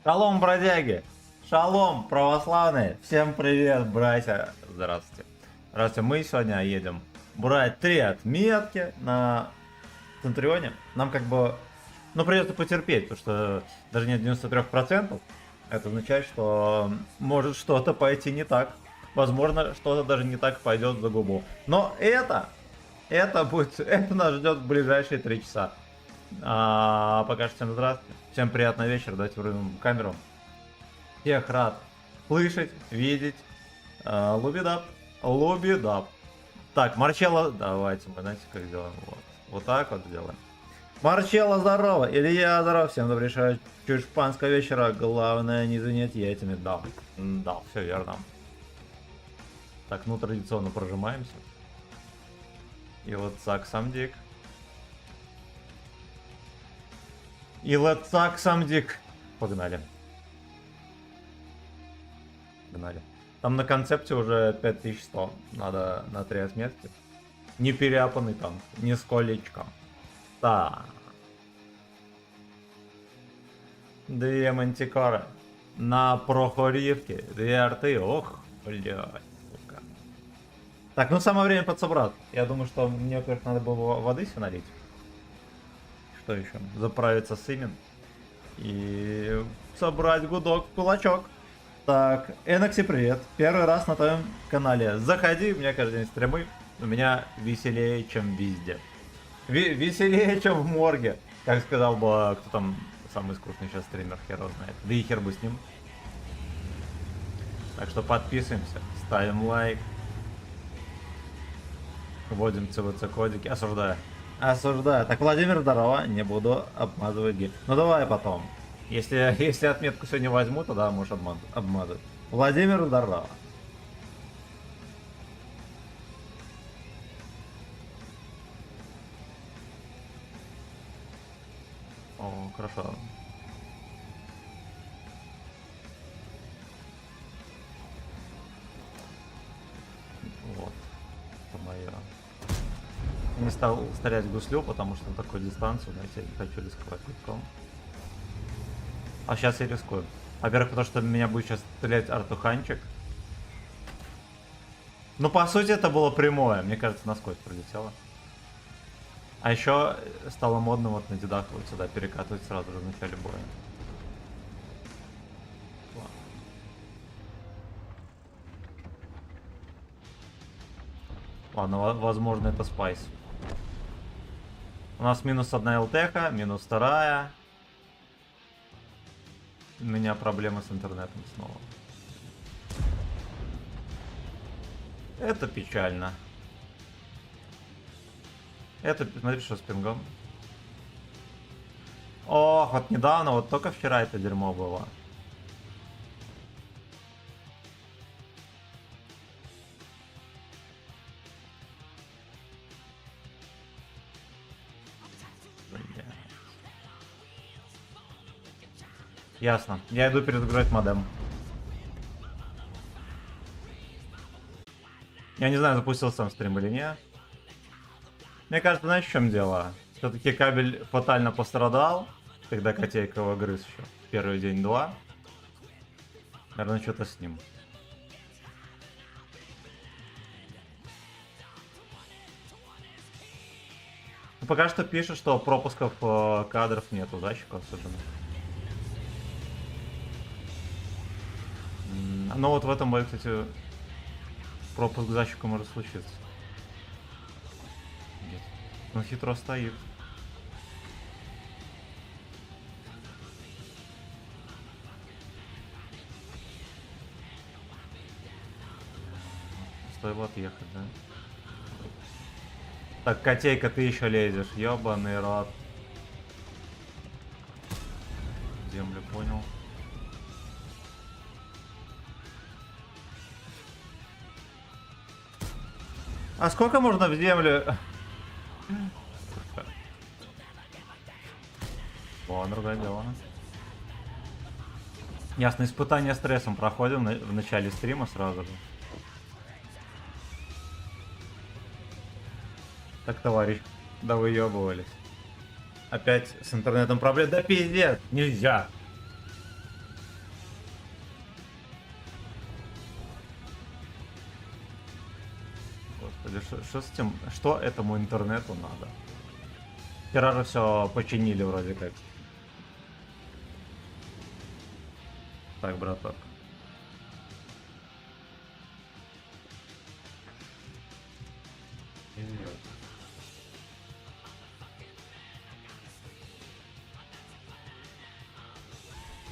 Шалом, бродяги! Шалом, православные! Всем привет, братья! Здравствуйте. Здравствуйте, мы сегодня едем брать 3 отметки на Центрионе. Нам как бы, ну, придется потерпеть, потому что даже нет 93%. Это означает, что может что-то пойти не так. Возможно, что-то даже не так пойдет за губу. Но это нас ждет в ближайшие 3 часа. Пока что всем здравствуйте. Всем приятного вечера. Давайте врубим камеру. Всех рад слышать, видеть. Лубидап. Лубидап. Так, Марчелло. Давайте мы, знаете, как сделаем. Вот так вот сделаем. Марчелло, здорово. Илья, здорово. Всем добрейшего чушпанского вечера. Главное, не звенеть яйцами. Да, да, все верно. Так, ну традиционно прожимаемся. И вот так сам дик. И вот так сам дик. Погнали. Погнали. Там на концепте уже 5100. Надо на 3 отметки. Не переапанный танк. Не с колечком. Так. 2 мантикоры. На прохоривке. 2 арты. Ох, блядь. Сука. Так, ну самое время подсобрать. Я думаю, что мне, во-первых, надо было воды себе налить. Что еще? Заправиться с имен. И собрать гудок в кулачок. Так, Энокси, привет. Первый раз на твоем канале. Заходи, у меня каждый день стримы. У меня веселее, чем везде. Веселее, чем в морге. Как сказал бы, кто там самый скучный сейчас стример, хер его знает. Да и хер бы с ним. Так что подписываемся, ставим лайк. Вводим ЦВЦ кодики. Осуждаю. Осуждаю. Так, Владимир, здорово. Не буду обмазывать гид. Ну давай потом. Если отметку сегодня возьму, тогда можешь обмазывать. Владимир, здорово. О, хорошо. Вот. Это мое. Не стал стрелять гуслю, потому что на такой дистанции, знаете, я не хочу рисковать легком. А сейчас я рискую. Во-первых, потому что меня будет сейчас стрелять артуханчик. Ну, по сути, это было прямое. Мне кажется, насквозь пролетело. А еще стало модно вот на дедах вот сюда перекатывать сразу же в начале боя. Ладно, возможно, это спайс. У нас минус 1 ЛТХ, минус 2. У меня проблемы с интернетом снова. Это печально. Это, смотри, что с пингом. Ох, вот недавно, вот только вчера это дерьмо было. Ясно. Я иду перезагружать модем. Я не знаю, запустился сам стрим или нет. Мне кажется, знаешь, в чем дело? Все-таки кабель фатально пострадал, когда котейка его грыз еще. Первый день-два. Наверное, что-то с ним. Ну, пока что пишет, что пропусков кадров нету, защиков особенно. Ну вот в этом бою, кстати, пропуск защику может случиться. Нет. Ну хитро стоит. Стоило отъехать, да? Так, котейка, ты еще лезешь, ёбаный рот. Землю понял. А сколько можно в землю? О, другое дело. Ясно, испытание стрессом проходим в начале стрима сразу же. Так, товарищ, да вы ебывались. Опять с интернетом проблем. Да пиздец, нельзя. Что с этим? Что этому интернету надо? Вчера же все починили вроде как. Так, браток.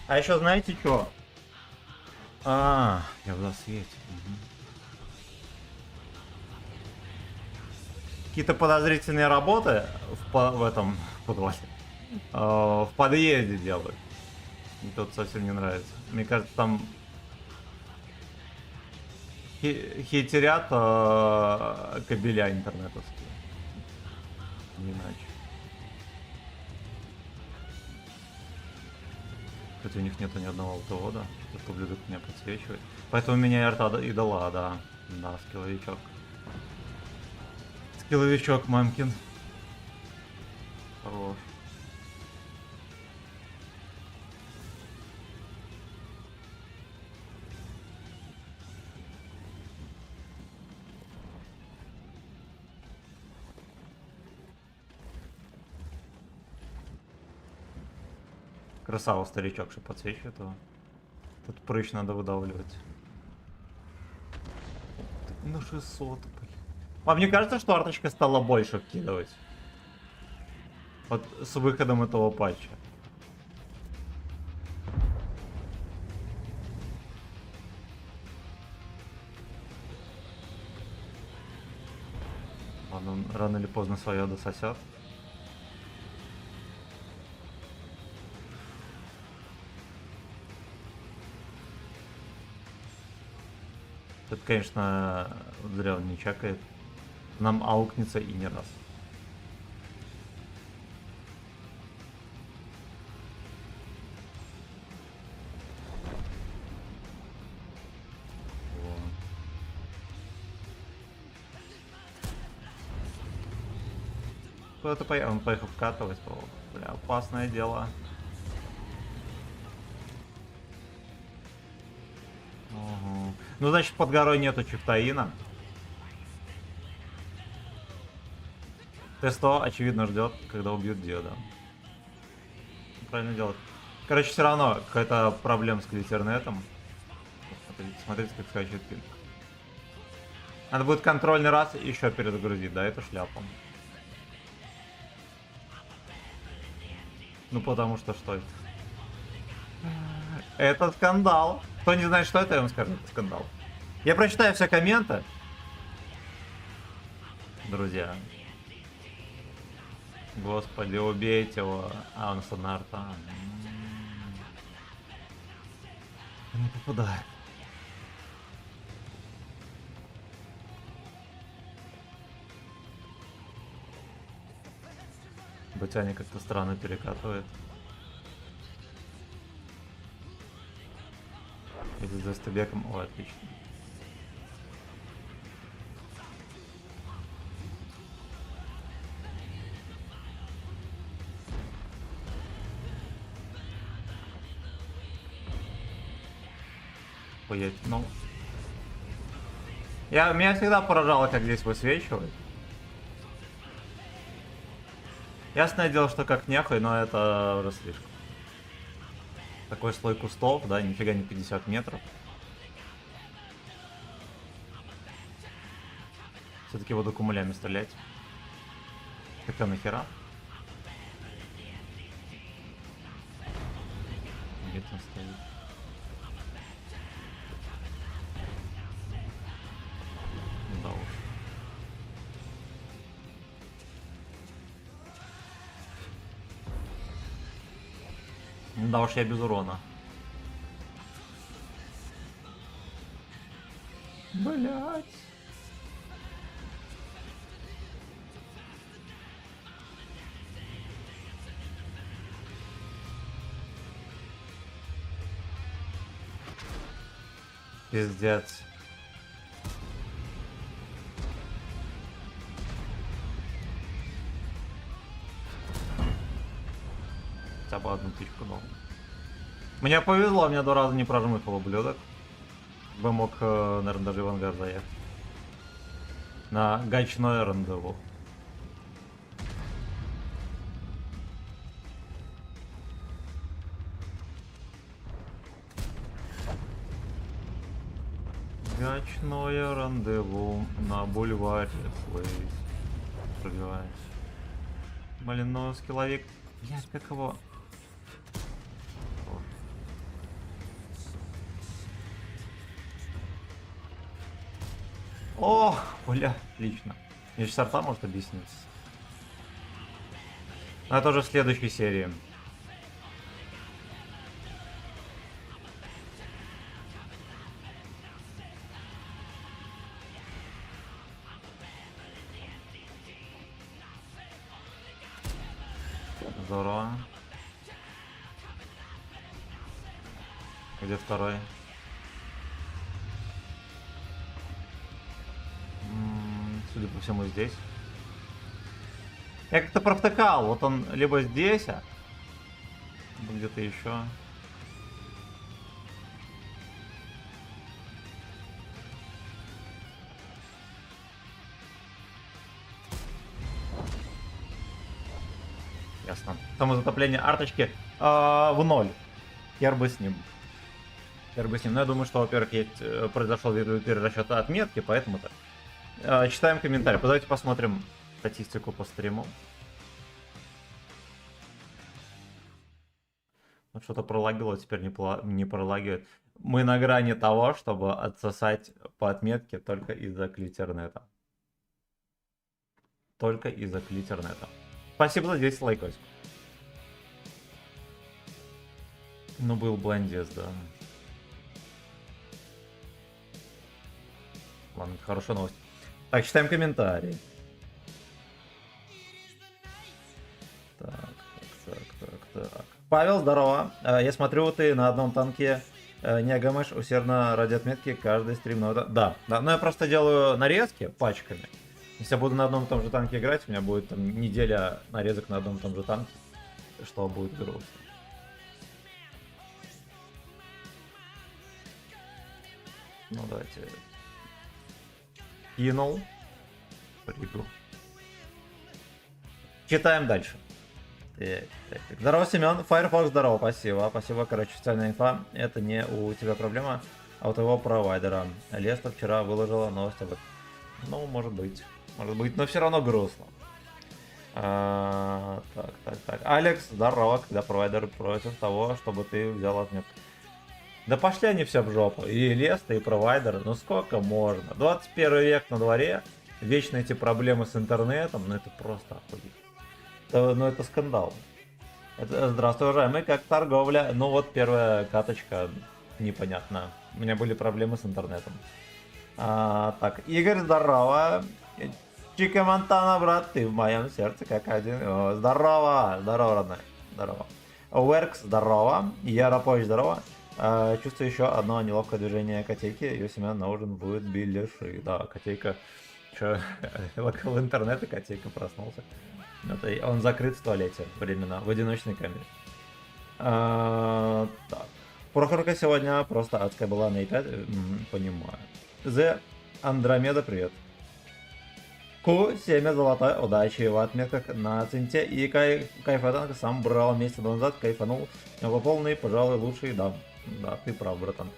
А еще знаете что? Я в засвете. Угу. Какие-то подозрительные работы в этом подвале. В подъезде делают. Мне тут совсем не нравится. Мне кажется, там хитерят кабеля интернетовские. Не иначе. Хотя у них нету ни одного автовода. Этот ублюдок меня подсвечивает. Поэтому меня арта и дала, да. Да, скилловичок. Скилловичок, мамкин. Хорош. Красава старичок, что подсвечивает его. Тут прыщ надо выдавливать. На 600. А мне кажется, что арточка стала больше вкидывать. Вот с выходом этого патча. Ладно, рано или поздно свое дососет. Это, конечно, зря он не чакает. Нам аукнется и не раз. Куда-то он поехал вкатывать, бля, опасное дело. Угу. Ну, значит, под горой нету чифтаина. Т-100, очевидно, ждет, когда убьют деда. Правильно делать. Короче, все равно какая-то проблема с клитернетом. Смотрите, как скачет фильм. Надо будет контрольный раз еще перезагрузить, да, эту шляпу. Ну, потому что это? Это скандал. Кто не знает, что это, я вам скажу, это скандал. Я прочитаю все комменты. Друзья. Господи, убейте его. А, он с одной арта. Не попадает. Батяня как-то странно перекатывает. Или за стебеком. О, отлично. Ну. Меня всегда поражало, как здесь высвечивают. Ясное дело, что как нехуй, но это уже слишком. Такой слой кустов, да, нифига не 50 метров. Все-таки буду кумулями стрелять. Хотя нахера? Где там стоит? Да уж. Да уж, я без урона. Блять. Пиздец. Хотя бы одну тычку дал. Мне повезло, меня 2 раза не прожмыхал ублюдок. Бы мог, наверное, даже в ангар заехать. на гачное рандеву. Гачное рандеву на бульваре Слейс. Пробиваюсь. Блин, ну скилловик. Блять, как его. Ох, бля, отлично. Мне сейчас арта может объясниться. Но это уже в следующей серии. Здорово. Где второй? Судя по всему, здесь. Я как-то провтыкал. Вот он либо здесь, либо где-то еще. Ясно. Самозатопление арточки в ноль. Хер бы с ним. Хер бы с ним. Но я думаю, что, во-первых, произошел перерасчет отметки, поэтому так. Читаем комментарии. Давайте посмотрим статистику по стриму. Ну, что-то пролагило, теперь не пролагивает. Мы на грани того, чтобы отсосать по отметке только из-за клитернета. Только из-за клитернета. Спасибо за 10 лайков. Ну, был блондес, да. Ладно, это хорошая новость. Так, читаем комментарии. Так. Павел, здорово. Я смотрю, ты на одном танке не агамешь усердно ради отметки каждый стрим. Да. Но я просто делаю нарезки пачками. Если я буду на одном и том же танке играть, у меня будет там неделя нарезок на одном и том же танке. Что будет грустно. Ну, давайте. Кинул. Прыгу. Читаем дальше. Так. Здорово, Семен. Firefox, здорово, спасибо. Спасибо, короче, официальная инфа. Это не у тебя проблема, а у твоего провайдера. Леста вчера выложила новость об этом. Ну, может быть, но все равно грустно. Так. Алекс, здорово, когда провайдер против того, чтобы ты взял отметку. Да пошли они все в жопу. И Леста, и провайдеры. Ну сколько можно? 21 век на дворе. Вечно эти проблемы с интернетом. Ну это просто охуеть. Ну это скандал. Здравствуй, уважаемый. Как торговля? Ну вот первая каточка. Непонятно. У меня были проблемы с интернетом. Так, Игорь, здорово. Чика Монтана, брат, ты в моем сердце как один. О, здорово, родной. Здорово. Уэркс, здорово. Яропович, здорово. Чувствую еще одно неловкое движение котейки. Ее семья на ужин будет беляши. Да, котейка. Че, локал интернет, и котейка проснулся. Это он закрыт в туалете временно, в одиночной камере. Так. Прохорка сегодня просто адская была на i5. Понимаю. The Андромеда, привет. Q7 золотой, удачи в отметках на центе. И кайфатанка сам брал месяц назад, кайфанул. По полный, пожалуй, лучший, да. Да, ты прав, братан.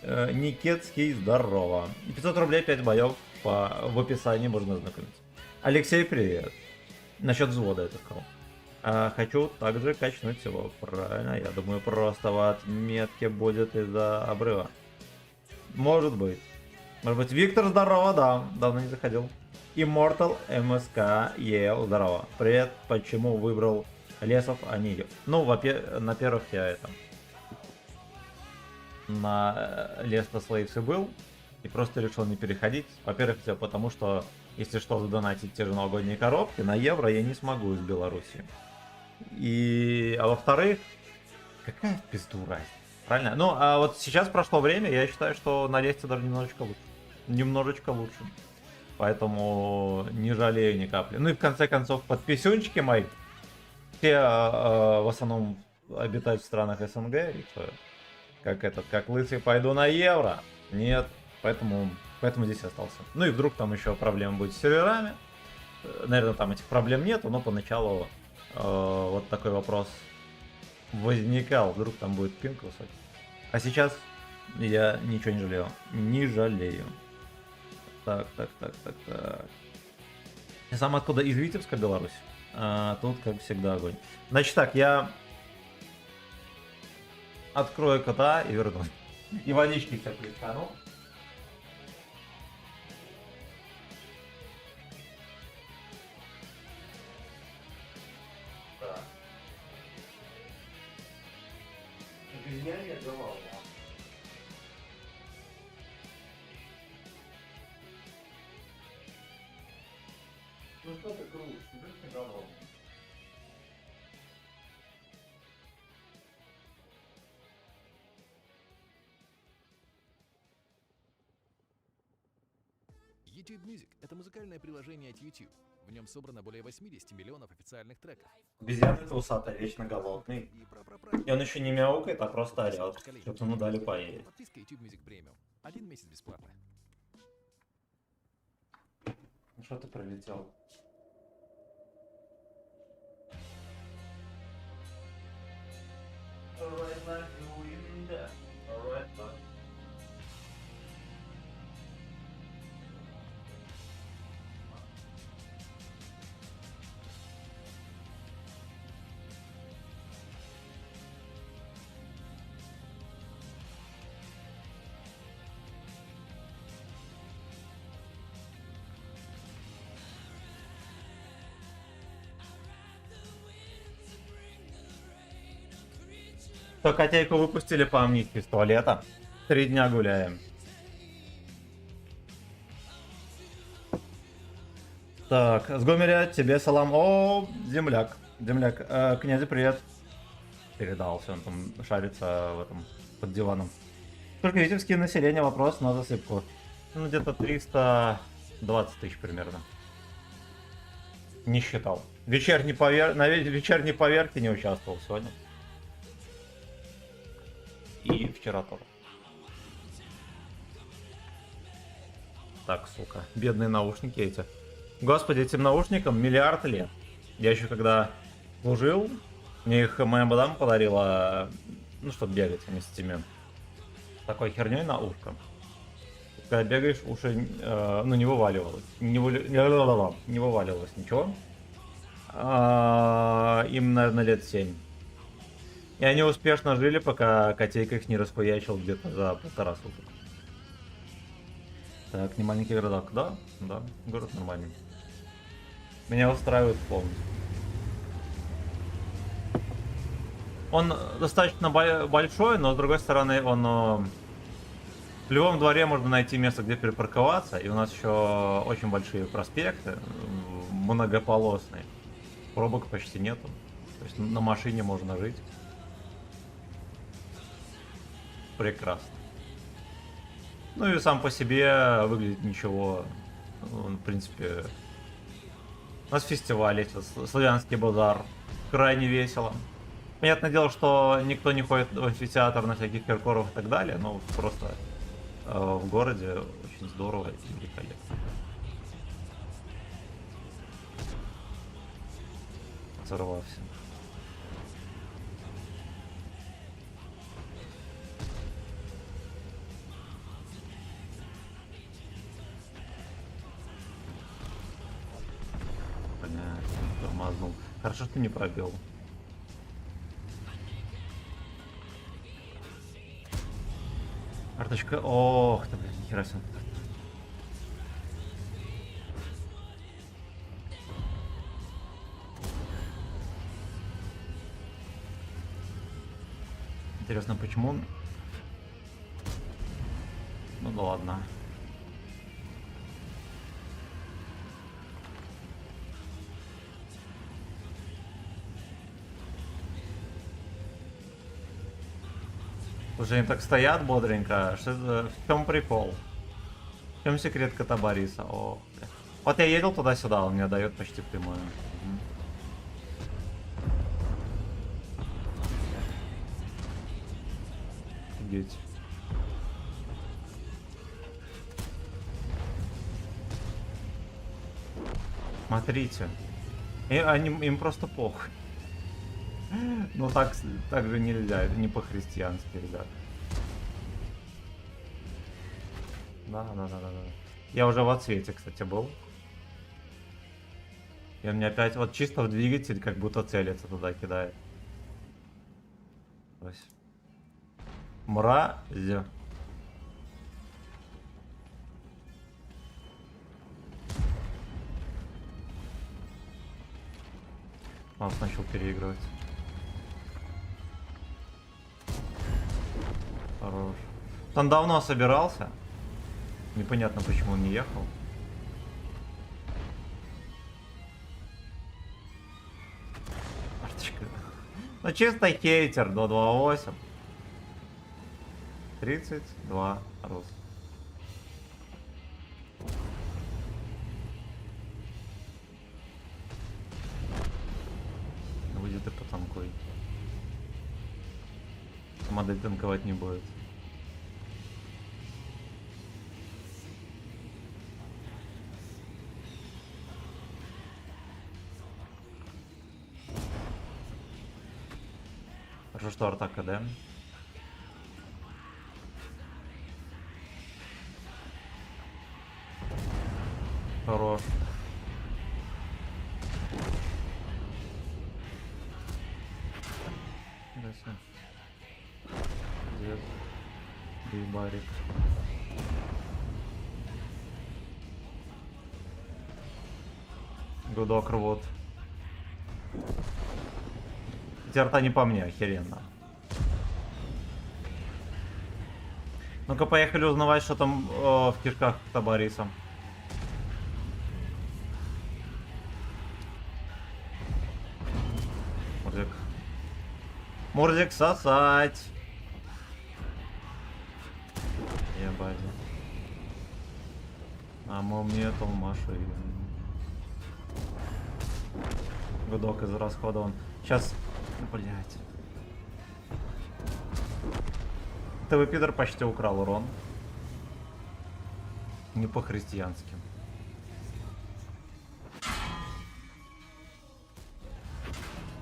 Никетский, здорово. 500 рублей, 5 боев в описании можно ознакомиться. Алексей, привет. Насчет взвода это сказал. Хочу также качнуть его. Правильно, я думаю, просто в отметке будет из-за обрыва. Может быть. Виктор, здорово, да. Давно не заходил. Immortal MSK EL, здорово. Привет, почему выбрал Лесов, а не ее? Ну, на первых я это... На Леста Слейвс и был. И просто решил не переходить. Во-первых, все потому, что если что, задонатить те же новогодние коробки на евро я не смогу из Беларуси. А во-вторых, какая в пизду разница? Правильно? Ну, а вот сейчас прошло время, я считаю, что на Лесте даже немножечко лучше. Немножечко лучше. Поэтому не жалею ни капли. Ну и в конце концов, подписюнчики мои, все в основном обитают в странах СНГ, и что, как лысый пойду на евро? Нет. Поэтому Поэтому здесь остался. Ну и вдруг там еще проблема будет с серверами. Наверное, там этих проблем нету, но поначалу вот такой вопрос возникал. Вдруг там будет пинг высокий. А сейчас я ничего не жалею. Не жалею. Так. Я сам откуда? Из Витебска, Беларусь. Тут, как всегда, огонь. Значит так, я открою кота и вернусь. И водички все плескану. Так. Без меня не отдавал, да? Ну что ты крутишь? Ты говно. YouTube Music — это музыкальное приложение от YouTube. В нем собрано более 80 миллионов официальных треков. Обезьяна это усатая, вечно голодный. И он еще не мяукает, а просто орет. Что-то ему дали поесть. Подписка YouTube Music Premium. 1 месяц бесплатно. Ну что ты пролетел? То котейку выпустили по амнистии из туалета. 3 дня гуляем. Так, с Гомеля тебе салам. О, земляк. Земляк. Князю привет. Передал, все, он там шарится в этом, под диваном. Только витебские население, вопрос на засыпку. Ну, где-то 320 тысяч примерно. Не считал. На вечерней поверке не участвовал сегодня. И вчера тоже. Так, сука. Бедные наушники эти. Господи, этим наушникам миллиард лет. Я еще когда служил, мне их моя мадам подарила, ну, чтобы бегать вместе с теми. Такой херней на ушко. Когда бегаешь, уши, ну, не вываливалось. Не вываливалось ничего. Им, наверное, лет 7. И они успешно жили, пока котейка их не расхуячил где-то за 1,5 суток. Так, не маленький городок. Да, город нормальный. Меня устраивает полностью. Он достаточно большой, но с другой стороны, он в любом дворе можно найти место, где перепарковаться. И у нас еще очень большие проспекты, многополосные. Пробок почти нету. То есть на машине можно жить. Прекрасно. Ну и сам по себе выглядит ничего. Он, в принципе... У нас фестиваль, эти, славянский базар. Крайне весело. Понятное дело, что никто не ходит в амфитеатр на всяких Киркоров и так далее, но просто в городе очень здорово и великолепно. Взорвался. Понятно, тормознул. Хорошо, что не пробил. Карточка. Ох ты, блин, нихера себе. Интересно, почему он... Ну да ладно. Слушай, они так стоят бодренько. Что это? В чем прикол? В чем секрет кота Бориса? О, вот я ездил туда-сюда, он мне дает почти прямую. Офигеть. Смотрите. Им просто похуй. Ну так же нельзя, это не по-христиански, ребят. Да. Я уже в отсвете, кстати, был. И он мне опять вот чисто в двигатель как будто целится туда кидает. То есть... Мразь. Он начал переигрывать. Хорош. Он давно собирался. Непонятно, почему он не ехал. Арточка. Ну чисто хейтер до 2.8. 32 рост. Будет и потанкуй. Модель танковать не будет. Хорошо, что арта КД. Хорош. Дед. Бейбарик. Гудок рвут. Терта не по мне, охеренно. Ну-ка, поехали узнавать, что там в кишках Табариса. Мурзик. Мурзик сосать. Ебать. А мы мне эту Машу. Гудок из расхода он. Сейчас. Блять. ТВ пидор почти украл урон. Не по-христиански.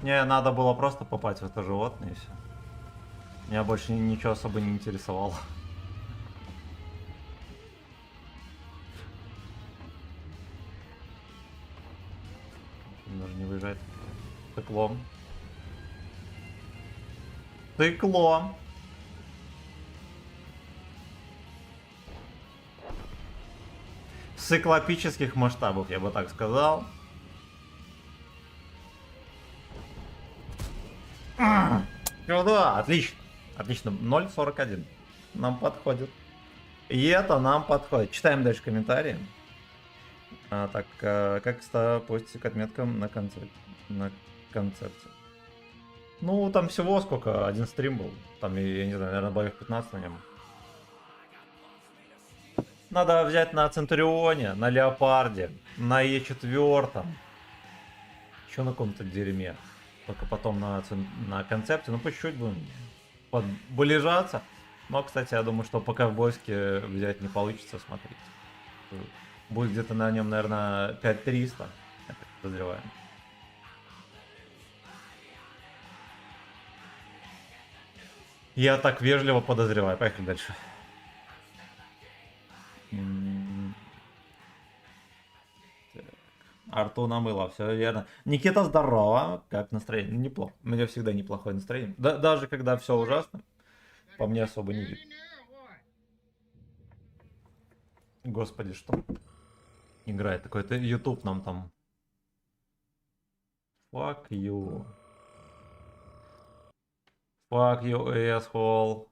Не, надо было просто попасть в это животное и все. Меня больше ничего особо не интересовало. Даже не выезжает. Тыклом. Тыклом. Циклопических масштабов, я бы так сказал. Да, отлично. Отлично. 0.41. Нам подходит. И это нам подходит. Читаем дальше комментарии. Так, как постить к отметкам на концерте. Ну, там всего сколько? Один стрим был. Там, я не знаю, наверное, боев 15 на нем. Надо взять на Центурионе, на Леопарде, на Е4. Еще на каком-то дерьме. Только потом на концепте. Ну, по чуть-чуть будем подближаться. Но, кстати, я думаю, что по ковбойски взять не получится, смотрите. Будет где-то на нем, наверное, 5300. Я так подозреваю. Я так вежливо подозреваю. Поехали дальше. Арту намыло, все верно. Никита, здорово. Как настроение? Неплохо. У меня всегда неплохое настроение. Даже когда все ужасно, по мне особо не видно. Господи, что играет такой-то YouTube нам там. Fuck you. Fuck you, asshole.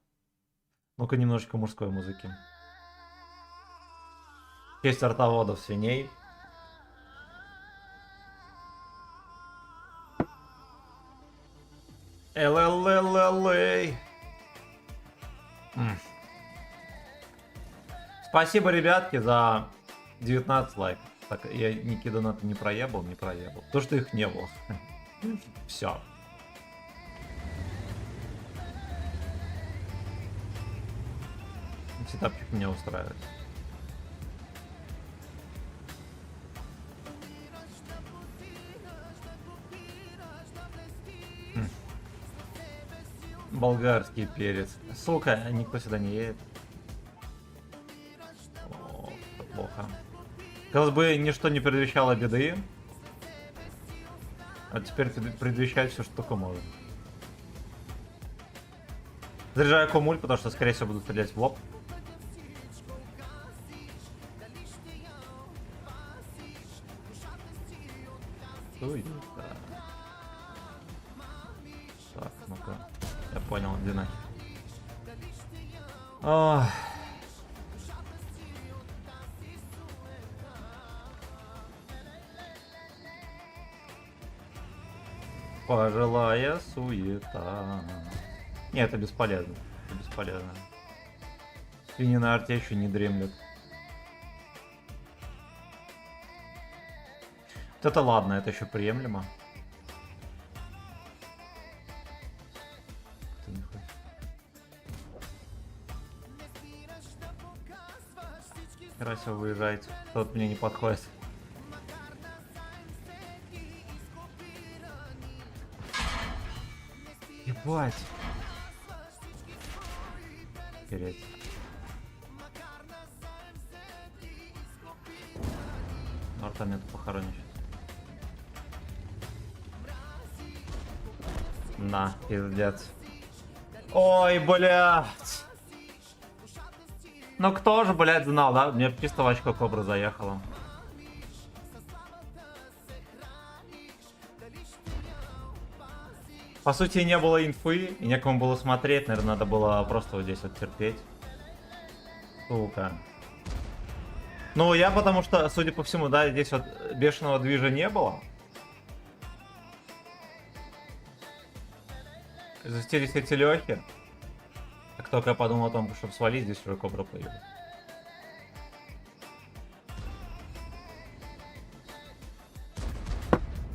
Ну-ка, немножечко мужской музыки. Честь артоводов свиней. ЛЛЛЛ. Спасибо, ребятки, за 19 лайков. Так, я ники донаты не проебал. То, что их не было. Все. Сетапчик меня устраивает. Болгарский перец. Сука, никто сюда не едет. О, это плохо. Казалось бы, ничто не предвещало беды. А теперь предвещает все, что только может. Заряжаю комуль, потому что, скорее всего, буду стрелять в лоб. Суета. Так, ну-ка. Я понял, где нахер. Ох. Пожилая суета. Нет, это бесполезно. Это бесполезно. Свинина арте еще не дремлет. Вот это ладно, это еще приемлемо. Это не хоть. Хера себе выезжаете. Кто-то мне не подходит. Ебать. Переть. Артамент похоронишь. На, пиздец. Ой, блядь. Ну кто же, блядь, знал, да? Мне чисто в очко кобра заехала. По сути, не было инфы, и некому было смотреть, наверное, надо было просто вот здесь вот терпеть. Сука. Ну, я потому что, судя по всему, да, здесь вот бешеного движа не было. Запустились эти лёхи. Как только я подумал о том, чтобы свалить, здесь уже кобра появилась.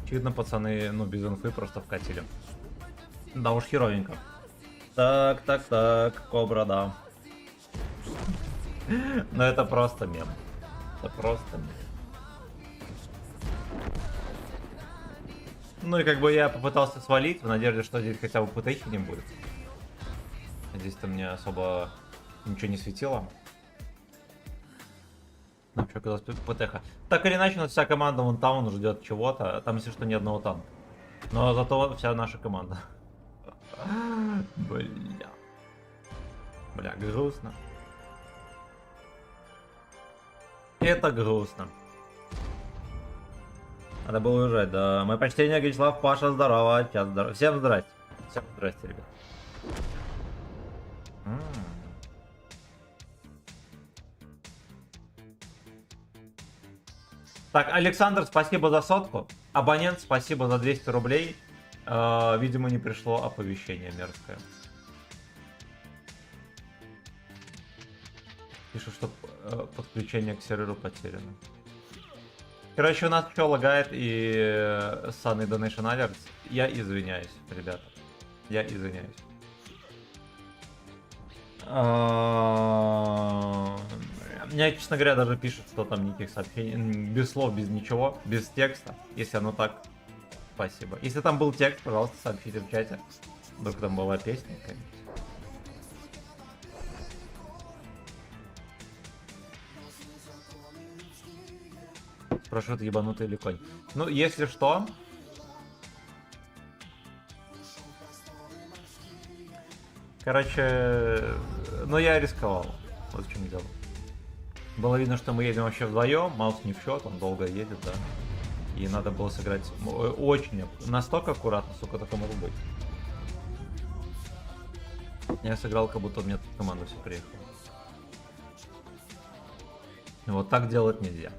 Очевидно, пацаны, ну, без инфы просто вкатили. Да уж херовенько. Так, кобра, да. Но это просто мем. Это просто мем. Ну и как бы я попытался свалить, в надежде, что здесь хотя бы ПТХи не будет. Здесь-то мне особо ничего не светило. Нам что, оказалось ПТХ. Так или иначе, у нас вся команда вон там ждет чего-то. Там, если что, ни одного танка. Но зато вся наша команда. Бля. Бля, грустно. Это грустно. Надо было уезжать, да. Мое почтение, Гречеслав, Паша, здорово. Сейчас здорово. Всем здрасте. Всем здрасте, ребят. Так, Александр, спасибо за сотку. Абонент, спасибо за 200 рублей. Видимо, не пришло оповещение мерзкое. Пишет, что подключение к серверу потеряно. Короче, у нас еще лагает и Sunny Donation Alerts. Я извиняюсь, ребята. Я извиняюсь. Мне, честно говоря, даже пишет, что там никаких сообщений. Без слов, без ничего, без текста. Если оно так, спасибо. Если там был текст, пожалуйста, сообщите в чате. Вдруг там была песня какая-нибудь. Спрашивают, ебанутый или конь. Ну, если что... Короче... Ну, я рисковал. Вот в чем дело. Было видно, что мы едем вообще вдвоем. Маус не в счет, он долго едет, да. И надо было сыграть очень... Настолько аккуратно, сука, только может быть. Я сыграл, как будто у меня тут команда все приехала. Вот так делать нельзя.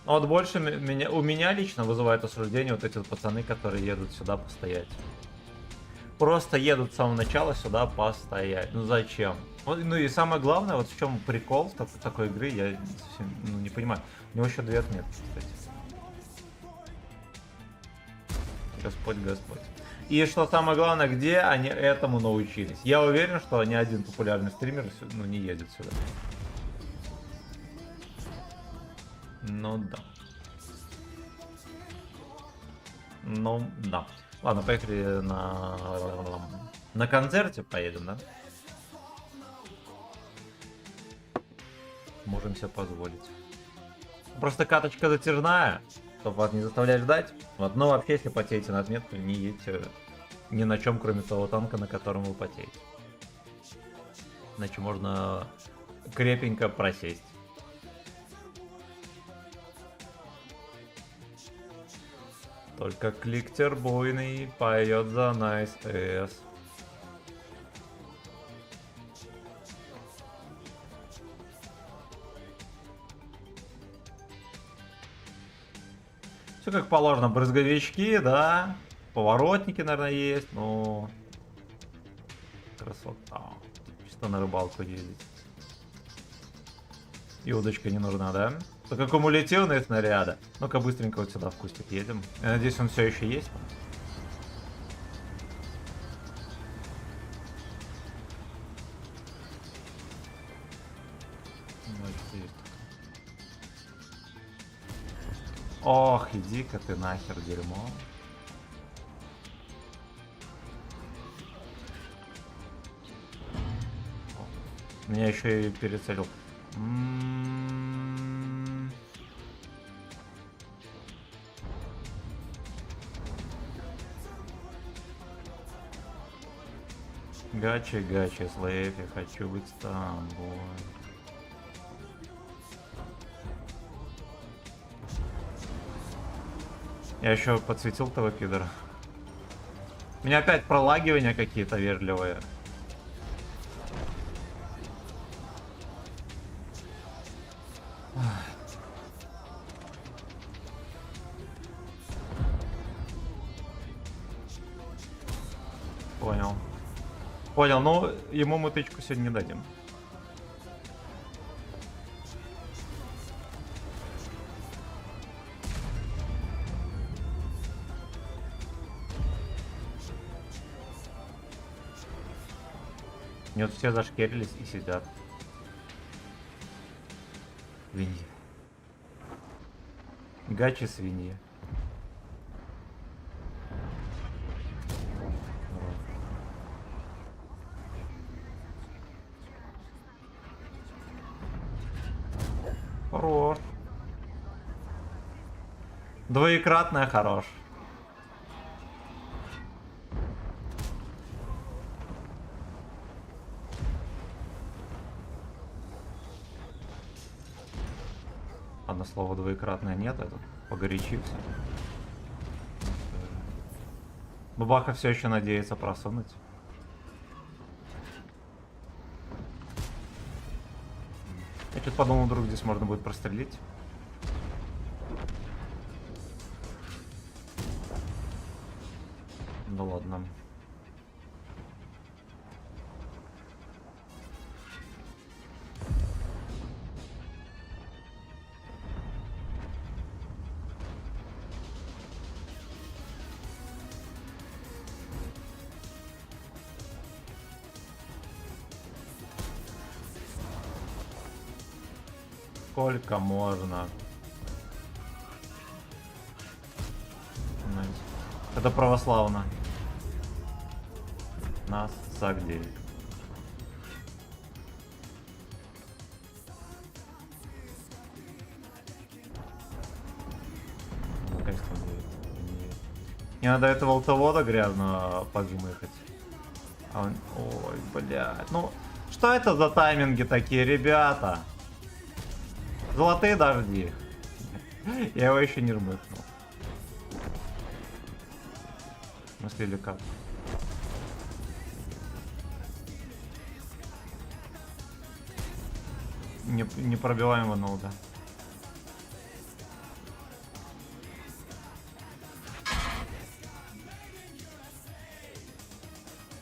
Вот больше у меня лично вызывает осуждение вот эти вот пацаны, которые едут сюда постоять. Просто едут с самого начала сюда постоять. Ну зачем? Ну и самое главное, вот в чем прикол такой игры, я совсем не понимаю. У него еще две отметки, кстати. Господь, Господь. И что самое главное, где они этому научились? Я уверен, что ни один популярный стример не едет сюда. Ну да. Ну, да. Ладно, поехали на концерте поедем, да? Можем себе позволить. Просто каточка затяжная, чтобы вас не заставлять ждать. Вот, но вообще, если потеете на отметку, не едете ни на чем, кроме того танка, на котором вы потеете. Иначе можно крепенько просесть. Только кликтер буйный поет за Nice S. Все как положено, брызговички, да, поворотники, наверное, есть, но красота. Чисто на рыбалку ездить. И удочка не нужна, да? Только кумулятивные снаряды. Ну-ка быстренько вот сюда в кустик едем. Я надеюсь, он все еще есть. Значит, есть. Ох, иди-ка ты нахер, дерьмо. Меня еще и перецелил. Гачи, слэп, я хочу быть с тобой. Я еще подсветил того пидора. У меня опять пролагивания какие-то вежливые. Понял. Понял, ну ему мы тычку сегодня не дадим. Нет, все зашкерились и сидят. Свиньи. Гачи свиньи. Хорош. Двоекратная хорош. Одно слово двоекратное нет, этот погорячился. Бабаха все еще надеется просунуть. Я что-то подумал, вдруг здесь можно будет прострелить. Ну ладно. Сколько можно? Это православно. Нас сагдели. Наконец-то он будет. Не надо этого волтовода грязного погмыхать. А он... Ой, блядь. Ну, что это за тайминги такие, ребята? Золотые дожди. Я его еще не рмыкнул. В смысле, или как? Не пробиваемого ноуда.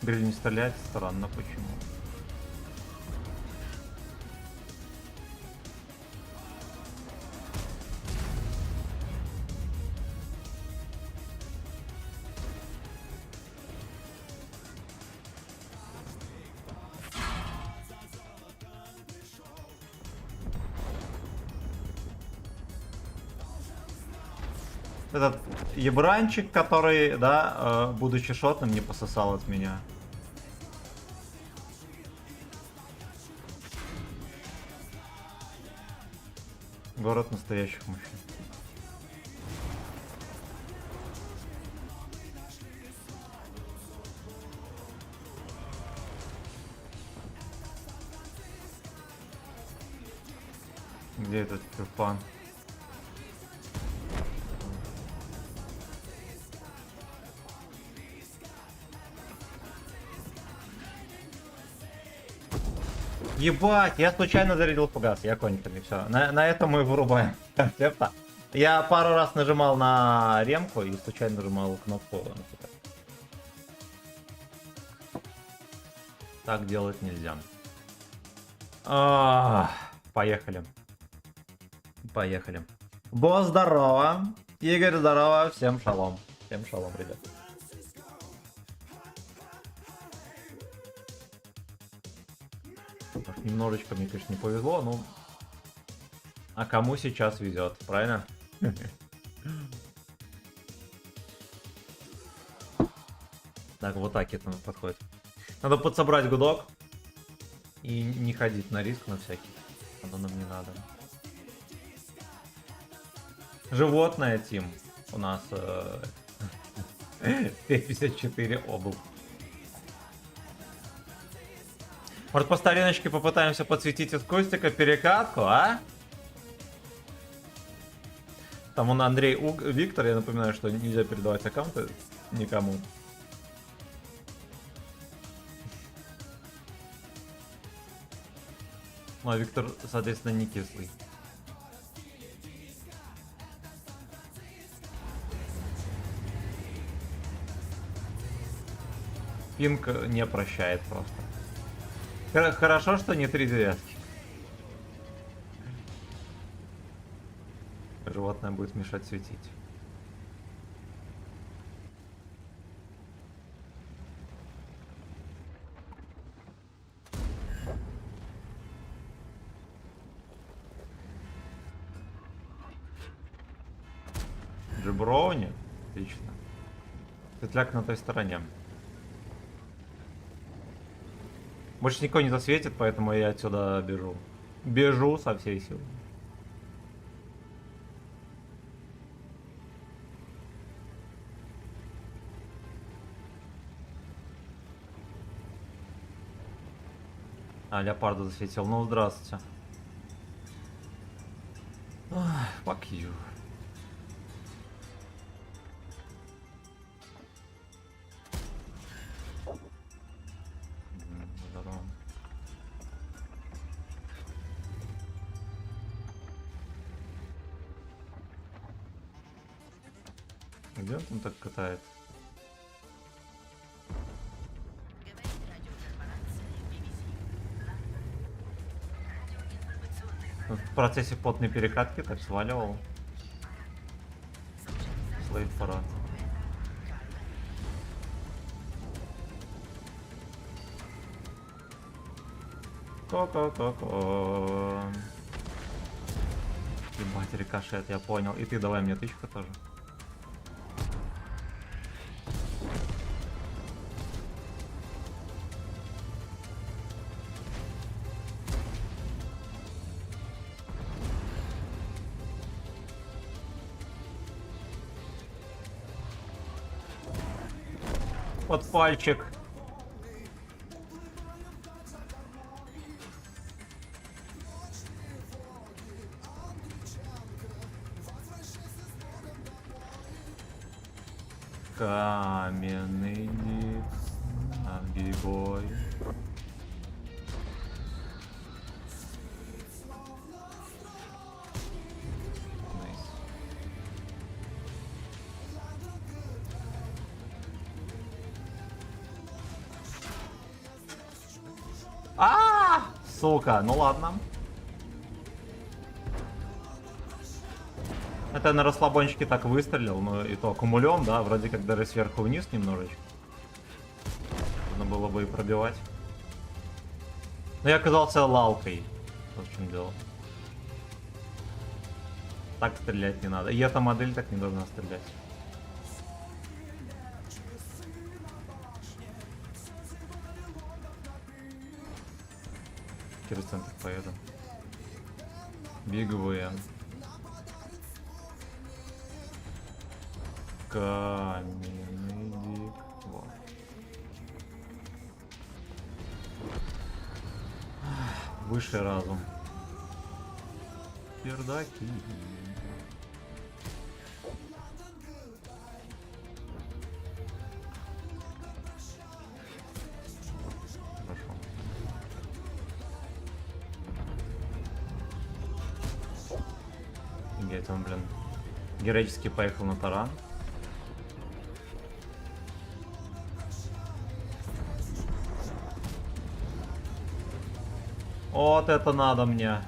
Говорили не стрелять, странно почему. Этот ебранчик, который, да, будучи шотным, не пососал от меня. Город настоящих мужчин. Где этот тюльпан? Ебать, я случайно зарядил фугас, я конченый, все. На этом мы вырубаем концепта. Я пару раз нажимал на ремку и случайно нажимал кнопку. Так делать нельзя. Поехали. Поехали. Босс, здорово. Игорь, здорово. Всем шалом. Всем шалом, ребят. Немножечко мне, конечно, не повезло, но... А кому сейчас везет, правильно? Так, вот так это подходит. Надо подсобрать гудок. И не ходить на риск на всякий. Оно нам не надо. Животное, Тим. У нас Т-54 обл. Может, по стариночке попытаемся подсветить из кустика перекатку, а? Там он Андрей Виктор, я напоминаю, что нельзя передавать аккаунты никому. Ну, а Виктор, соответственно, не кислый. Пинг не прощает просто. Хорошо, что не 3 девятки. Животное будет мешать светить. Джиброуни? Отлично. Светляк на той стороне. Больше никого не засветит, поэтому я отсюда бежу. Бежу со всей силы. А, леопарда засветил. Ну, здравствуйте. Fuck you. Здорово. Где он там так катает? В процессе потной перекатки так сваливал. Слейд парад. Ко-ко-ко-ко. Ебать, рикошет, я понял. И ты давай мне тычка тоже. Под пальчик. Каменный ник, огибой. Сука, ну ладно. Это на расслабончике так выстрелил, но и то аккумулем, да, вроде как даже сверху вниз немножечко. Нужно было бы и пробивать. Но я оказался лалкой. Вот в чем дело. Так стрелять не надо. И эта модель так не должна стрелять. Через центр поеду. Big Win. Каменный дик. Вот. Высший разум. Пердаки. Хорошо. Офигеть, он, блин, героически поехал на таран. Вот это надо мне.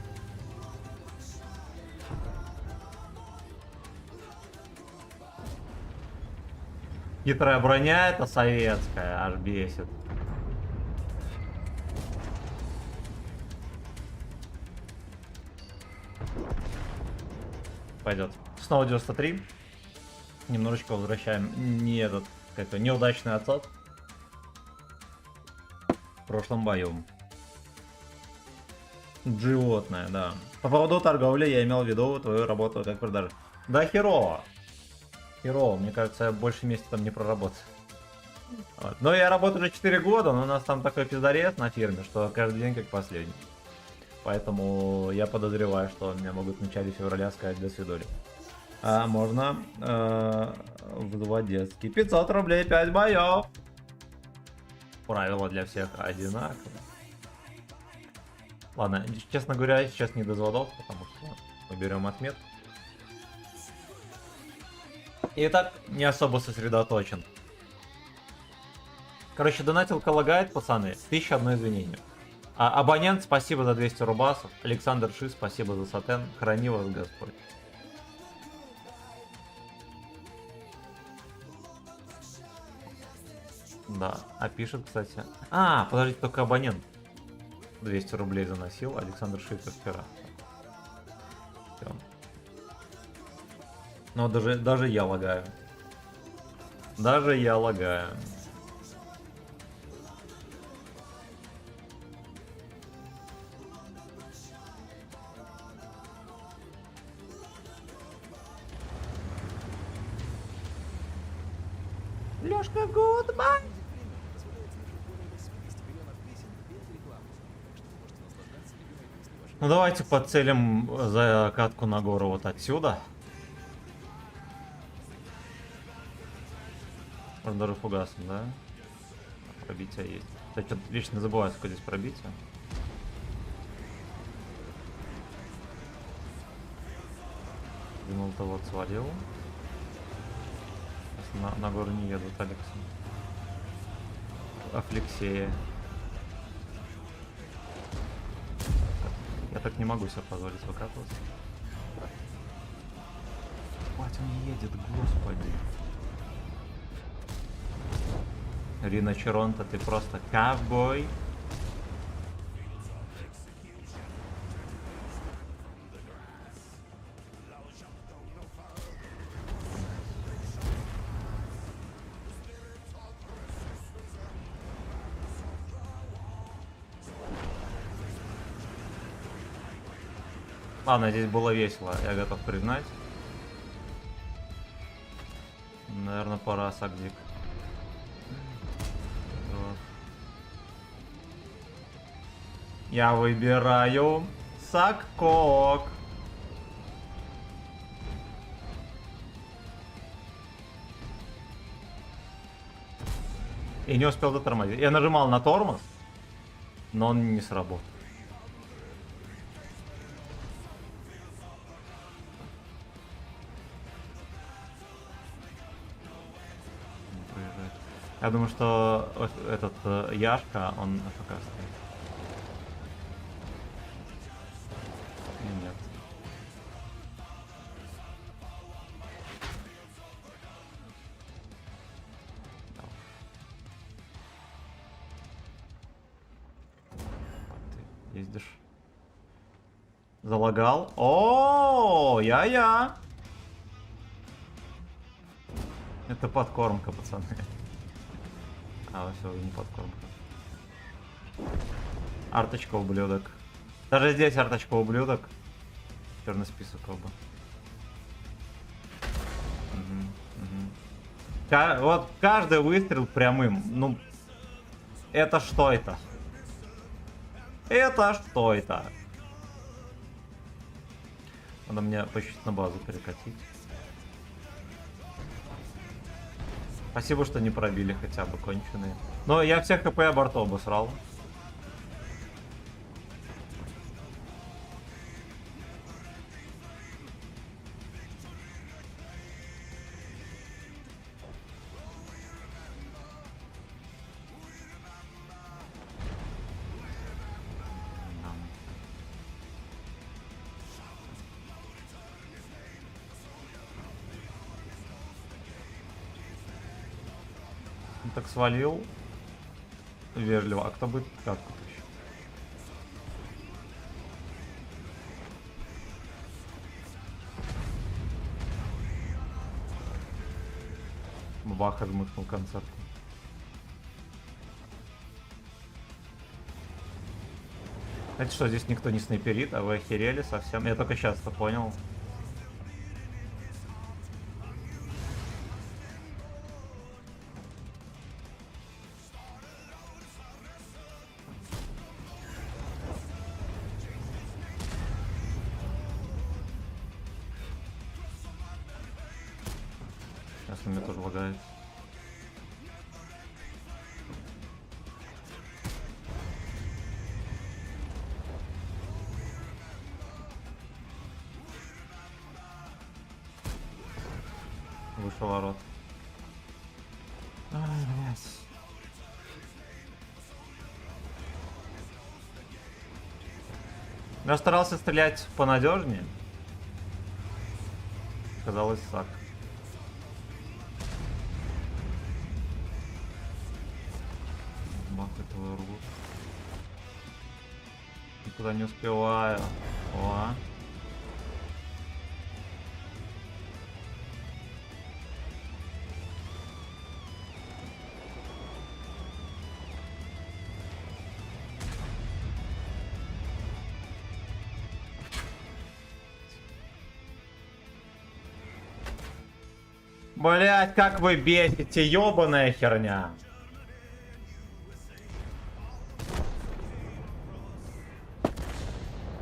Хитрая броня, это советская, аж бесит. Пойдет. Снова 93. Немножечко возвращаем не этот, как-то неудачный отсад в прошлом бою. Животное, да. По поводу торговли я имел в виду твою работу как продажи. Да, херово. Херово, мне кажется, я больше месяца там не проработаю. Вот. Но я работаю уже 4 года, но у нас там такой пиздарез на фирме, что каждый день как последний. Поэтому я подозреваю, что меня могут в начале февраля сказать до свидания. А можно в 2 детские. 500 рублей, 5 боев. Правила для всех одинаковые. Ладно, честно говоря, сейчас не до звонков, потому что мы берем отметку. И так не особо сосредоточен. Короче, донатилка лагает, пацаны. 1001 извинение. Абонент, спасибо за 200 рубасов. Александр Ши, спасибо за сатен. Храни вас Господь. Да, а пишет, кстати. Подождите, только абонент 200 рублей заносил. Александр Ши, как вчера. Всё. Но даже я лагаю. Даже я лагаю. Лёшка, гудбай! Ну давайте подцелим за катку на гору вот отсюда. Можно даже фугасом, да? Пробитие есть. Кстати, вечно забываю, сколько здесь пробитие. Думал-то вот свалил. На гору не едут, Алекс. Афлексея. Я так не могу себе позволить выкатываться. Бать, он не едет, господи. Рина Черонта, ты просто ковбой. Ладно, здесь было весело, я готов признать. Наверное, пора Сагдик. Вот. Я выбираю Саккок. И не успел дотормозить. Я нажимал на тормоз, но он не сработал. Я думаю, что этот Яшка, он АФК стоит. И нет. Ты ездишь. Залагал. О, я-я. Это подкормка, пацаны. А, все, не подкормка. Арточка ублюдок. Даже здесь арточка ублюдок. Черный список оба. Вот каждый выстрел прямым. Ну, это что это? Это что это? Надо мне почти на базу перекатить. Спасибо, что не пробили хотя бы конченые. Но я всех КП бортов обосрал. Так свалил. Вежливо. А кто будет катку еще? Бах, отмыкнул концерт. Знаете что, здесь никто не снайперит, а вы охерели совсем? Я только сейчас это понял. Сейчас на меня тоже лагает. Вышел ворот. Ай, блядь. Я старался стрелять понадежнее. Казалось, так. Бах, этого рвут. Никуда не успеваю. О. Блять, как вы бесите, ёбаная херня.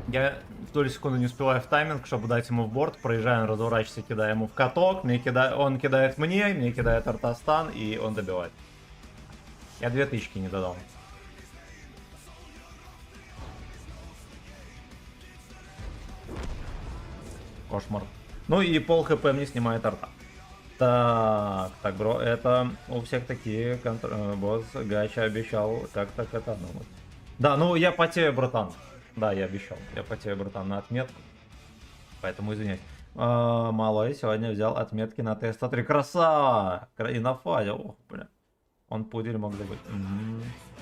Я долю секунды не успеваю в тайминг, чтобы дать ему в борт. Проезжаем, разворачивайся, кидаю ему в каток. Он кидает мне кидает Артастан, и он добивает. Я 2000 не додал. Кошмар. Ну и пол хп мне снимает арта. Так, бро, это у всех такие босс Гача обещал как-то катануть. Да, ну я потею, братан. Да, я обещал. Я потею, братан, на отметку. Поэтому извиняюсь. Малой сегодня взял отметки на теста 3. Красава! И на фазе. Ох, бля. Он пудель мог забыть.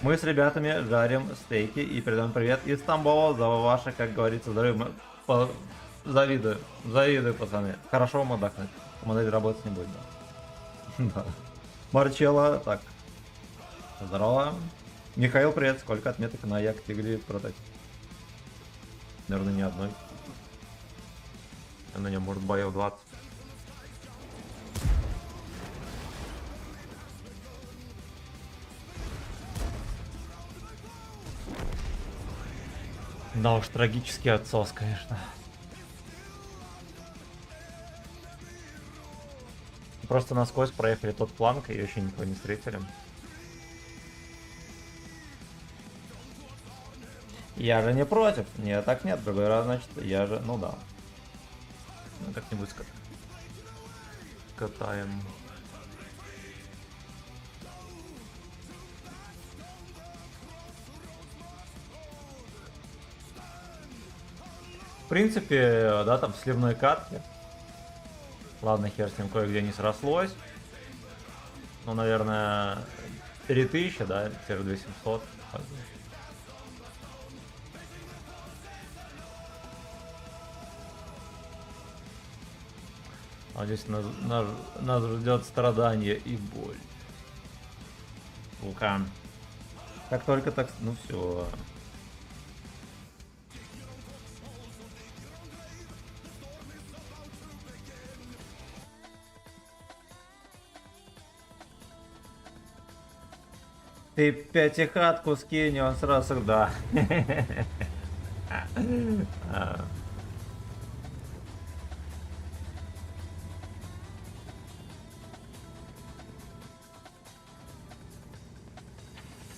Мы с ребятами жарим стейки и передаем привет из Тамбова за ваше, как говорится, здоровье. Завидую, пацаны. Хорошо вам отдохнуть. Модель работать не будет, да. Да. Марчелло, так. Здорово. Михаил, привет. Сколько отметок на Як Тигре прототип? Наверное, ни одной. На нем может боев 20. Да уж, трагический отсос, конечно. Просто насквозь проехали тот фланг и еще никого не встретили. Я же не против. Нет, так нет. Другой раз, значит, я же... Ну да. Ну, как-нибудь катаем. В принципе, да, там сливной катки. Ладно, хер с ним кое-где не срослось. Ну, наверное, 3000, да, 2700. А здесь нас ждет страдание и боль. Вулкан. Как только так... Ну все. Ты пятихатку скинь, он сразу да.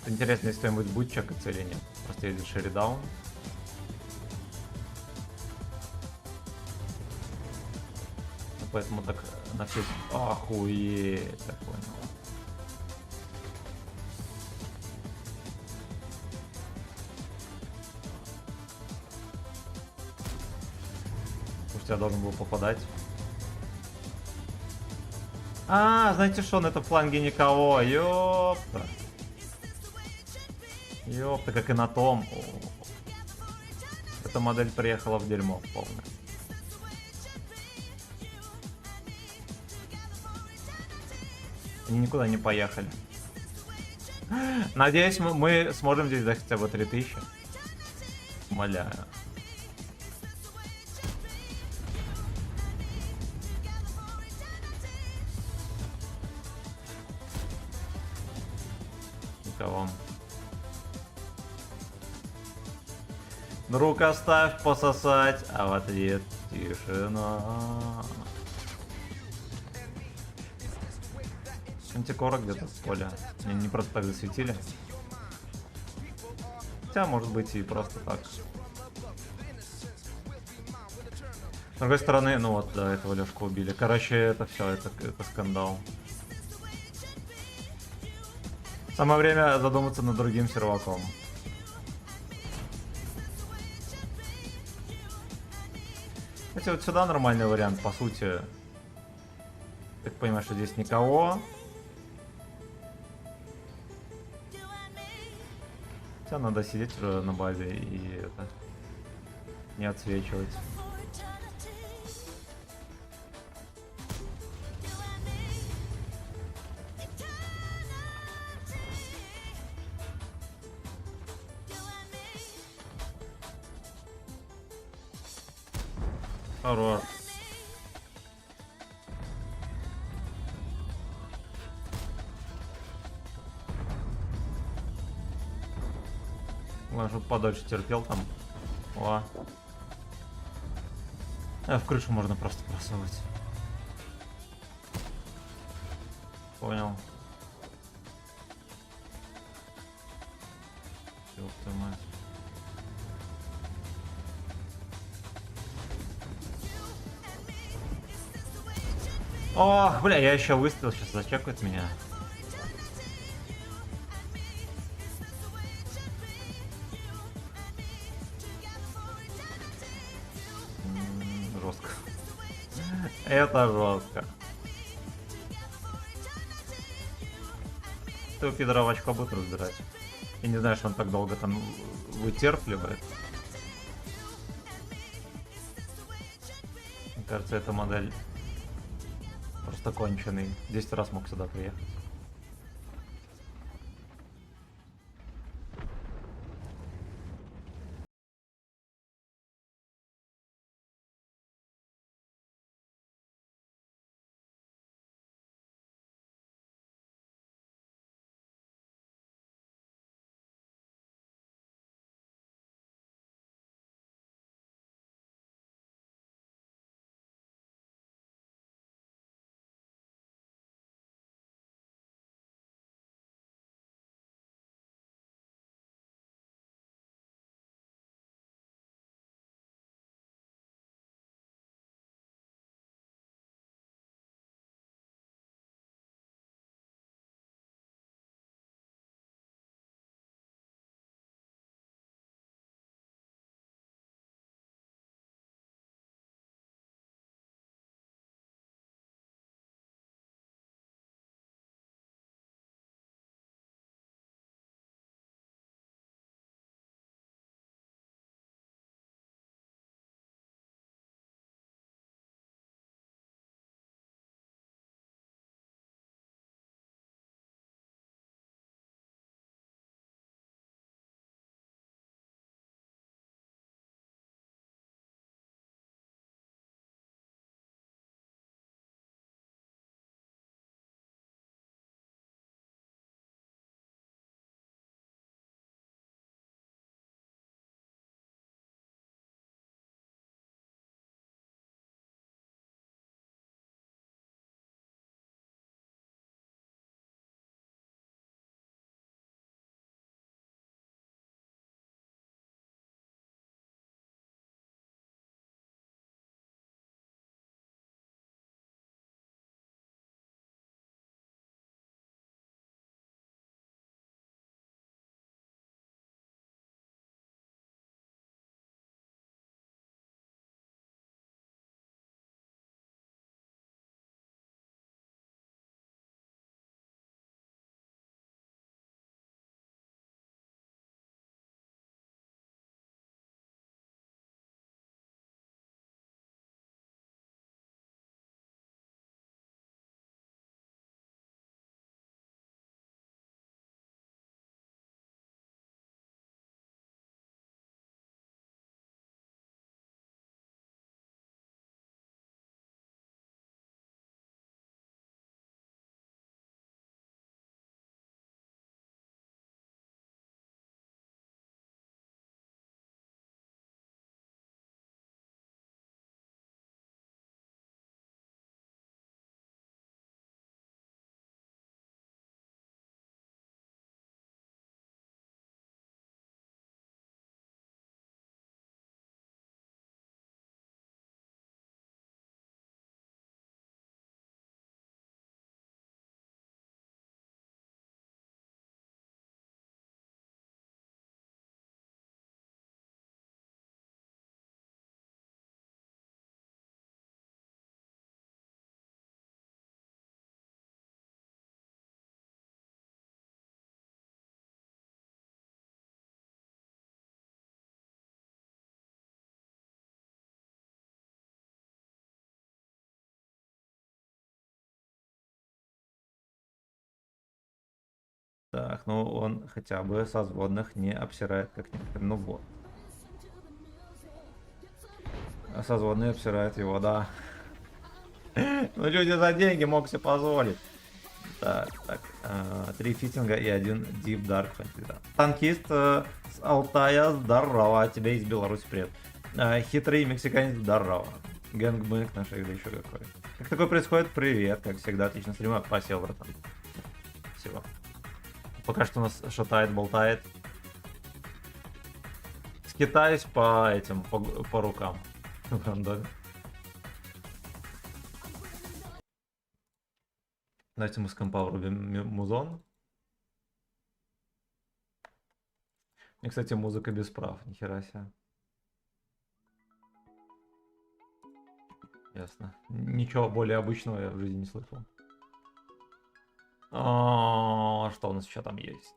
Интересно, если кто-нибудь будет чекаться или нет. Просто едет шеридаун. Поэтому так на все... Охуеть, так понял. Слушайте, я должен был попадать. Знаете что, на этом фланге никого, ёпта. Ёпта, как и на том. Эта модель приехала в дерьмо полное. Они никуда не поехали. Надеюсь, мы сможем здесь дать хотя бы 3000. Умоляю. Никого. Друг, оставь пососать, а в ответ тишина. Антикора где-то в поле. Мне не просто так засветили. Хотя, может быть, и просто так. С другой стороны, ну вот, да, этого Лёшку убили. Короче, это все, это скандал. Самое время задуматься над другим серваком. Кстати, вот сюда нормальный вариант, по сути. Так понимаешь, что здесь никого. Хотя надо сидеть на базе и это, не отсвечивать. Хорош. Главное, чтобы подольше терпел там. О. В крышу можно просто просовывать. Понял. Ёб твою мать. Ох, бля, я еще выстрел, сейчас зачекают меня. Жестко. Это жестко. Ты у пидора в очко будет разбирать. Я не знаю, что он так долго там вытерпливает. Мне кажется, эта модель просто конченый. 10 раз мог сюда приехать. Так, ну он хотя бы со сводных не обсирает, как некоторые. Ну вот. А созвонные обсирают его, да. Ну люди за деньги мог себе позволить. Так, так. 3 фитинга и 1 Deep Dark Fantasy. Да. Танкист с Алтая, здорово. Тебе из Беларуси привет. Хитрый мексиканец, здорово. Гэнгбэнг нашей игры еще какой. Как такое происходит? Привет, как всегда, отлично стрима. Спасибо, братан. Спасибо. Пока что у нас шатает, болтает. Скитаюсь по этим, по рукам. В рандоме. Давайте мы с компа врубим музон. И, кстати, музыка без прав, нихера себе. Ясно. Ничего более обычного я в жизни не слышал. Что у нас еще там есть?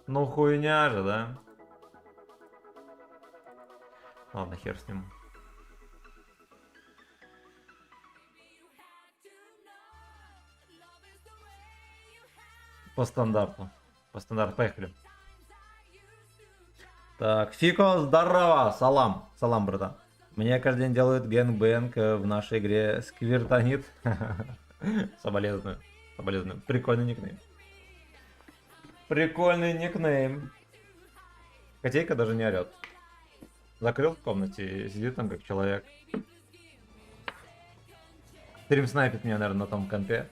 Ну хуйня же, да? Ладно, хер с ним. По стандарту. По стандарту, поехали. Так, Фико, здорово, салам. Салам, братан. Мне каждый день делают гэнгбэнг в нашей игре Сквиртонит. Соболезную. Соболезную. Прикольный никнейм. Прикольный никнейм. Котейка даже не орет. Закрыл в комнате, сидит там как человек. Стрим снайпит меня, наверное, на том компе.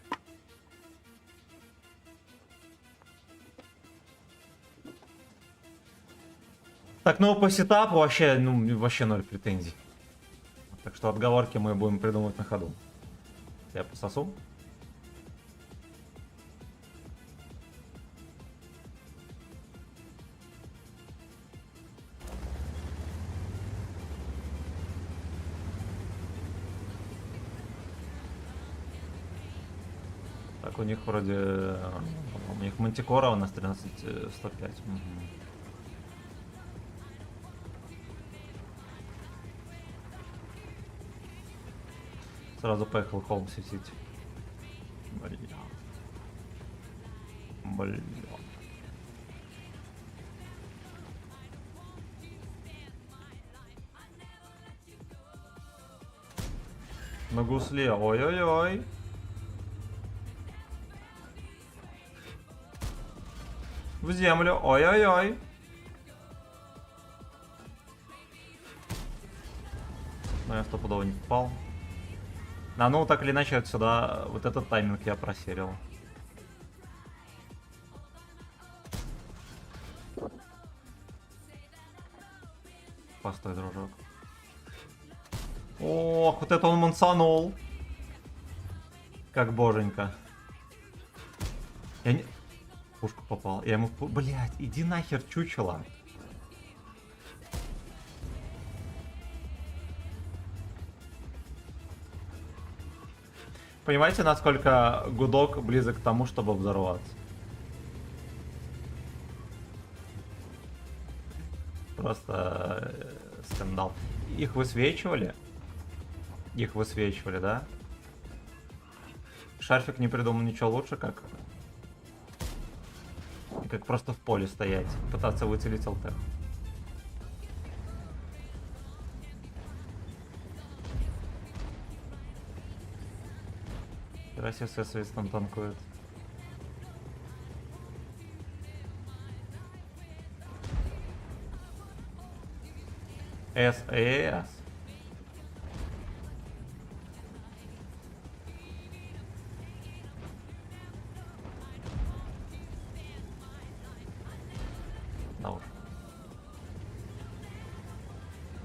Так, ну по сетапу вообще, ну, вообще ноль претензий. Так что отговорки мы будем придумывать на ходу. Я пососу. Так, у них вроде... У них Мантикора, у нас 13-105. Угу. Сразу поехал холм светить. Бля. Бля. На гусле, ой-ой-ой. В землю, ой-ой-ой. Но я стопудово не попал. А ну так или иначе отсюда вот этот тайминг я просерил. Постой, дружок. Ох, вот это он мансанул. Как боженька. Я не... Пушку попал. Я ему... Блять, иди нахер, чучело. Понимаете, насколько гудок близок к тому, чтобы взорваться? Просто скандал. Их высвечивали? Их высвечивали, да? Шарфик не придумал ничего лучше, как просто в поле стоять, пытаться выцелить ЛТ. Россия с свистом танкует. СС. Да уж.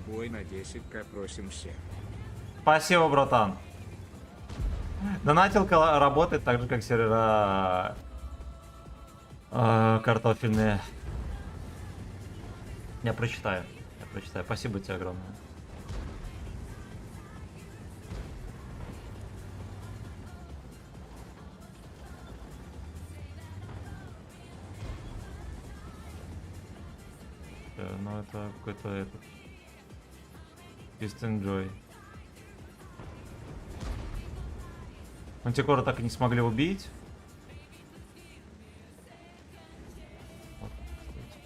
Бой на 10к просим всех. Спасибо, братан. Донатилка работает так же, как сервера картофельные. Я прочитаю. Я прочитаю. Спасибо тебе огромное. но это какой-то этот... Just enjoy. Мантикора так и не смогли убить. Вот, кстати.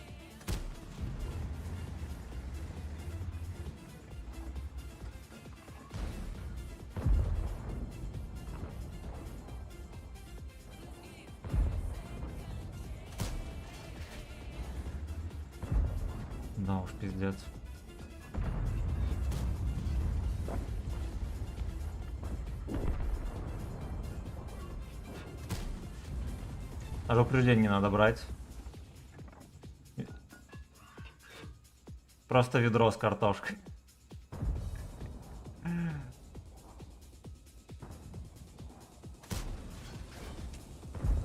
Да уж, пиздец. Даже упреждение не надо брать. Просто ведро с картошкой.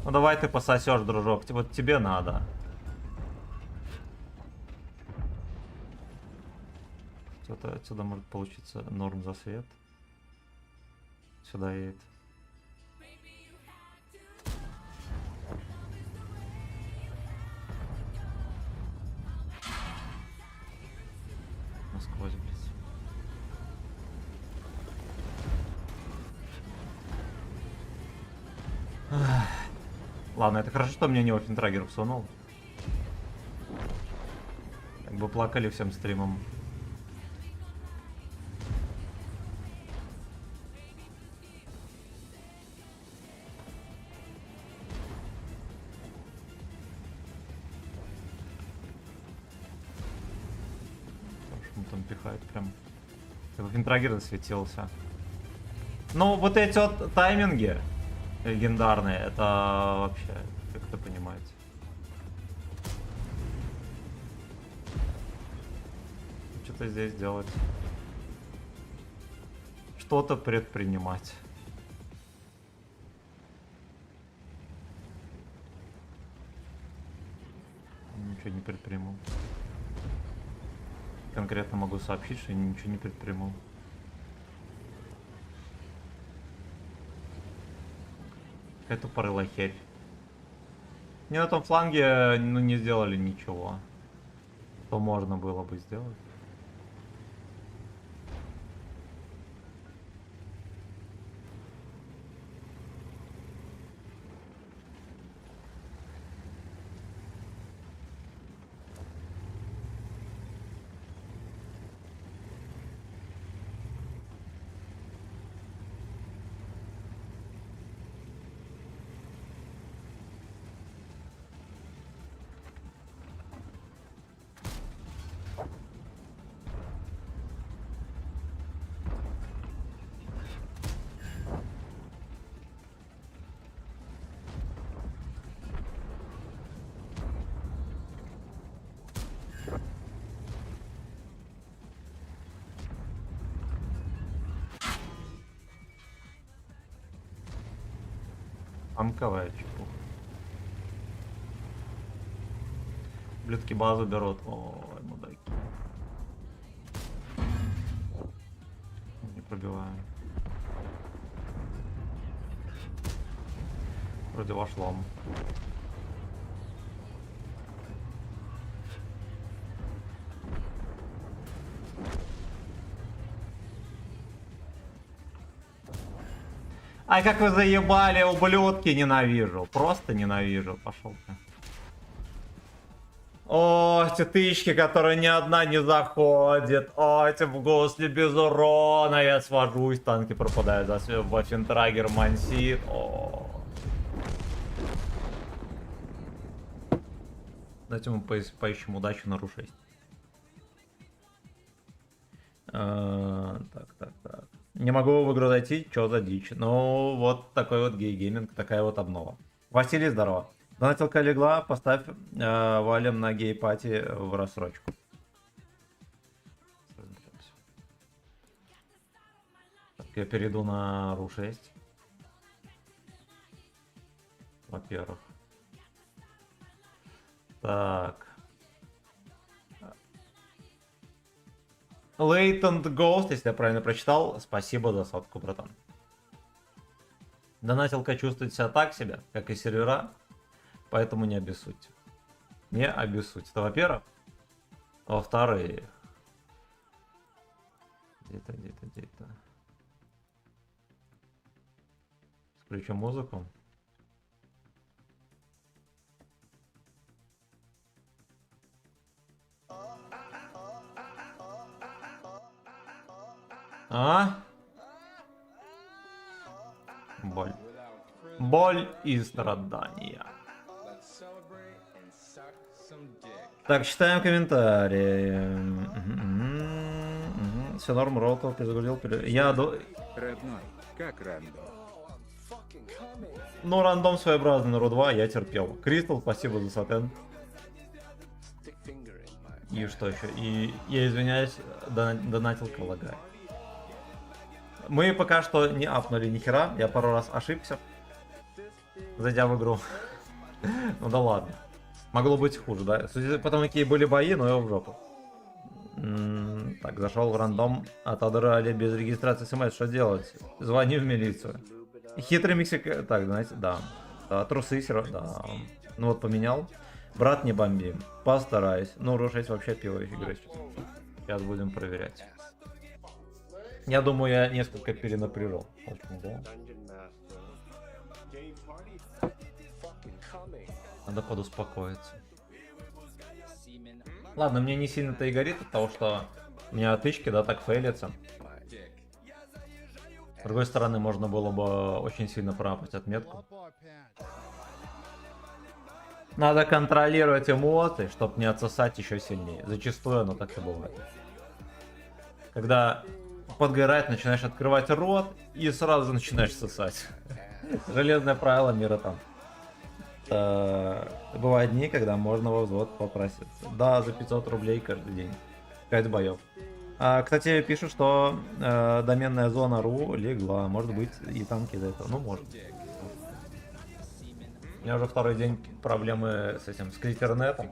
Ну давай ты пососешь, дружок. Вот тебе надо. Что-то отсюда может получиться норм за свет. Сюда едет. Насквозь, блядь. Ах. Ладно, это хорошо, что мне не Оффентрагер всунул. Как бы плакали всем стримом. Что он там пихает прям. Как Оффентрагер засветился. Ну, вот эти вот тайминги легендарные, это вообще, как это понимаете. Что-то здесь делать. Что-то предпринимать. Ничего не предприму. Конкретно могу сообщить, что я ничего не предприму. Какая тупорылая херь. Не на том фланге, ну, не сделали ничего. Что можно было бы сделать. Танковая чепуха. Блюдки базу берут. Ой, мудаки. Не пробиваем. Вроде вошло. Ай, как вы заебали, ублюдки, ненавижу. Просто ненавижу. Пошел ты. О, эти тычки, которые ни одна не заходит. О, эти в гусли без урона. Я свожусь, танки пропадают. В Оффентрагер мансит. О. Давайте мы поищем удачу на Ру-6. Так. Не могу в игру зайти, что за дичь. Ну, вот такой вот гей-гейминг, такая вот обнова. Василий, здорово. Донатилка легла, поставь валим на гей-пати в рассрочку. Так, я перейду на Ру-6. Во-первых. Так. Latent Ghost, если я правильно прочитал, спасибо за сотку, братан. Донатилка чувствует себя так себе, как и сервера, поэтому не обессудьте. Не обессудьте. Это во-первых. Во-вторых, где-то. Включу музыку. А? Боль. Боль и страдания. Так, читаем комментарии. Все норм, Ротов перезагрузил. Родной, как рандом? Ну, рандом своеобразный на Ру-2, я терпел. Кристал, спасибо за сатен. И что еще? И я извиняюсь, донатил Калагай. Мы пока что не апнули ни хера, я пару раз ошибся, зайдя в игру. Ну да ладно. Могло быть хуже, да? Судя по тому, какие были бои, но я в жопу. Так, зашел в рандом, отодрали без регистрации смс, что делать? Звони в милицию. Хитрый Мексик... Так, знаете, да. Да, трусы, да. Ну вот поменял. Брат, не бомби. Постараюсь. Ну, Ру-6 вообще пиво игры. Сейчас будем проверять. Я думаю, я несколько перенапряжил. Да? Надо подуспокоиться. Ладно, мне не сильно-то и горит от того, что у меня тычки, да, так фейлятся. С другой стороны, можно было бы очень сильно пропасть отметку. Надо контролировать эмоции, чтобы не отсосать еще сильнее. Зачастую оно так и бывает. Когда подгорает, начинаешь открывать рот и сразу начинаешь сосать. Железное правило мира там. Бывают дни, когда можно во взвод попроситься. Да, за 500 рублей каждый день. 5 боев. Кстати, пишут, что доменная зона РУ легла. Может быть, и танки из-за этого. Ну, может. У меня уже второй день проблемы с этим, с клитернетом.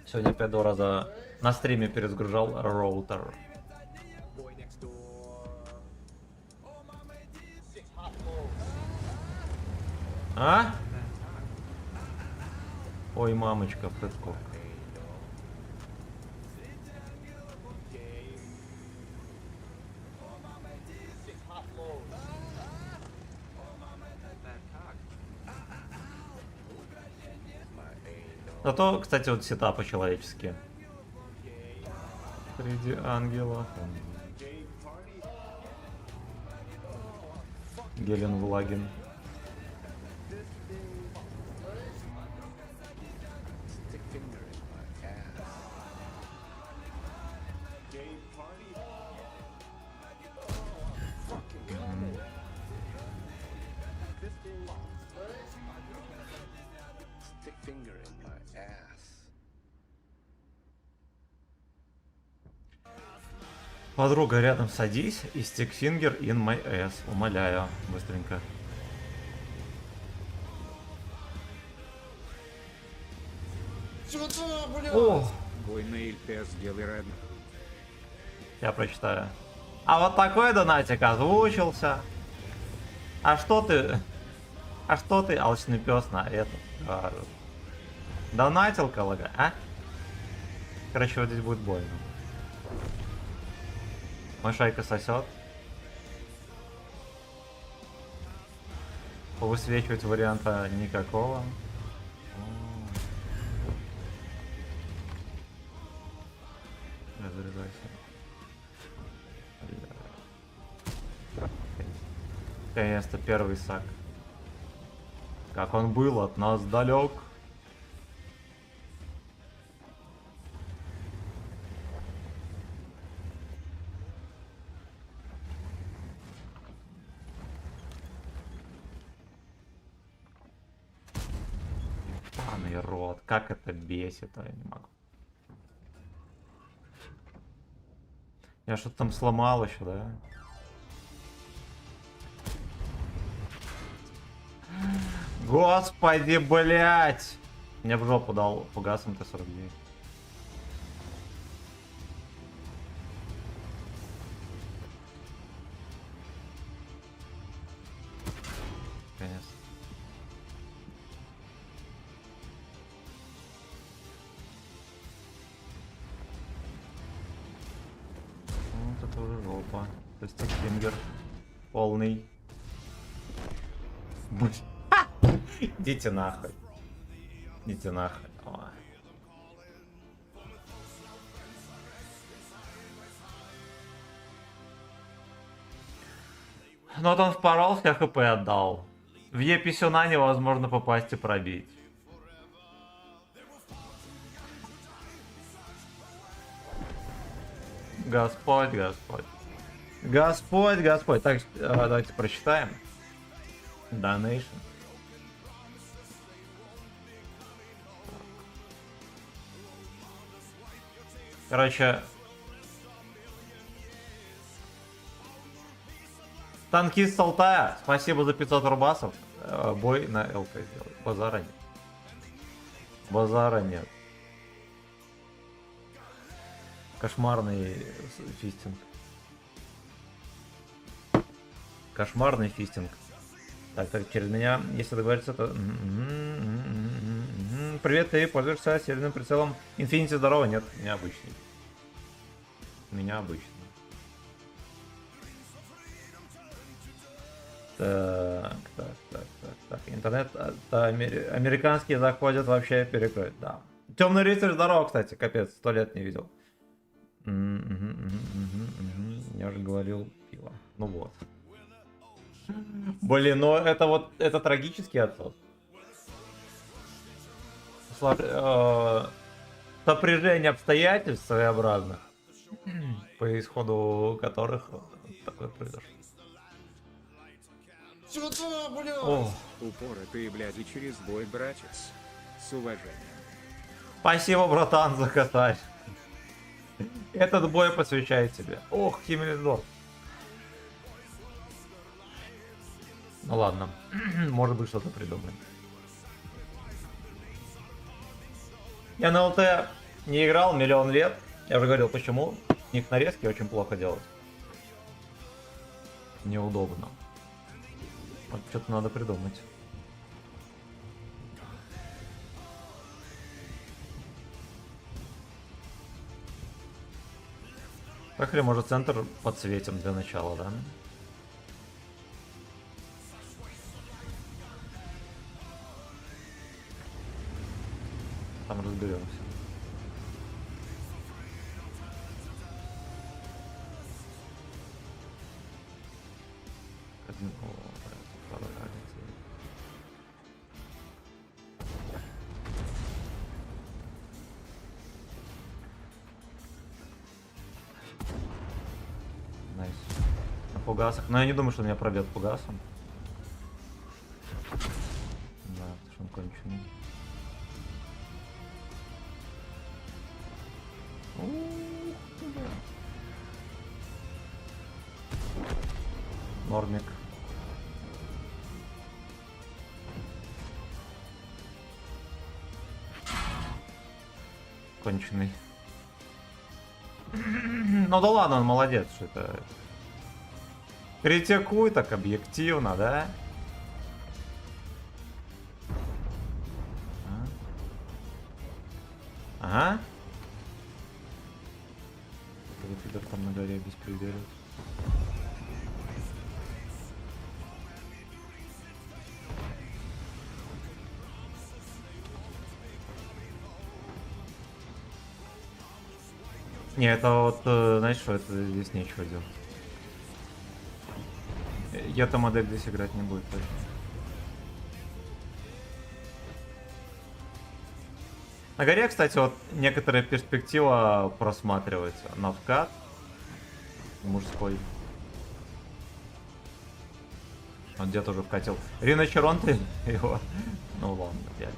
Сегодня опять 2 раза на стриме перезагружал роутер. А? Ой, мамочка, прытков. Зато, кстати, вот сетапы человеческие. Среди ангелов. Гелен Влагин. Подруга, рядом садись и стикфингер in my ass. Умоляю, быстренько. О! Буйный Ильпес, сделай родной. Я прочитаю. А вот такой донатик озвучился. А что ты, алчный пес, на это? Донатил коллега, а? Короче, вот здесь будет больно. Мой шайка сосет. Высвечивать варианта никакого. Разрезайся. Наконец-то первый сак. Как он был от нас далек. Ебаный рот, как это бесит, а я не могу. Я что-то там сломал еще, да? Господи, блять! Мне в жопу дал фугасом Т-49. Конечно. уже жопа. То есть фингер полный. Идите нахуй. Идите нахуй. О. Ну вот он впорол, я хп отдал. В Е-писюна невозможно попасть и пробить. Господь, Господь. Господь, Господь. Так, давайте прочитаем. Donation. Короче. Танкист Алтая, спасибо за 500 рубасов. Бой на ЛК сделай. Базара нет. Базара нет. Кошмарный фистинг. Кошмарный фистинг. Так, через меня, если договориться, то... Привет, ты пользуешься северным прицелом Infinity? Здорово, нет, у меня обычный. У меня обычный. Так. Интернет американские заходят вообще перекроют, да. Темный рыцарь, здорово, кстати, капец, 100 лет не видел. Я же говорил пиво. Ну вот. Блин, ну это вот, это трагический отсос. Сопряжение обстоятельств своеобразных, по исходу которых такое произошло. Сюда, бля! О, Упоротый, блядь, и через бой, братец. С уважением. спасибо, братан, за косарь. Этот бой посвящает тебе. Ох, Химмельдорф. Ну ладно, может быть что-то придумаем. Я на ЛТ не играл миллион лет. Я уже говорил, почему. У них нарезки очень плохо делать. Неудобно. Вот что-то надо придумать. Так или может центр подсветим для начала, да? Там разберемся. Найс. На фугасах. Но я не думаю, что меня пробьет фугасом. Да, потому что он конченый. Нормик. Конченый. Ну да ладно, он молодец, что это... Критикуй так объективно, да? Ага. Вот пидор там на горе беспределит. Не, это вот, знаешь что, это здесь нечего делать. Я-то модель здесь играть не будет точно. На горе, кстати, вот некоторая перспектива просматривается. На вкат. Мужской. Он где-то уже вкатил. Рина Черон ты его. Ну ладно, я.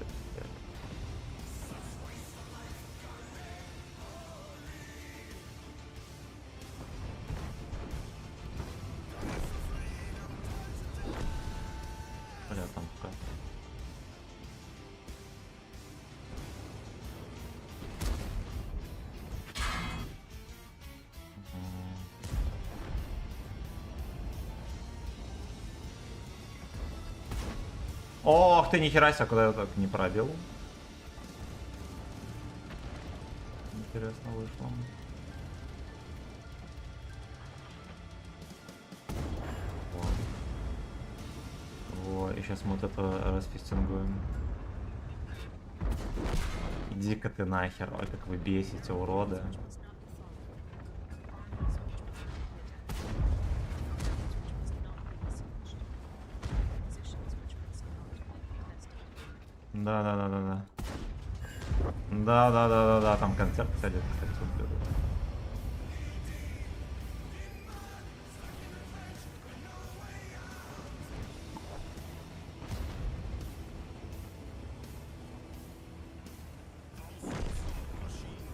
Бля, там вкат. Ох ты, нихера себе, куда я так не пробил. Интересно вышло. И сейчас мы вот это распистингуем. Иди-ка ты нахер, ой, как вы бесите, уроды. Да-да-да-да-да. Да-да-да-да-да, там концерт, кстати, тут.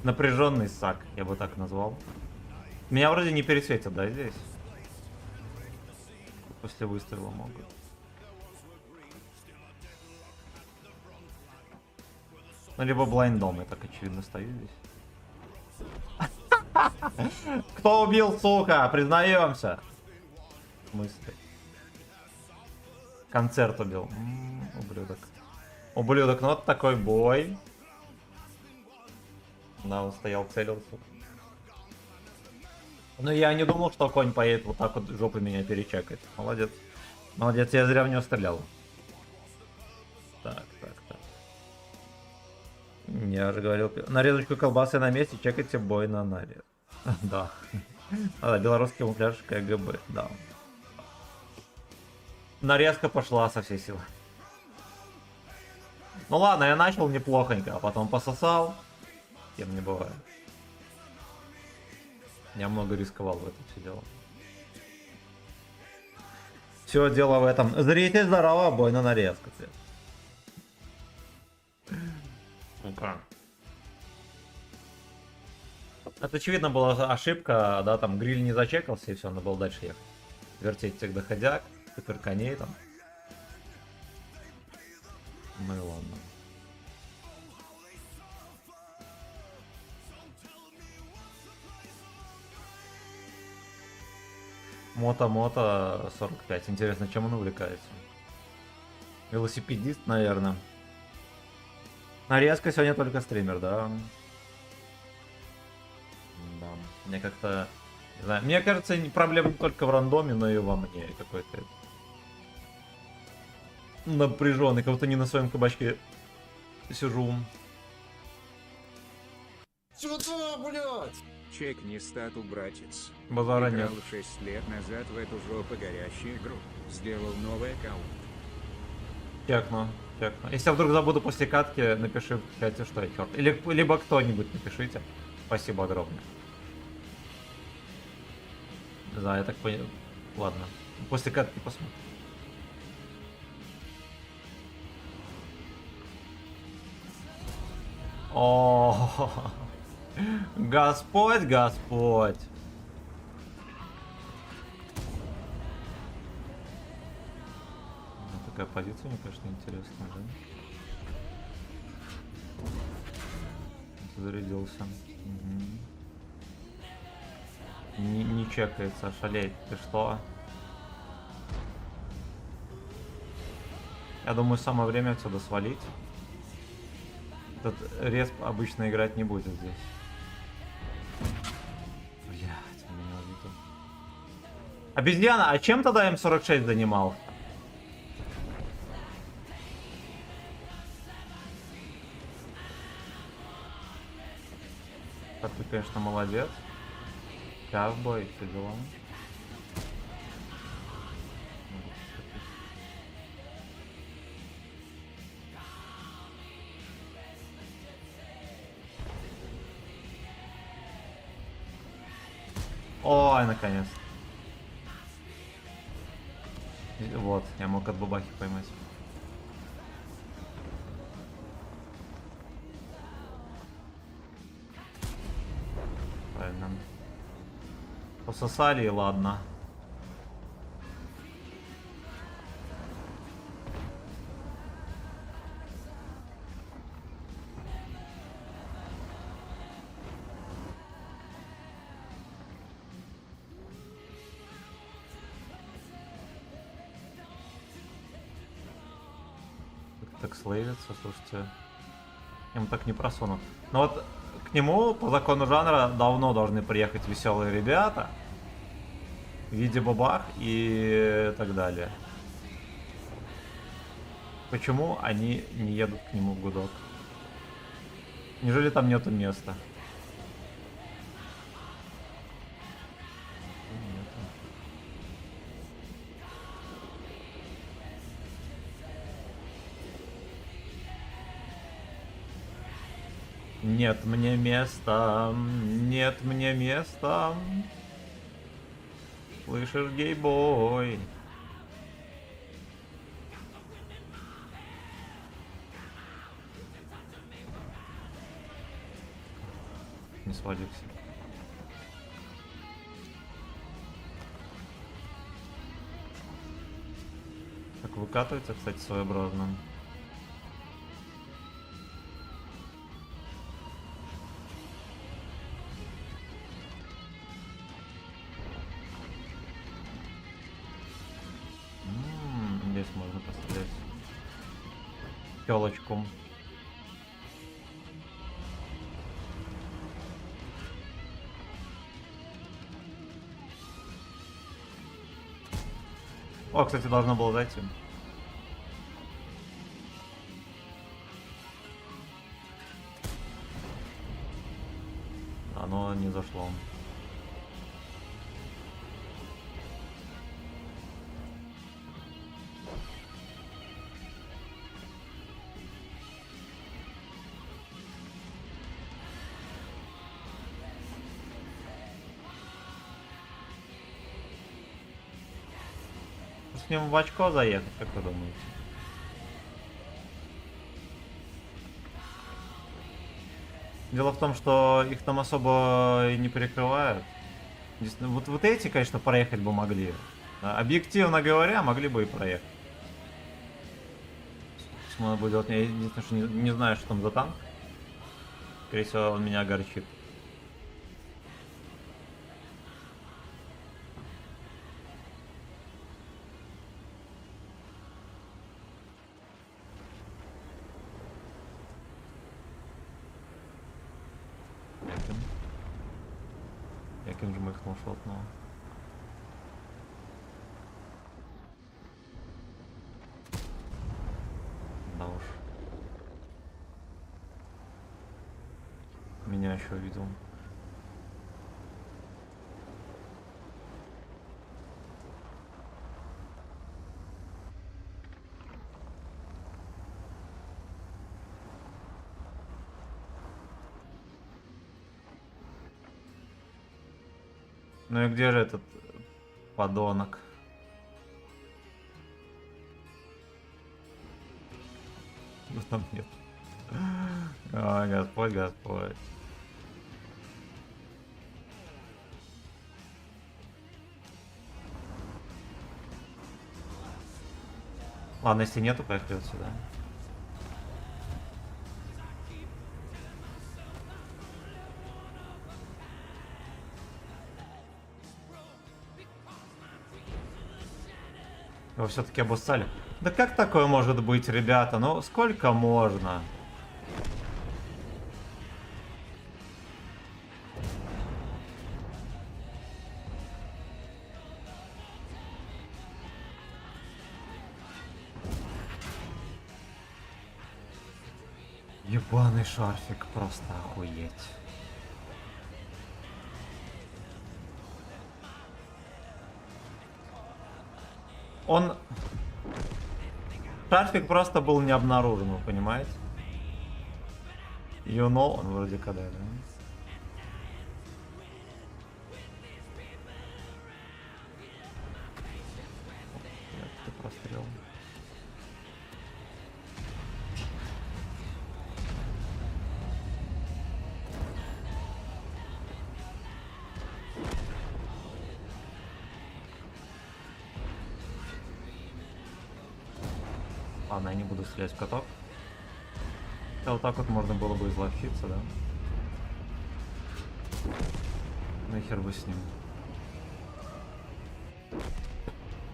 Напряженный сак, я бы так назвал. Меня вроде не пересветят, да, здесь? После выстрела могут. Ну, либо блайндом, я так очевидно стою здесь. Кто убил, сука? Признаемся. В смысле? Концерт убил. Ублюдок. Ублюдок, ну вот такой бой. Да, он стоял, целился. Но я не думал, что конь поедет вот так вот жопой меня перечекать. Молодец. Молодец, я зря в него стрелял. Так. Я же говорил, нарезочку колбасы на месте, чекайте бой на нарез. Да. Белорусский камуфляж КГБ, да. Нарезка пошла со всей силы. Ну ладно, я начал неплохонько, а потом пососал. Кем не бывает. Я много рисковал в этом все дело. Все дело в этом. Зритель, здорово, бой на нарезку. Ну-ка. Это очевидно была ошибка, да, там гриль не зачекался и все, надо было дальше ехать. Вертеть всех доходяг, супер коней там. Ну и ладно. Мото 45. Интересно, чем он увлекается? Велосипедист, наверное. Нарезка сегодня только стример, да? Да. Мне как-то... Не знаю, мне кажется, проблема не только в рандоме, но и во мне какой-то... Напряженный, как будто не на своем кабачке сижу. Сюда, блядь! Чекни стату, братец. Базара нет. Играл 6 лет назад в эту жопу горящую игру. Сделал новый аккаунт. Чекну. Если я вдруг забуду после катки, напиши в чате, что я черт. Или либо кто-нибудь напишите. Спасибо огромное. Да, я так понял. Ладно. После катки посмотрим. О, Господь, Господь. Такая позиция, мне кажется, интересная, да? Зарядился. Угу. Не чекается, шалеть. Ты что? Я думаю, самое время отсюда свалить. Этот респ обычно играть не будет здесь. Блять, он меня увидел. Обезьяна, а чем тогда М46 занимал? Так, ты, конечно, молодец. Ковбой, все дела. Ой, наконец. Вот, я мог от бабахи поймать. Правильно. Пососали и ладно. Так слейвится, слушайте. Ему так не просунут. Но вот к нему по закону жанра давно должны приехать веселые ребята. В виде бабах и так далее. Почему они не едут к нему в гудок? Неужели там нету места? Нет мне места, нет мне места. Слышишь, гейбой? Не свалился. Так выкатывается, кстати, своеобразно. Здесь можно пострелять. Телочку. О, кстати, должно было зайти. Оно не зашло. С ним в очко заехать, как вы думаете? Дело в том, что их там особо и не перекрывают. Здесь, ну, вот эти, конечно, проехать бы могли. Да, объективно говоря, могли бы и проехать. Что надо будет делать? Я единственное, что не знаю, что там за танк. Скорее всего, он меня огорчит. Яким же махнул шотного. Да уж. Меня еще увидел. Ну и где же этот подонок? Его там нет. О, Господь, Господь. Ладно, если нету, поехали вот сюда. Его все-таки обуссали. Да как такое может быть, ребята? Ну сколько можно? Ебаный шарфик, просто охуеть. Он... Шарфик просто был не обнаружен, вы понимаете? You know, он вроде когда, да? Нет, ты прострел. Ладно, я не буду стрелять в каток. Хотя вот так вот можно было бы изловчиться, да? Ну и хер бы с ним.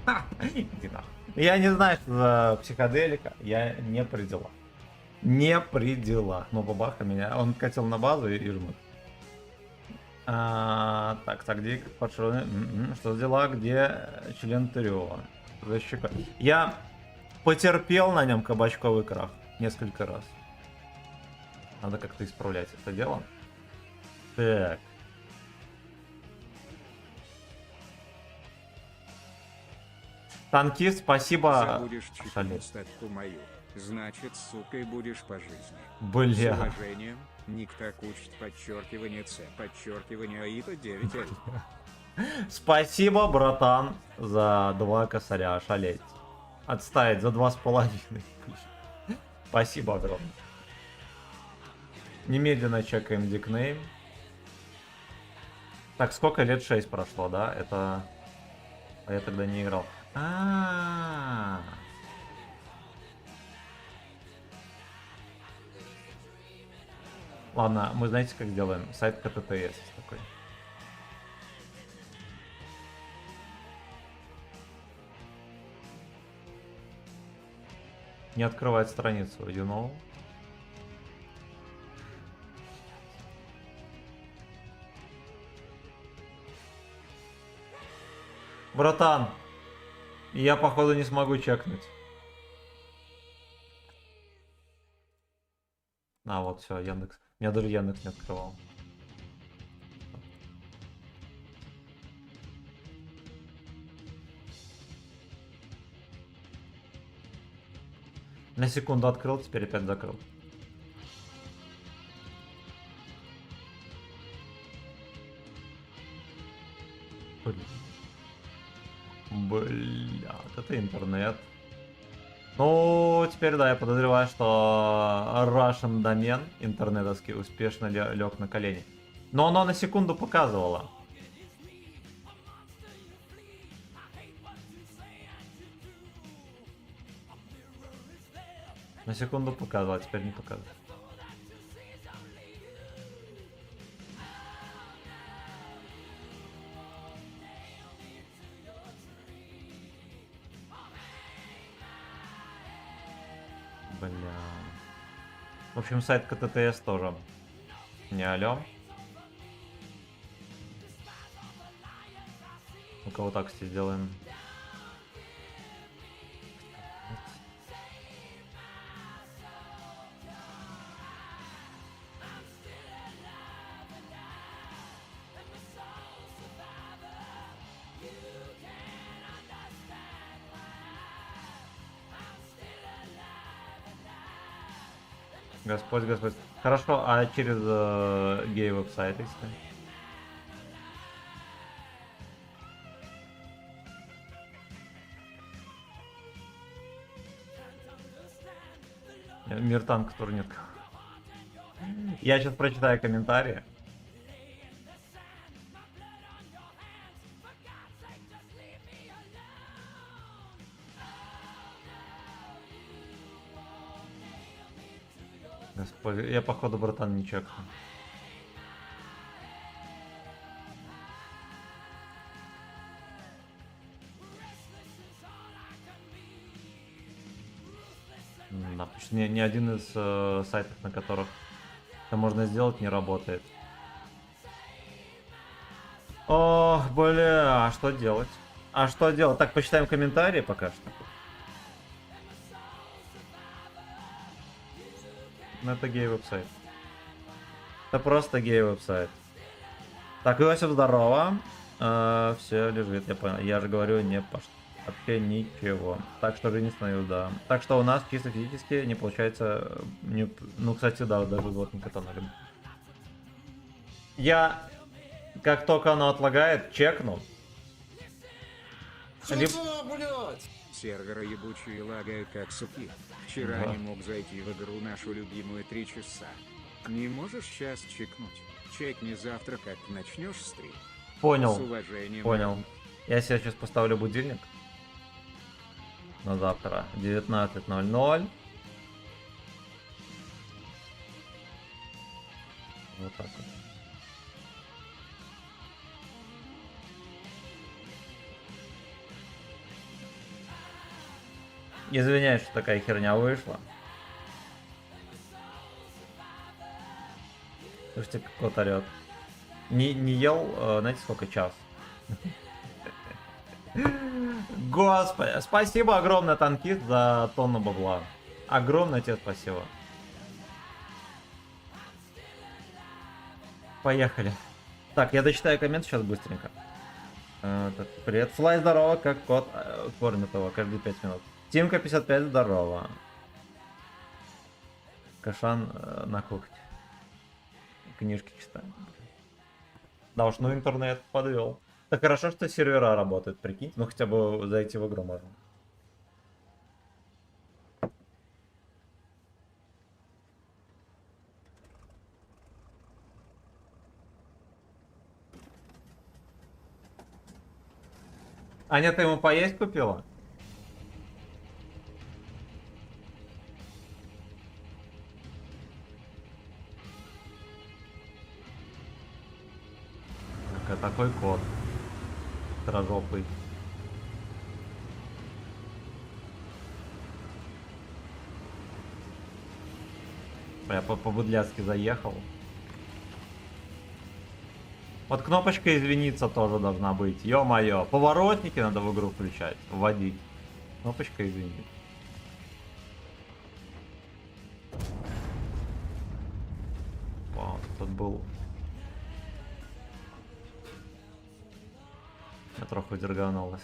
Ха! Иди нахуй. Я не знаю, что за психоделика. Я не при делах. Не при делах. Но бабаха меня. Он катил на базу и жмут. Так, где подшиваны? Что за дела? Где член Трио? За щека. Я потерпел на нем кабачковый крах несколько раз. Надо как-то исправлять это дело. Так. Танкист, спасибо. Забудешь чекнуть Шалет. статку мою, значит, сукой будешь по жизни. С Бля. уважением, Ник Такучт, подчеркивание С, подчеркивание АИТа 9Л. Спасибо, братан, за 2 косаря. Шалеть. Отставить за 2,5. Спасибо огромное. Немедленно чекаем дикнейм. Так, сколько лет? 6 прошло, да? Это... А я тогда не играл. Ладно, мы знаете, как сделаем? Сайт КТТС такой. Не открывает страницу, you know? Братан, я походу не смогу чекнуть. А, вот все, Яндекс. Меня даже Яндекс не открывал. На секунду открыл, теперь опять закрыл. Бля, это интернет. Ну, теперь да, я подозреваю, что Russian домен интернетовский успешно лег на колени. Но оно на секунду показывало. На секунду показывало, а теперь не показывает. Бля. В общем, сайт КТТС тоже не алё. Ну-ка вот так все сделаем. Господь, Господь. Хорошо, а через гей-веб-сайт, если? Мир танк тоже нет. Я сейчас прочитаю комментарии. Господи, я походу, братан, не чекну. Да, потому что ни один из сайтов, на которых это можно сделать, не работает. Ох, бля, а что делать? А что делать? Так, почитаем комментарии пока что. Ну, это гей-веб-сайт. Это просто гей-веб-сайт. Так, Иосиф, здорово. Все лежит, я понял. Я же говорю, не пошло. Вообще ничего. Так что жизнь становится, да. Так что у нас чисто физически не получается... Ну, кстати, да, даже вот не катанули. Я, как только оно отлагает, чекну. Что за, блядь? Серверы ебучие лагают как суки. Вчера Да. не мог зайти в игру нашу любимую 3 часа. Не можешь сейчас чекнуть? Чекни завтра, как начнешь стрим. С Понял, уважением. понял. Я себе сейчас поставлю будильник. На завтра. 19:00. Вот так вот. Извиняюсь, что такая херня вышла. Слушайте, как кот орет. Не ел, знаете, сколько? Час. Господи, спасибо огромное, танкист, за тонну бабла. Огромное тебе спасибо. Поехали. Так, я дочитаю коммент сейчас быстренько. Так, привет, Флай, здорово, как кот кормит его каждые 5 минут. Тимка 55, здорово. Кашан на кухне. Книжки читаю. Да уж, ну интернет подвел. Так хорошо, что сервера работают, прикинь. Ну хотя бы зайти в игру можно. Аня, ты ему поесть купила? Такой кот. Трожопый. Я по-будляцки заехал. Вот кнопочка извиниться тоже должна быть. Ё-моё. Поворотники надо в игру включать. Вводить. Кнопочка извиниться. Вау, тут был... Я трохи дерганулась.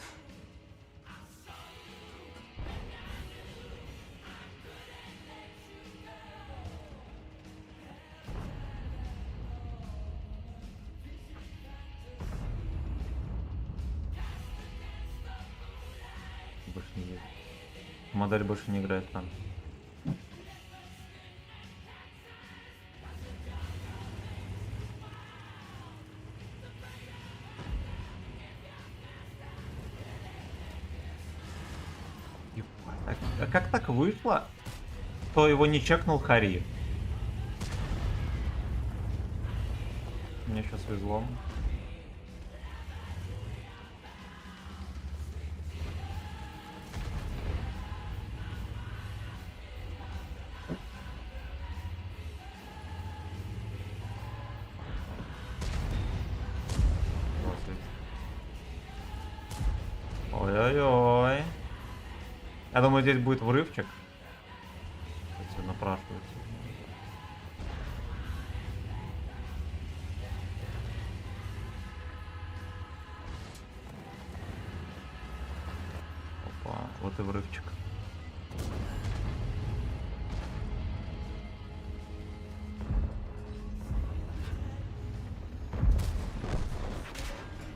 Больше не едет. Модель больше не играет там. А как так вышло, что его не чекнул Хари? Мне сейчас везло. Ой-ой-ой. Я думаю, здесь будет врывчик. Кстати, напрашивается. Опа, вот и врывчик.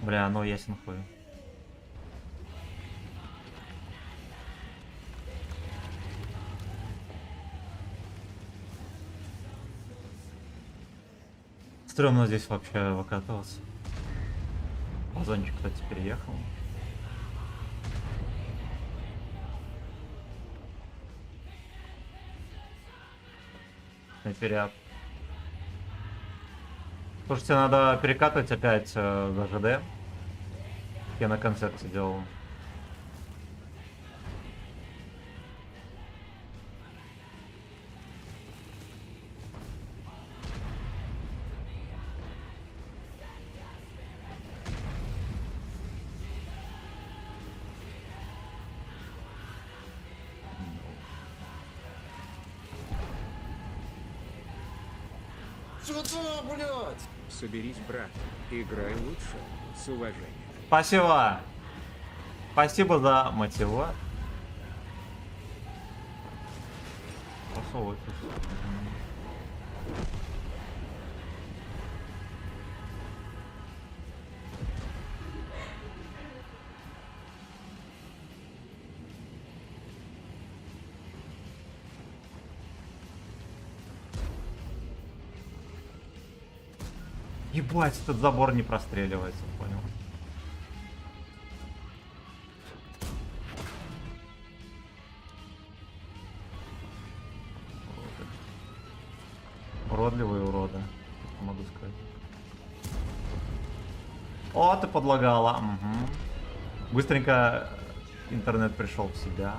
Бля, ну ясен хуй. Стрёмно здесь вообще выкатываться. Озончик, кстати, переехал. Снайперят. Слушайте, надо перекатывать опять за ЖД. Я на концерте делал. Сюда, блядь! Соберись, брат. Играй лучше. С уважением. Спасибо. Спасибо за мотивацию. Посовывайтесь. Ебать, этот забор не простреливается, понял. Уродливые уроды, что могу сказать. О, ты подлагала. Угу. Быстренько интернет пришел в себя.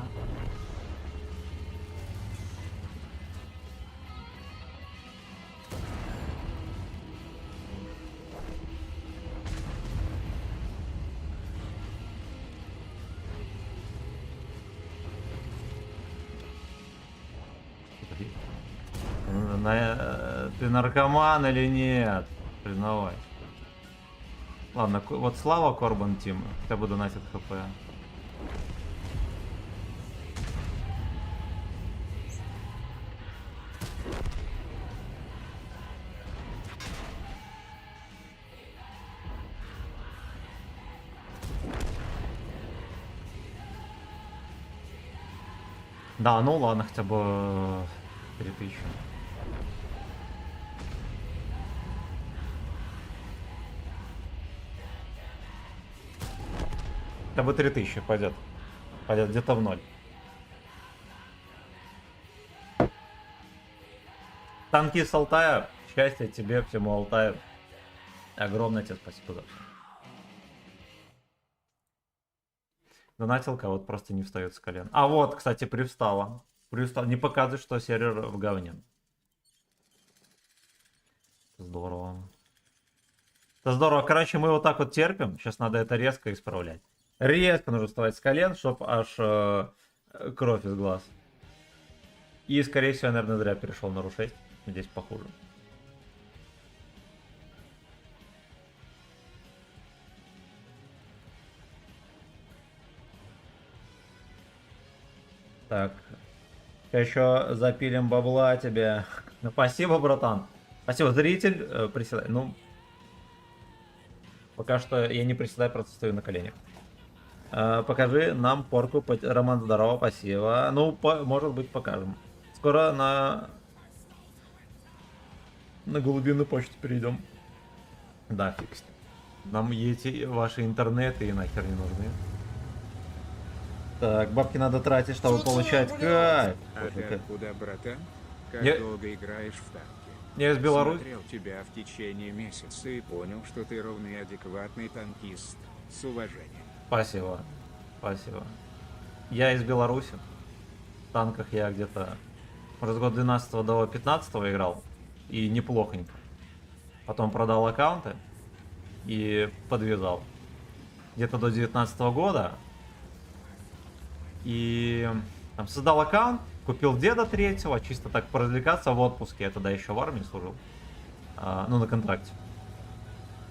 Ты наркоман или нет? Признавай. Ладно, вот слава Корбан Тим, хотя бы донатит хп. Да, ну ладно, хотя бы 3000. Хотя бы 3000 пойдет. Пойдет где-то в ноль. Танки с Алтая, счастья тебе, всему Алтаю. Огромное тебе спасибо за все. Донатилка вот просто не встает с колен. А вот, кстати, привстала. Привстала. Не показывает, что сервер в говне. Здорово. Это здорово. Короче, мы вот так вот терпим. Сейчас надо это резко исправлять. Резко нужно вставать с колен, чтобы аж кровь из глаз. И, скорее всего, я, наверное, зря перешел на Ру-6. Здесь похуже. Так. Еще запилим бабла тебе. Ну, спасибо, братан. Спасибо, зритель. Приседай. Ну, пока что я не приседаю, просто стою на коленях. Покажи нам порку. Роман, здорово, спасибо. Ну, может быть, покажем. Скоро на голубиную почту перейдем. Да, фиг с ним. Нам эти ваши интернеты и нахер не нужны. Так, бабки надо тратить, чтобы Что получать ты, кайф. А ты откуда, братан? Как Я- долго играешь в танки? Я из Беларуси. Смотрел тебя в течение месяца и понял, что ты ровный и адекватный танкист. С уважением. Спасибо. Спасибо. Я из Беларуси. В танках я где-то, может, с года 12 до 15 играл. И неплохонько. Потом продал аккаунты и подвязал. Где-то до 19 года. И там создал аккаунт, купил деда третьего, чисто так поразвлекаться в отпуске. Я тогда еще в армии служил. Ну, на контракте.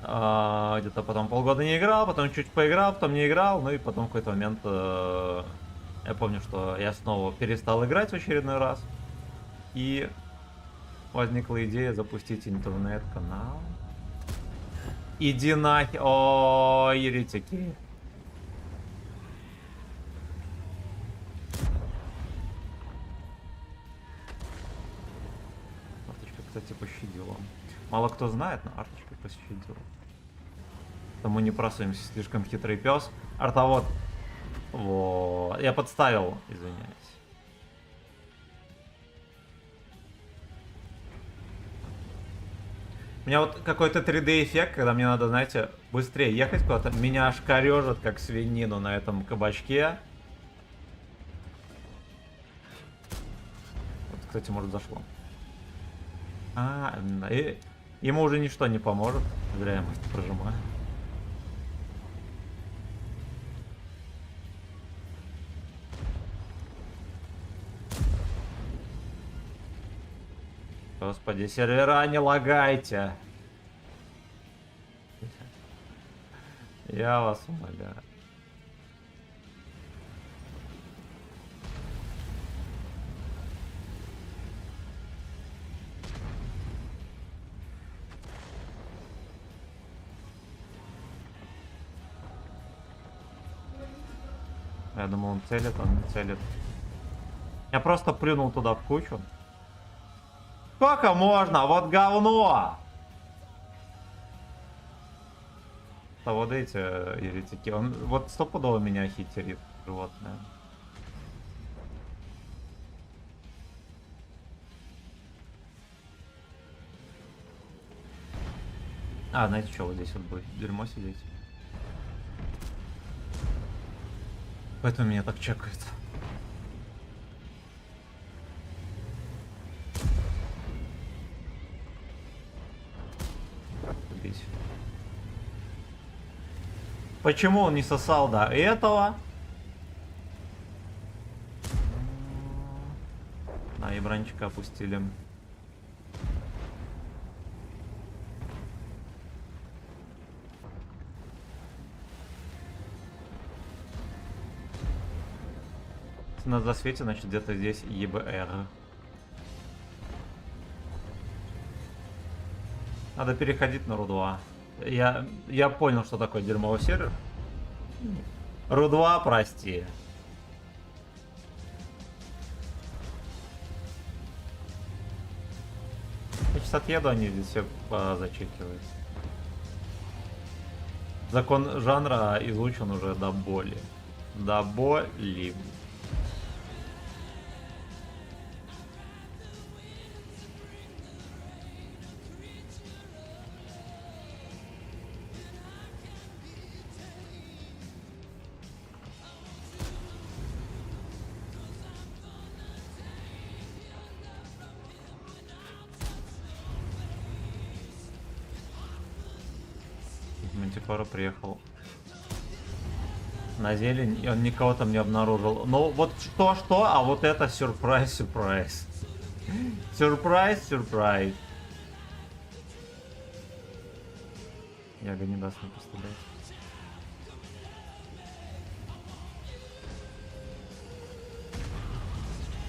Где-то потом полгода не играл, потом чуть поиграл, потом не играл. Ну и потом в какой-то момент я помню, что я снова перестал играть в очередной раз. И возникла идея запустить интернет-канал. Иди нахер. О, еретики. Арточка, кстати, пощадила. Мало кто знает, но Арточка пощадила. Тому не просуемся, слишком хитрый пес. Артовод. Вот. Я подставил, извиняюсь. У меня вот какой-то 3D эффект, когда мне надо, знаете, быстрее ехать куда-то. Меня аж корежит, как свинину на этом кабачке. Вот, кстати, может, зашло. И ему уже ничто не поможет. Зря я мост прожимаю. Господи, сервера, не лагайте. Я вас умоляю. Я думал, он целит, он не целит. Я просто плюнул туда в кучу. Сколько можно? Вот говно! А вот эти еретики. Он вот стопудово меня хитерит, животное. Знаете что, вот здесь вот будет дерьмо сидеть. Поэтому меня так чекает. Почему он не сосал до этого? И бранчика опустили. Если на засвете, значит где-то здесь ЕБР. Надо переходить на Ру-2. Я понял, что такое дерьмовый сервер. Ру-2, прости. Я сейчас отъеду, они здесь все зачекивают. Закон жанра изучен уже до боли. До боли. Мантикора приехал на зелень, и он никого там не обнаружил. Ну вот что, а вот это сюрприз. Сюрприз. Яга не даст мне пострелять.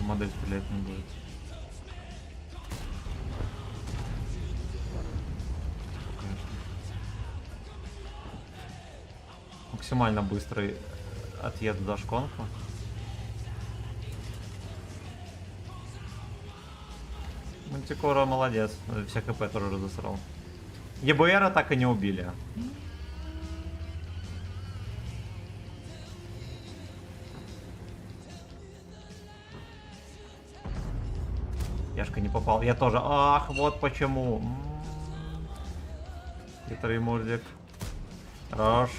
Модель стрелять не будет. Максимально быстрый отъезд до шконку. Мантикора молодец, все КП тоже засрал. ЕБРа так и не убили. Яшка не попал, я тоже. Ах, вот почему. Хитрый мурдик. Хорош.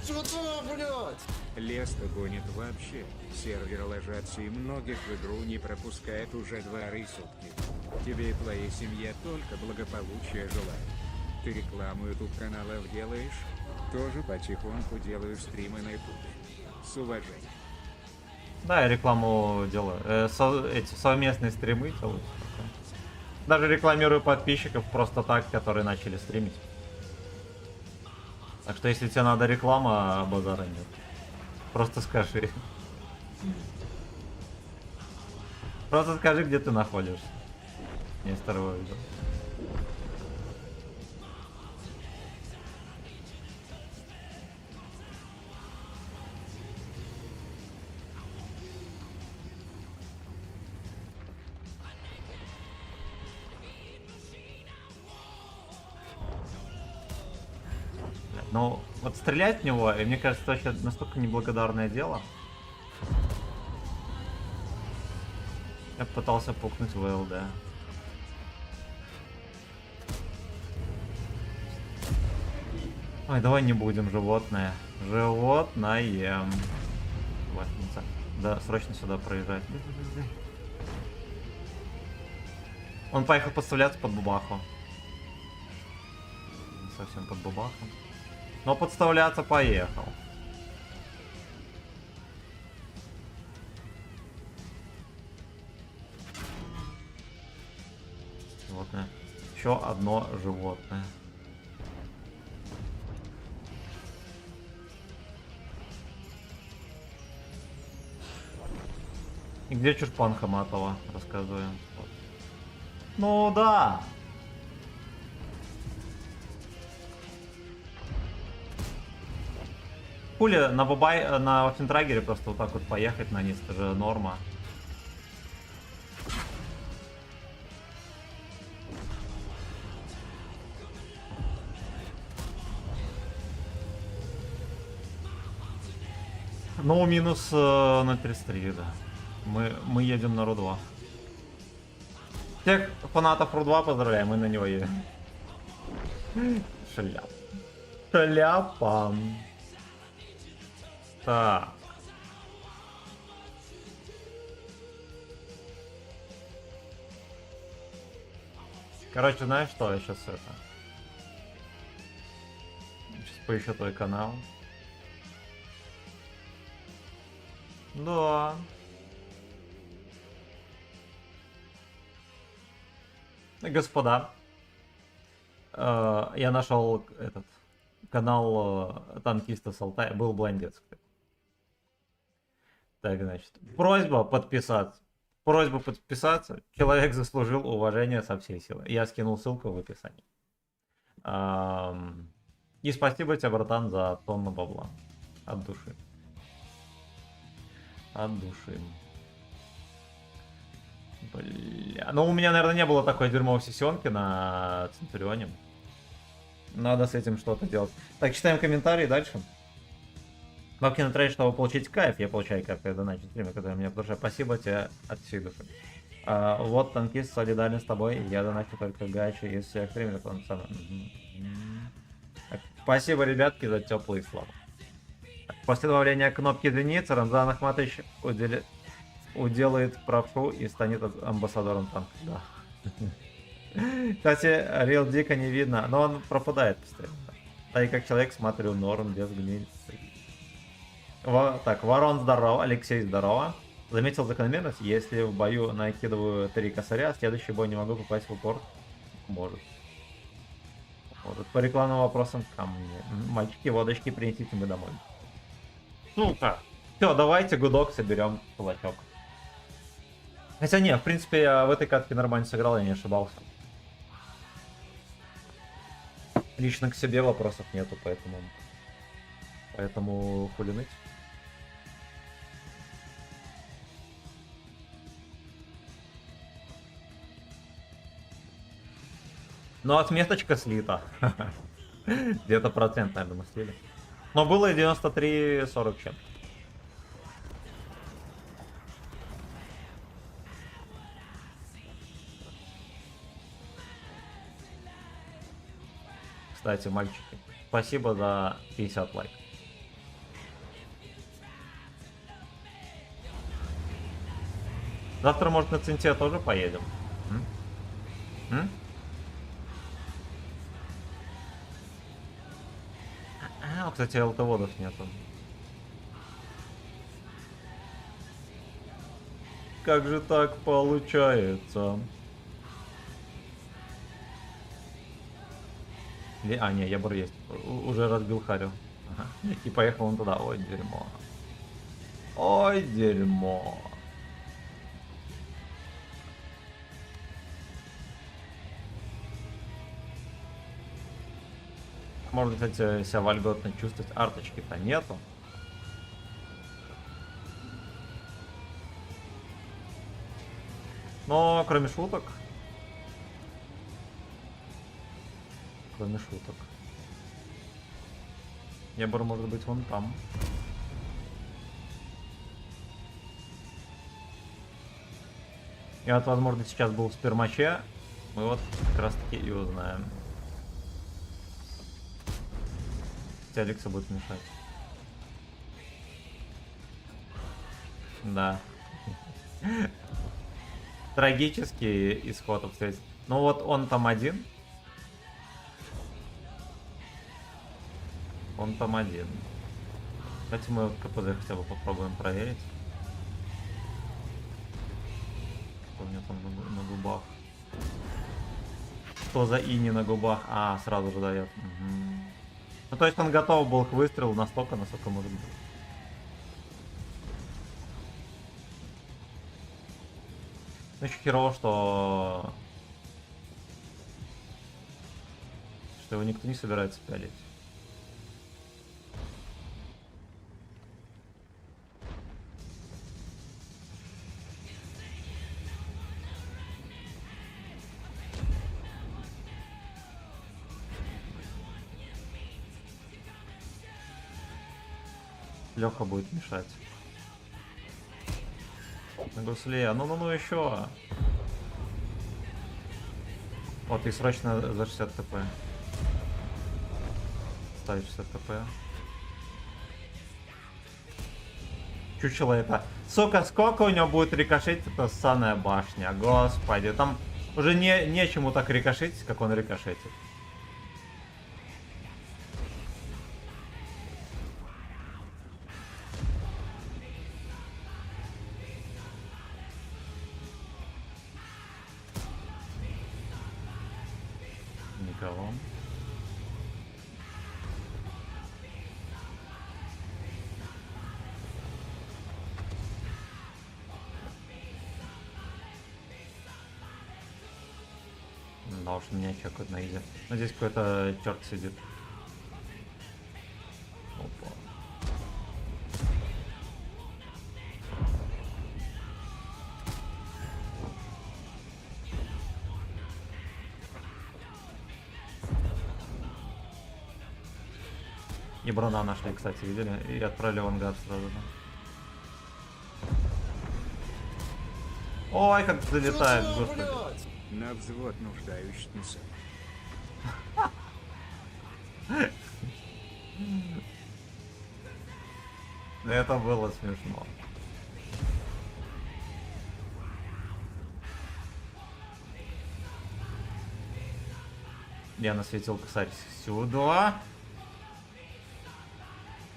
Сюда, блядь! Лес-то гонит вообще. Сервер ложатся и многих в игру не пропускает уже 2 сутки. Тебе и твоей семье только благополучия желаю. Ты рекламу YouTube каналов делаешь? Тоже потихоньку делаю стримы на YouTube. С уважением. Да, я рекламу делаю. Эти совместные стримы делаю. Даже рекламирую подписчиков просто так, которые начали стримить. Так что если тебе надо реклама, базара нет. Просто скажи. Просто скажи, где ты находишься. Не второго видео. Ну, вот стрелять в него, и мне кажется, это вообще настолько неблагодарное дело. Я пытался пукнуть в ЛД. Ой, давай не будем, животное. Животное. Ватница. Да, срочно сюда проезжать. Он поехал подставляться под бабаху. Не совсем под бабаху. Но подставляться поехал. Животное. Еще одно животное. И где Чушпан Хаматова? Рассказываем. Вот. Ну да. Пуля на бабай, на Офентрагере просто вот так вот поехать на низ, это же норма. Ну, минус 0.33, да. Мы едем на Ру-2. Всех фанатов Ру-2 поздравляем, мы на него едем. Шляп. Шляпа. Так. Короче, знаешь что, я сейчас это... Сейчас поищу твой канал. Да. Господа, я нашел этот канал танкиста с Алтая. Был блиндец, кстати. Так, значит. Просьба подписаться. Просьба подписаться. Человек заслужил уважение со всей силы. Я скинул ссылку в описании. И спасибо тебе, братан, за тонну бабла. От души. От души. Бля. Ну, у меня, наверное, не было такой дерьмовой сессионки на Центурионе. Надо с этим что-то делать. Так, читаем комментарии дальше. Бабки на трейд, чтобы получить кайф. Я получаю кайф, когда начать стримы, которые мне в душе. Спасибо тебе от всей души. Вот танкист, солидарен с тобой. Я доначу только гачи из всех стримеров. Он самый... Так, спасибо, ребятки, за теплые слова. После добавления кнопки единицы Рамзан Ахматович уделает правку и станет амбассадором танка. Да. Кстати, Real Дика не видно, но он пропадает постоянно. Да и как человек смотрю норм, без гниль. Так, Ворон здорово, Алексей здорово. Заметил закономерность, если в бою накидываю 3 косаря, следующий бой не могу попасть в упор. Может. Вот, по рекламным вопросам ко мне. Мальчики, водочки принесите мы домой. Сука. Все, давайте гудок соберем кулачок. Хотя не, в принципе, я в этой катке нормально сыграл, я не ошибался. Лично к себе вопросов нету, поэтому хули ныть. Ну, отметочка слита. Где-то процент, наверное, мы слили. Но было 93-40 чем. Кстати, мальчики, спасибо за 50 лайков. Завтра, может, на Цинте тоже поедем? М? Кстати, ЛТ-водов нету. Как же так получается? Не, Ябор есть. Уже разбил Харю. Ага. И поехал он туда. Ой, дерьмо. Ой, дерьмо. Можно, кстати, себя вольготно чувствовать. Арточки-то нету. Но, кроме шуток. Кроме шуток. Ябор может быть вон там. И вот, возможно, сейчас был в спермаче. Мы вот как раз таки и узнаем. Алекса будет мешать. Да. Трагический исход обстоятельств. Ну вот он там один. Он там один. Давайте мы КПД хотя бы попробуем проверить. Что у меня там на губах? Что за ини на губах? А, сразу же дает. Угу. Ну, то есть он готов был к выстрелу настолько, насколько может быть. Ну, еще херово, что его никто не собирается пялить. Леха будет мешать. На гусле. Ну еще. Вот и срочно за 60 ТП. Ставить 60 ТП. Чучело это. Сука, сколько у него будет рикошетить эта ссаная башня. Господи, там уже нечему так рикошетить, как он рикошетит. Никого. Да уж меня чекают на изи. Но здесь какой-то черт сидит. Опа. И Брана нашли, кстати, видели? И отправили в ангар сразу. Ой, как залетает, Сюда, господи. блядь! На взвод нуждающийся. Это было смешно. Я насветил косарь сюда.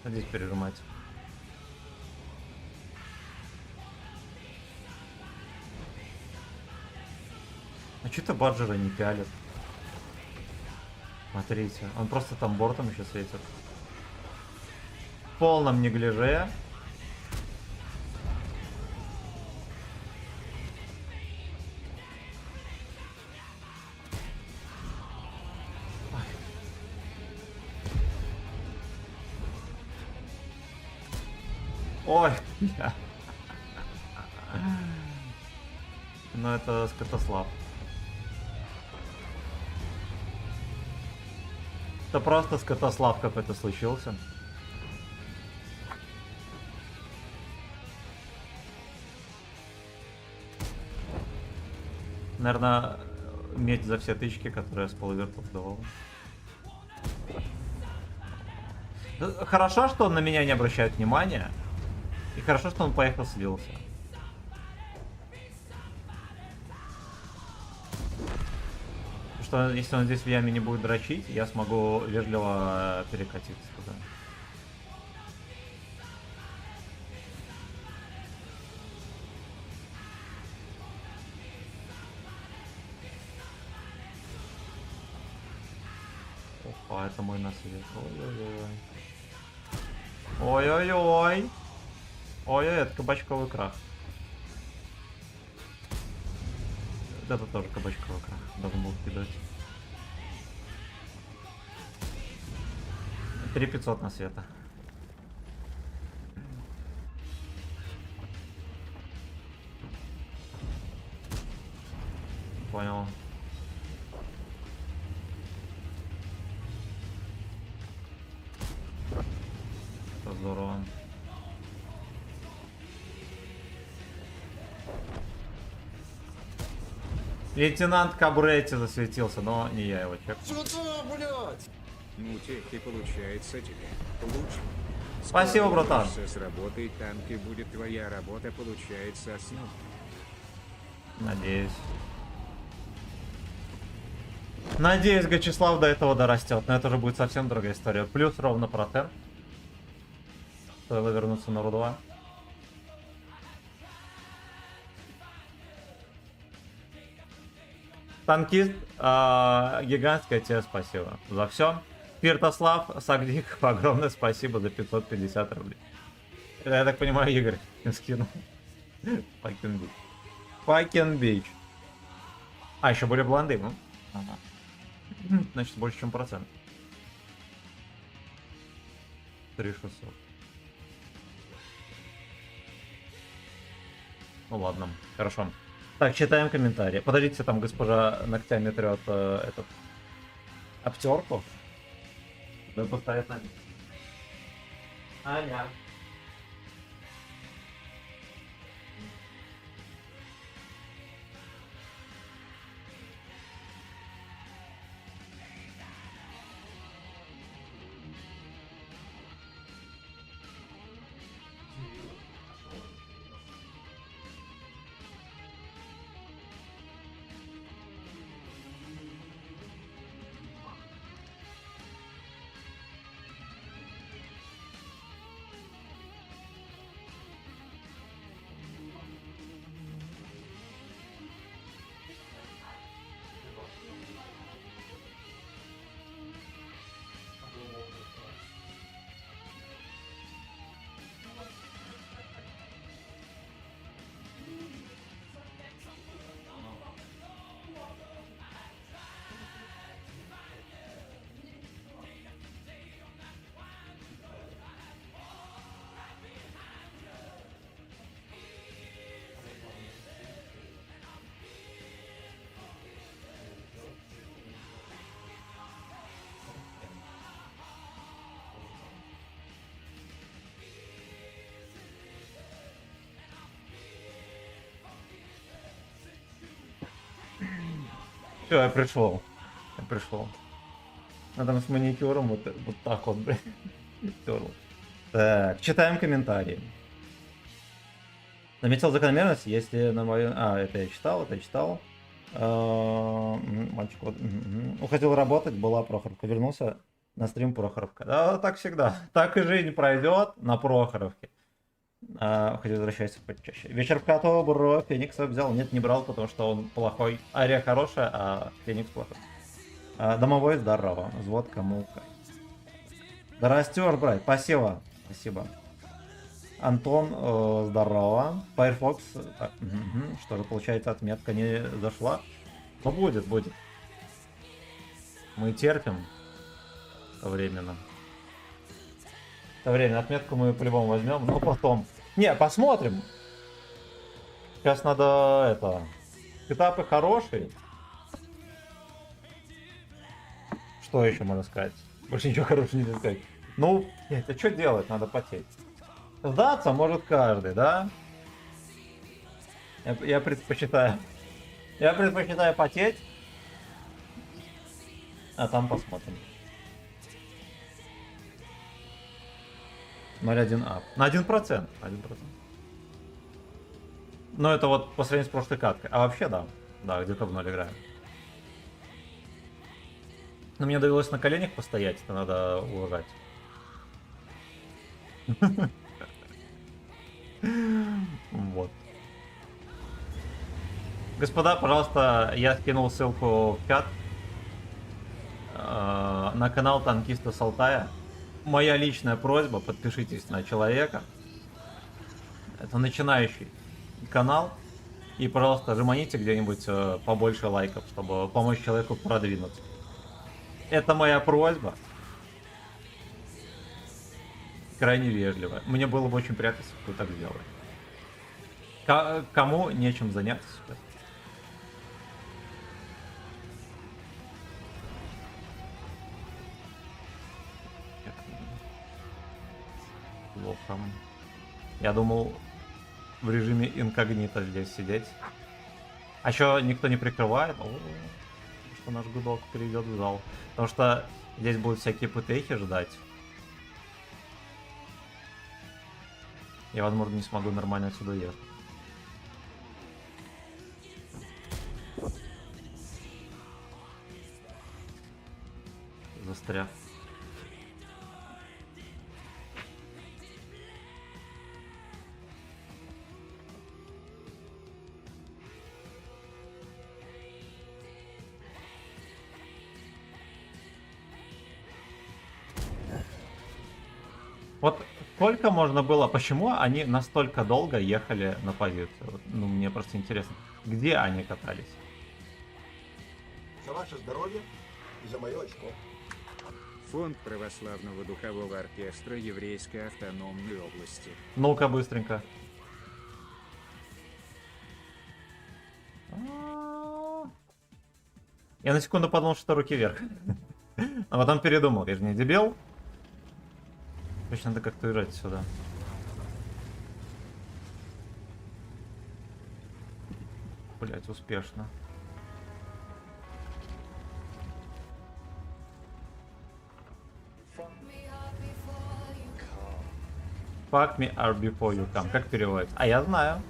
А здесь пережимать. А что-то Баджера не пялит. Смотрите, он просто там бортом еще светит. В полном неглиже. Ой, бля. Ну это Скотослав. Это просто Скотослав какой-то случился. Наверное, медь за все тычки, которые я с полувертов давал. Хорошо, что он на меня не обращает внимания. И хорошо, что он поехал слился. Потому что если он здесь в яме не будет дрочить, я смогу вежливо перекатиться туда. Опа, это мой насвет. Ой-ой-ой. Ой-ой-ой. Ой, это кабачковый крах. Вот это тоже кабачковый крах. Должен был кидать. 3500 на света. Понял. Это здорово. Лейтенант Кабретти засветился, но не я его чек. Сюда, блядь! Ну, техи получается тебе лучше. Спасибо, Скоро братан. вернешься с работы, танки будет твоя работа, получается основа. Надеюсь. Надеюсь, Гачеслав до этого дорастет, но это уже будет совсем другая история. Плюс ровно протер. Стоило вернуться на Ру-2. Танкист, гигантское тебе спасибо за все. Фиртослав, Сагдик, огромное спасибо за 550 рублей. Это, я так понимаю, Игорь скинул. Fucking bitch. Fucking bitch. А, еще были блонды, ну? Ага. Значит, больше, чем процент. 3600. Ну ладно, хорошо. Так, читаем комментарии. Подождите, там госпожа ногтями трет этот обтерку. Да поставит на. Аня. Все, я пришел. Я пришел. А там с маникюром вот так вот, блин. Терл. Так, читаем комментарии. Заметил закономерность, если на мою... А, это я читал. Мальчик вот... Уходил работать, была Прохоровка. Вернулся на стрим Прохоровка. Да, так всегда. Так и жизнь пройдет на Прохоровке. Хоть возвращайся почаще. Вечер в Като, бро, Феникса взял. Нет, не брал, потому что он плохой. Ария хорошая, а Феникс плохой. Домовой, здорово. Взвод кому. Да растер, брат. Спасибо. Спасибо. Антон, здорово. Firefox. Так, что же, получается, отметка не зашла? Ну, будет. Мы терпим. Временно. Отметку мы по-любому возьмем, но потом. Не, посмотрим. Сейчас надо это. Сетапы хорошие. Что еще можно сказать? Больше ничего хорошего нельзя сказать. Ну, это что делать? Надо потеть. Сдаться может каждый, да? Я предпочитаю. Я предпочитаю потеть. А там посмотрим. 0,1 ап. На 1%. Но это вот по сравнению с прошлой каткой. А вообще да. Да, где-то в 0 играю. Но мне довелось на коленях постоять, это надо уважать. Вот. Господа, пожалуйста, я скинул ссылку в чат на канал танкиста с Алтая. Моя личная просьба, подпишитесь на человека. Это начинающий канал. И, пожалуйста, жманите где-нибудь побольше лайков, чтобы помочь человеку продвинуться. Это моя просьба. Крайне вежливо. Мне было бы очень приятно, если бы вы так сделали. Кому нечем заняться? Плохо. Я думал в режиме инкогнито здесь сидеть. А еще никто не прикрывает. О, что наш гудок перейдет в зал. Потому что здесь будут всякие ПТХи ждать. Я, возможно, не смогу нормально отсюда ехать. Застряв. Вот сколько можно было, почему они настолько долго ехали на позицию? Вот, ну, мне просто интересно, где они катались? За ваше здоровье и за мое очко. Фонд православного духового оркестра Еврейской автономной области. Ну-ка, быстренько. Я на секунду подумал, что руки вверх. А потом передумал, я же не дебил. Точно надо как-то уезжать сюда. Блять, успешно. Fuck me are before you come. Как переводится? А я знаю.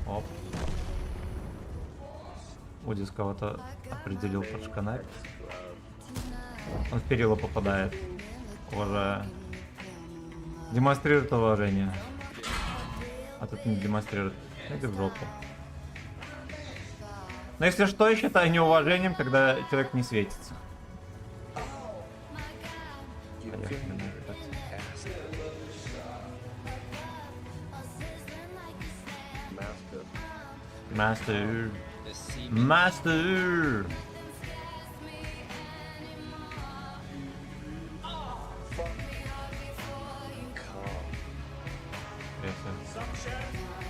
Оп. Удис кого-то определил под шканарь. Он в перила попадает. Уважаю. Демонстрирует уважение. А тут не демонстрирует. Иди в жопу. Но если что, я считаю неуважением, когда человек не светится. Поехали. Мастер. Мастер.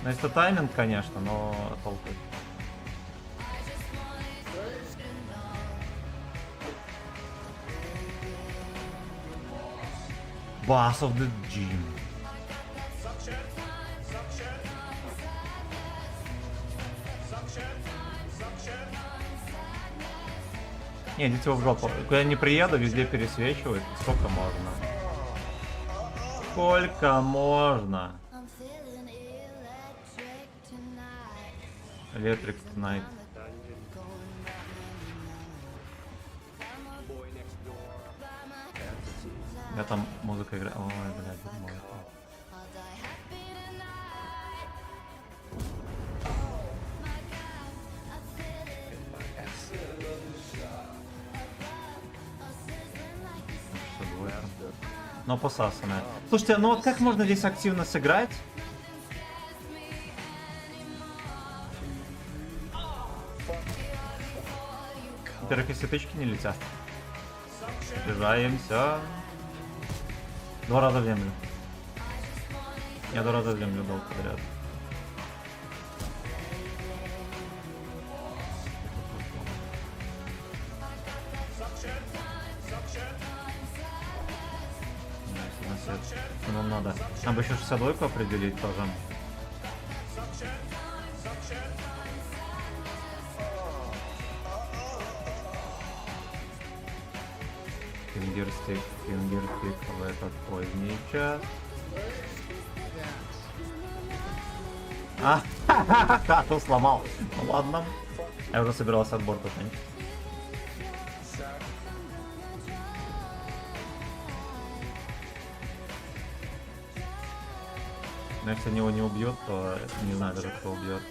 Ну, это тайминг, конечно, но толку. Boss of the gym. Не, идите вы в жопу. Куда я не приеду, везде пересвечивает. Сколько можно? Сколько можно? Electric Tonight. Я там музыка играет. Ой, блядь, дерьмо. Но посасанная. Слушайте, ну вот как можно здесь активно сыграть? Во-первых, если тычки не летят. Приближаемся. 2 раза в землю. Я 2 раза в землю дал подряд. Что нам надо? Нам бы еще 62-ку определить тоже. Фингерстик в этот поздний час. Хату сломал. Ну ладно. Я уже собирался от борта танчить. Но если они его не убьет, то не знаю даже кто убьет.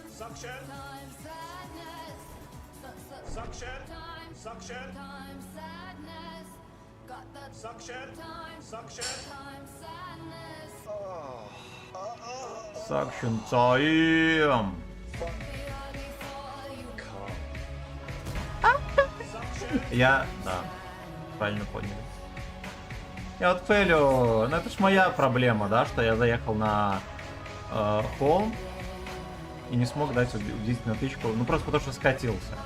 Suction time! Я... Да, правильно поняли. Я вот фейлю, ну это ж моя проблема, да, что я заехал на холм и не смог дать убедительную тычку, ну просто потому что скатился.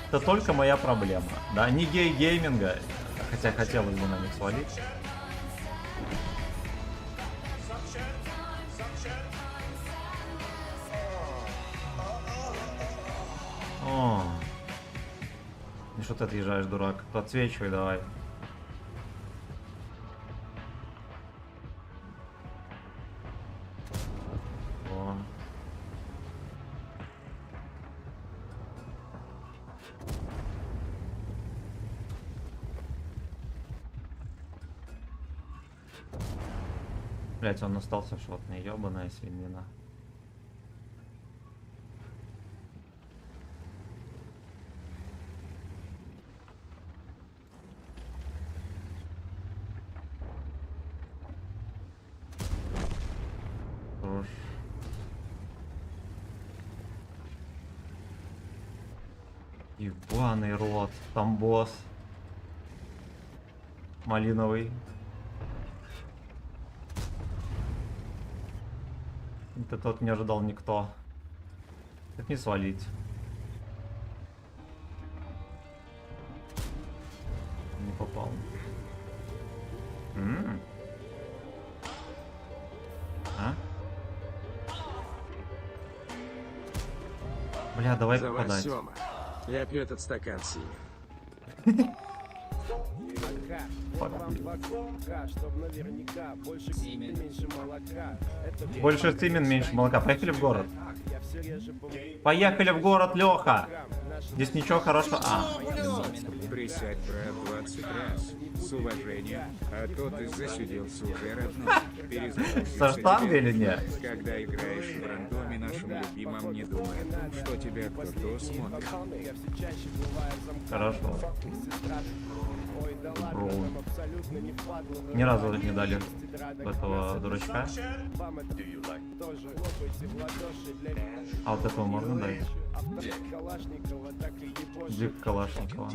Это только моя проблема, да, не гей гейминга, хотя хотелось бы на них свалить. О, и что ты отъезжаешь, дурак? Подсвечивай давай. О. Блять, он остался шотный, ёбаная свинина. Ебаный рот, там босс. Малиновый. Это тот не ожидал никто. Как не свалить? Не попал. А? Бля, давай За вас, попадать. Сёма. Я пью этот стакан синий. Больше стимен, меньше молока. Поехали в город. Поехали в город, Леха. Здесь ничего хорошего. Присядь, брат, 20 раз. С уважением. А то ты засиделся уже родной. Перезагрузился Со штанги тебе. или нет? Когда играешь в рандоме нашим любимым, не думай о том, что тебя кто-то смотрит. Хорошо. Бро. Ни разу не дали этого дурачка. А вот этого можно дать? Дик Калашникова.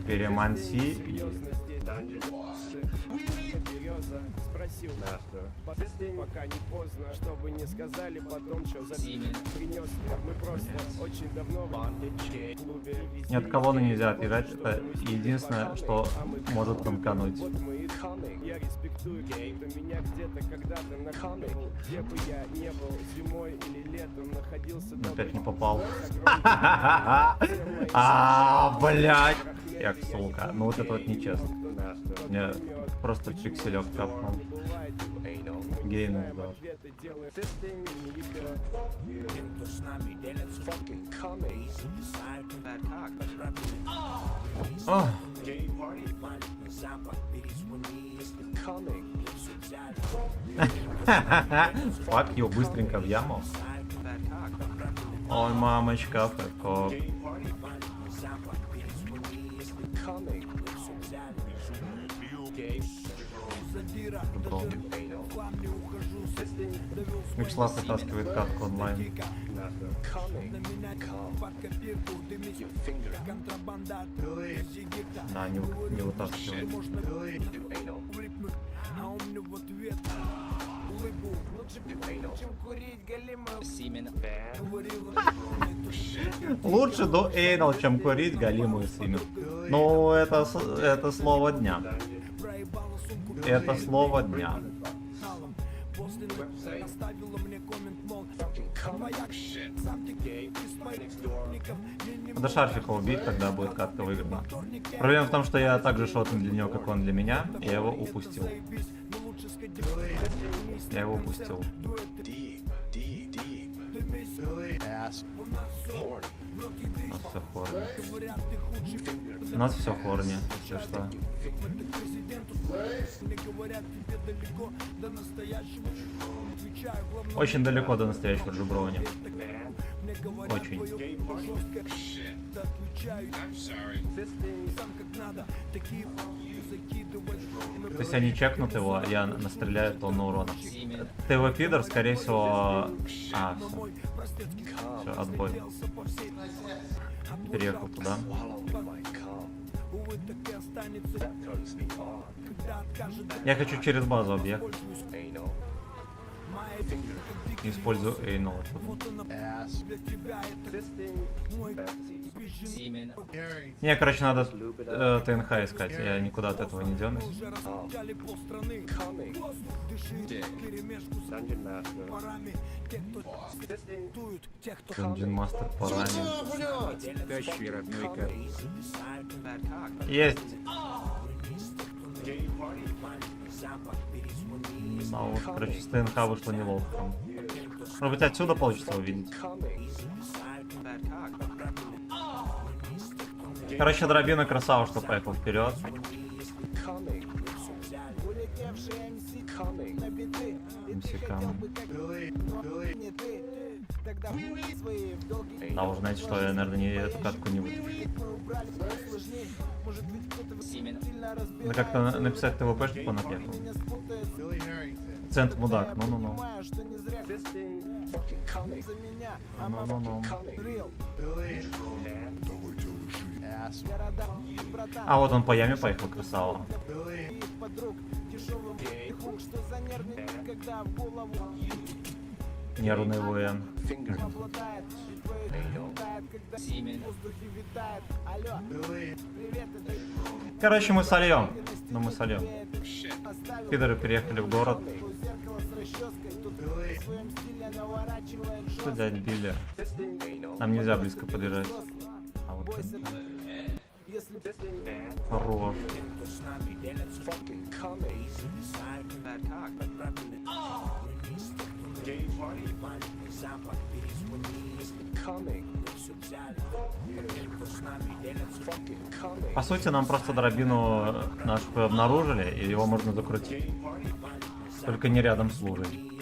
Переманси. Береза спросил, пока не поздно, чтобы не сказали потом, что за принес. Мы просто очень давно в клубе. Ни от кого нельзя отъезжать, это единственное, что может танкануть. Вот мы и я респектую, кто меня где-то когда-то накинул. Где бы я не был, зимой или летом, находился Опять не попал. А, блядь. Як сука. Ну вот это вот нечестно. Мне просто пикселек капнул. Гейнул, да. Ох. Фак его быстренько в яму. Ой, мамочка, фэко. Вячеслав вытаскивает катку онлайн. Да, не вытаскивает. Лучше до эйнал, чем курить галимую симин. Ну, это слово дня. Это слово дня. Надо шарфика убить, тогда будет катка выиграна. Проблема в том, что я так же шотный для него, как он для меня, и я его упустил. Я его упустил. У нас все хорни, если что. Очень далеко до настоящего джуброни. Очень. То есть они чекнут его, я настреляю тонну урона. Ты его пидор, скорее всего... А, все, отбой. Переехал туда. Я хочу через базу объехать. Использую эйнол. Мне, короче, надо ТНХ искать. Я никуда от этого не денусь. Dungeon Master поранен. Тащи, родной кот. Есть. Ну уж, короче, с ТНХ вышло неловко. Может быть, отсюда получится увидеть. Короче, дробина красава, что поехал вперед. Да, вы знаете, что я, наверное, не эту катку не вытащу. Да как-то написать ТВПшник он отъехал. Цент мудак, ну-ну-ну. Ну-ну-ну. А вот он по яме поехал, красава. Нервный воин. Короче, мы сольем. Ну мы сольем. Пидоры переехали в город. Что дядь Билли? Нам нельзя близко подъезжать. А вот хорош. По сути, нам просто дробину нашу обнаружили, и его можно закрутить. Только не рядом с лужей.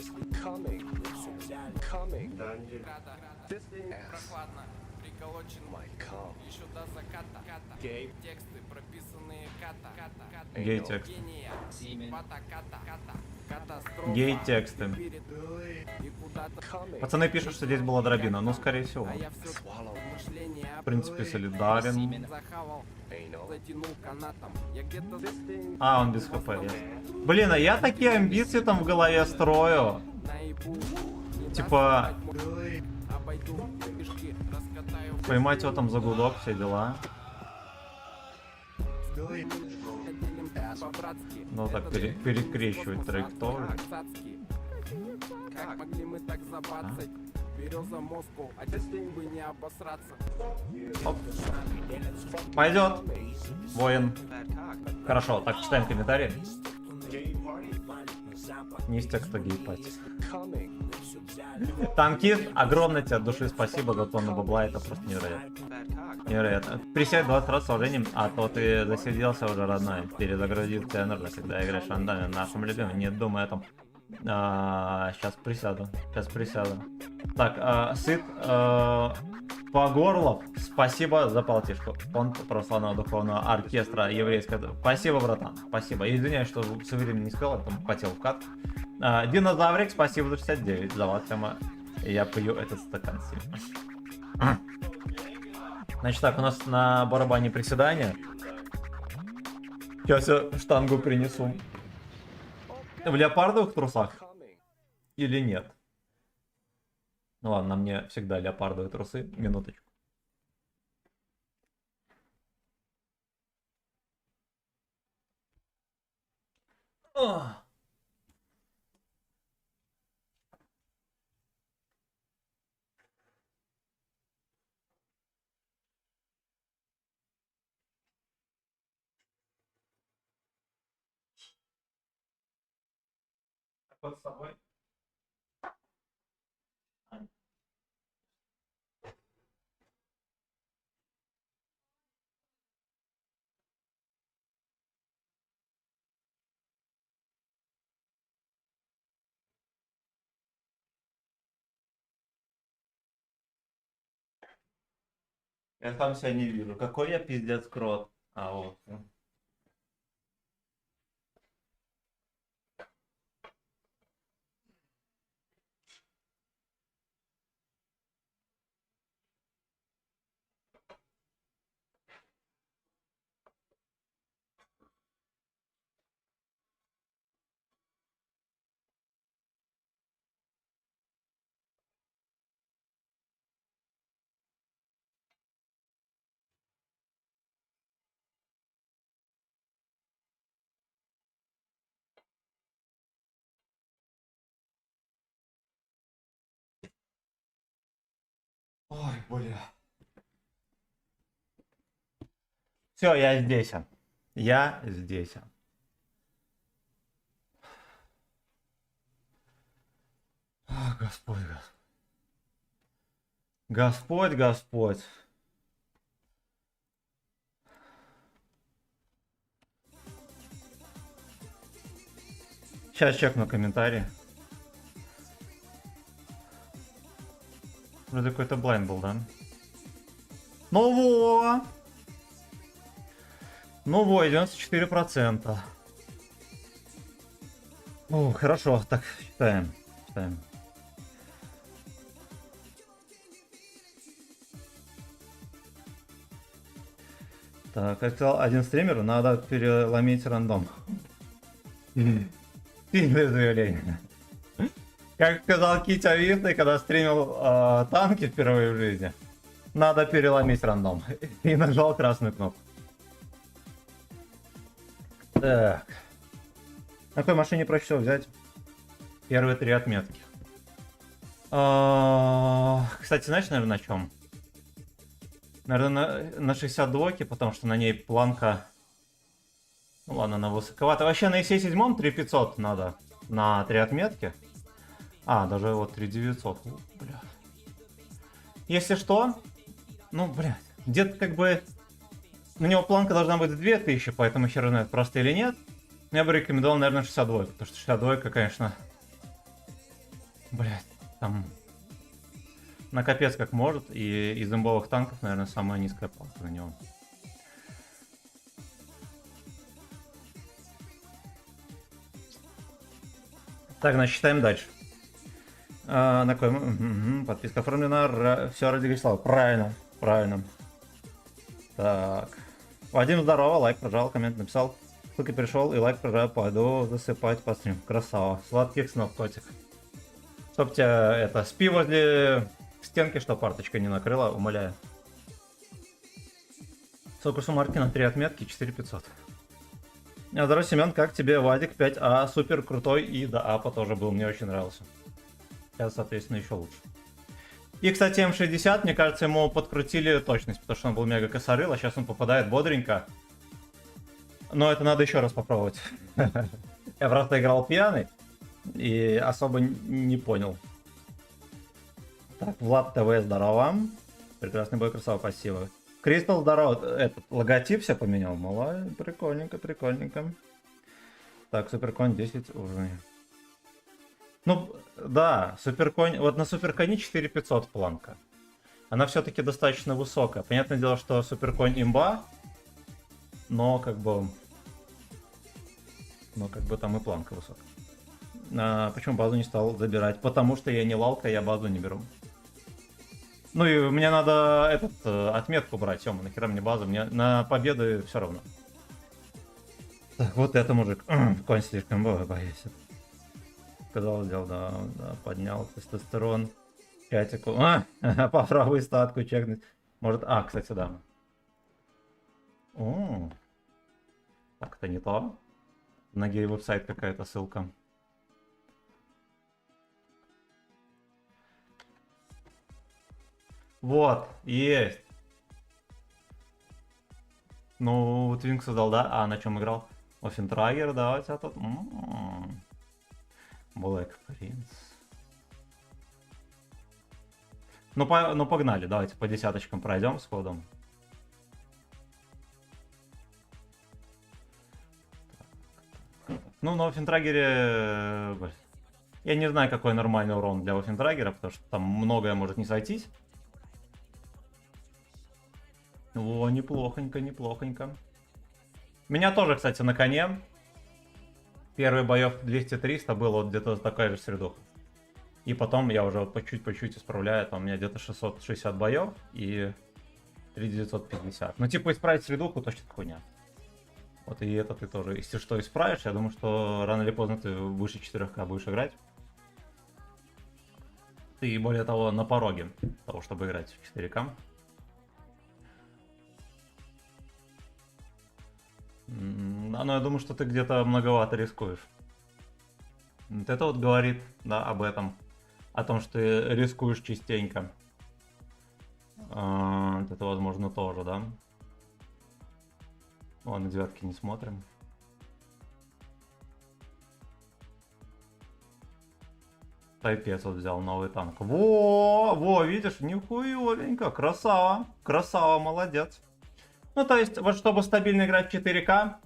Прохладно, приколочен еще до заката. Тексты прописанные ката. Гей текст. Гения. Пата ката. Катастрофа. Гей-тексты. И куда-то Пацаны пишут, что здесь была дробина. Ну, скорее всего. я все мышление В принципе, солидарен. захавал. Затянул канатом. Я где-то А, он без хп. ясно. Блин, а я такие амбиции там в голове строю. наебу. Типа, Обойду пешки, раскатаю поймать его там за гудок, все дела. делим по-братски. Ну, так перекрещивать траекторию. Цацки. Как могли мы так забацать? Береза Москву, а день бы не обосраться. Пойдет. Воин. Хорошо, так, читаем комментарии. Не из текста гейпати. Танкист, огромное тебе от души спасибо за тонну бабла, это просто невероятно. Невероятно. Присядь 20 раз с уважением, а то ты засиделся уже, родной. Перезагрузил тебя нужно, когда играешь в рандоме. Нашим любимым, не думай о том. Сейчас присяду. Сейчас присяду. Так, сыт Погорлов, спасибо за полтишку. Фонд православного духовного оркестра еврейского. Спасибо, братан. Спасибо. Я извиняюсь, что со временем не сказал, я там хотел в кат. Динозаврик, спасибо за 69. За вас, тема. Я пью этот стакан себе. Значит так, у нас на барабане приседания. Сейчас я штангу принесу. В леопардовых трусах? Или нет? Ну ладно, на мне всегда леопардовые трусы. Минуточку. Ох. Вот с тобой. Я там себя не вижу. Какой я пиздец крот. А вот. Ой, бля. Все, я здесь. Я здесь. Ах, Господь, Господь. Господь, Господь. Сейчас чекну комментарии. Вроде какой-то блайнд был, да? Ну во! Ну во, 94%. О, хорошо, так, считаем. Считаем. Так, как сказал один стример, надо переломить рандом. Сильное заявление. Как сказал Китя Витный, когда стримил танки впервые в жизни, надо переломить рандом. И нажал красную кнопку. Так. На какой машине проще всего взять? Первые 3 отметки. Кстати, знаешь, наверное, на чем? Наверное, на 62-ке, потому что на ней планка... Ну ладно, она высоковата. Вообще на EC7 3500 надо на 3 отметки. А, даже вот 3900. Бля. Если что, ну, блядь, где-то как бы... На него планка должна быть 2000, поэтому хер знает, просто или нет. Но я бы рекомендовал, наверное, 62, потому что 62, конечно... Блядь, там... На капец как может, и из имбовых танков, наверное, самая низкая планка на него. Так, значит, читаем дальше. На кой? Подписка оформлена. Все ради Грислава. Правильно, правильно. Так. Вадим, здорово, лайк прожал, коммент написал. Только пришел и лайк прожал, пойду засыпать по стриму. Красава. Сладких снов, котик. Чтоб тебя это, спи возле стенки, что парточка не накрыла, умоляю. Сколько суммарки на 3 отметки? 4500. Здорово, Семен, как тебе Вадик 5А? Супер крутой, и до апа тоже был, мне очень нравился. Сейчас, соответственно, еще лучше. И, кстати, М60, мне кажется, ему подкрутили точность, потому что он был мега косорыл, а сейчас он попадает бодренько. Но это надо еще раз попробовать. Я просто играл пьяный и особо не понял. Так, Влад ТВ, здорово. Прекрасный бой, красава, спасибо. Кристалл, здорово. Этот логотип все поменял. Мало, прикольненько, прикольненько. Так, Суперконь 10 уровней. Ну, да, Суперконь, вот на Суперконе 4500 планка. Она все-таки достаточно высокая. Понятное дело, что Суперконь имба, но как бы там и планка высокая. Почему базу не стал забирать? Потому что я не лалка, я базу не беру. Ну и мне надо отметку брать, Сёма, нахера мне базу, мне на победы все равно. Так, вот это мужик, конь слишком боится. Сказал, сделал, да, поднял тестостерон. Чатику. Попробуй статку чекнуть. Может, кстати, да. Так, это не то. На гей-веб-сайт какая-то ссылка. Вот, есть. Ну, Твинк создал, да? На чем играл? Офентрагер, да, у тебя тут. Black Prince. Ну погнали, давайте по десяточкам пройдем с ходом. Ну, на Офентрагере... Я не знаю, какой нормальный урон для Офентрагера, потому что там многое может не сойтись. О, неплохонько, неплохонько. Меня тоже, кстати, на коне. Первый боев 200-300 было вот где-то такая же средуха. И потом я уже по чуть-чуть исправляю. Там у меня где-то 660 боев и 3950. Ну, типа, исправить средуху точно хуйня. Вот и это ты тоже, если что, исправишь. Я думаю, что рано или поздно ты выше 4К будешь играть. Ты, более того, на пороге того, чтобы играть в 4К. Ну, я думаю, что ты где-то многовато рискуешь. Вот это вот говорит, да, об этом. О том, что ты рискуешь частенько. Это, возможно, тоже, да. Ладно, девятки не смотрим. Тайпец вот взял новый танк. Во, видишь, нихуевенько, красава, красава, молодец. Ну, то есть, вот чтобы стабильно играть в 4К,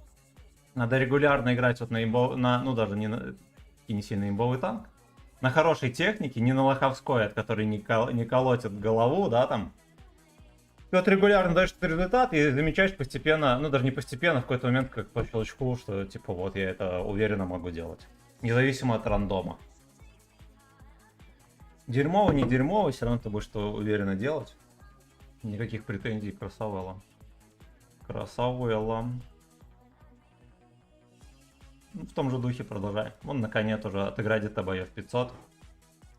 надо регулярно играть вот ну, даже не сильно имбовый танк. На хорошей технике, не на лоховской, от которой не колотит голову, да, там. И вот регулярно даешь этот результат и замечаешь постепенно, ну, даже не постепенно, в какой-то момент, как по щелчку, что, типа, вот я это уверенно могу делать. Независимо от рандома. Дерьмово, не дерьмово, все равно ты будешь что уверенно делать. Никаких претензий, красавелла. Красавелла. Ну, в том же духе продолжай. Вон на коне тоже отыграть где-то боев 500.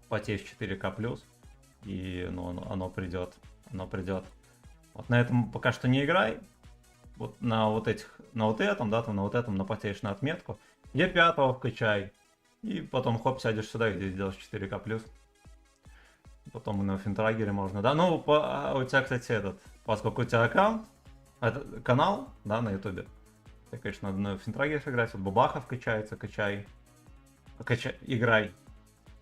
Потеешь 4К+. И ну, оно придет. Оно придет. Вот на этом пока что не играй. Вот на вот этих, на вот этом, да, там на вот этом напотеешь на отметку. Где 5-го вкачай. И потом хоп, сядешь сюда, где сделаешь 4К+. Потом и на Офентрагере можно, да. Ну, у тебя, кстати, поскольку у тебя аккаунт, канал, да, на ютубе. Ты, конечно, надо на Офентрагере играть. Вот Бабахов качается, качай. Играй.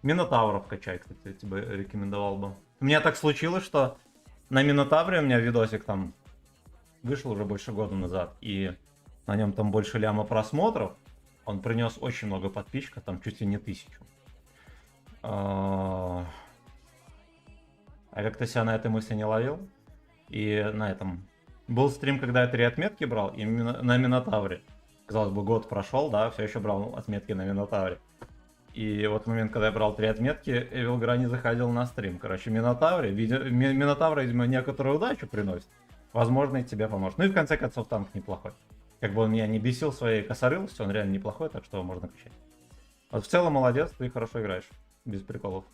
Минотавров качай, кстати, я тебе рекомендовал бы. У меня так случилось, что на Минотавре у меня видосик там вышел уже больше года назад. И на нем там больше ляма просмотров. Он принес очень много подписчиков, там чуть ли не 1000. А как-то себя на этой мысли не ловил. И на этом... Был стрим, когда я 3 отметки брал, именно на Минотавре. Казалось бы, год прошел, да, все еще брал отметки на Минотавре. И вот в момент, когда я брал 3 отметки, Эвилгра не заходил на стрим. Короче, Минотавр, видимо, некоторую удачу приносит. Возможно, и тебе поможет. Ну и в конце концов, танк неплохой. Как бы он меня не бесил своей косорылостью, он реально неплохой, так что можно качать. Вот в целом молодец, ты хорошо играешь. Без приколов.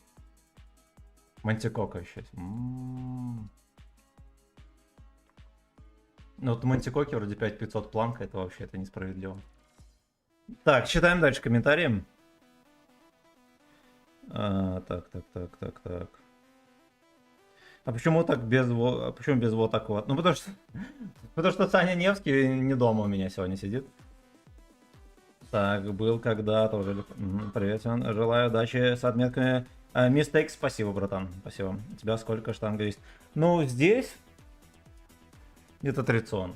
Мантикока еще есть. Ну вот Мантикоки вроде 5500 планка, это вообще это несправедливо. Так, читаем дальше комментарии. Так. А почему так почему без вот так вот? Ну потому что Саня Невский не дома у меня сегодня сидит. Так, был когда-то уже. Привет, Иван. Желаю удачи с отметками. Мистейк, спасибо, братан. Спасибо. У тебя сколько штанга есть? Ну, здесь где-то 30.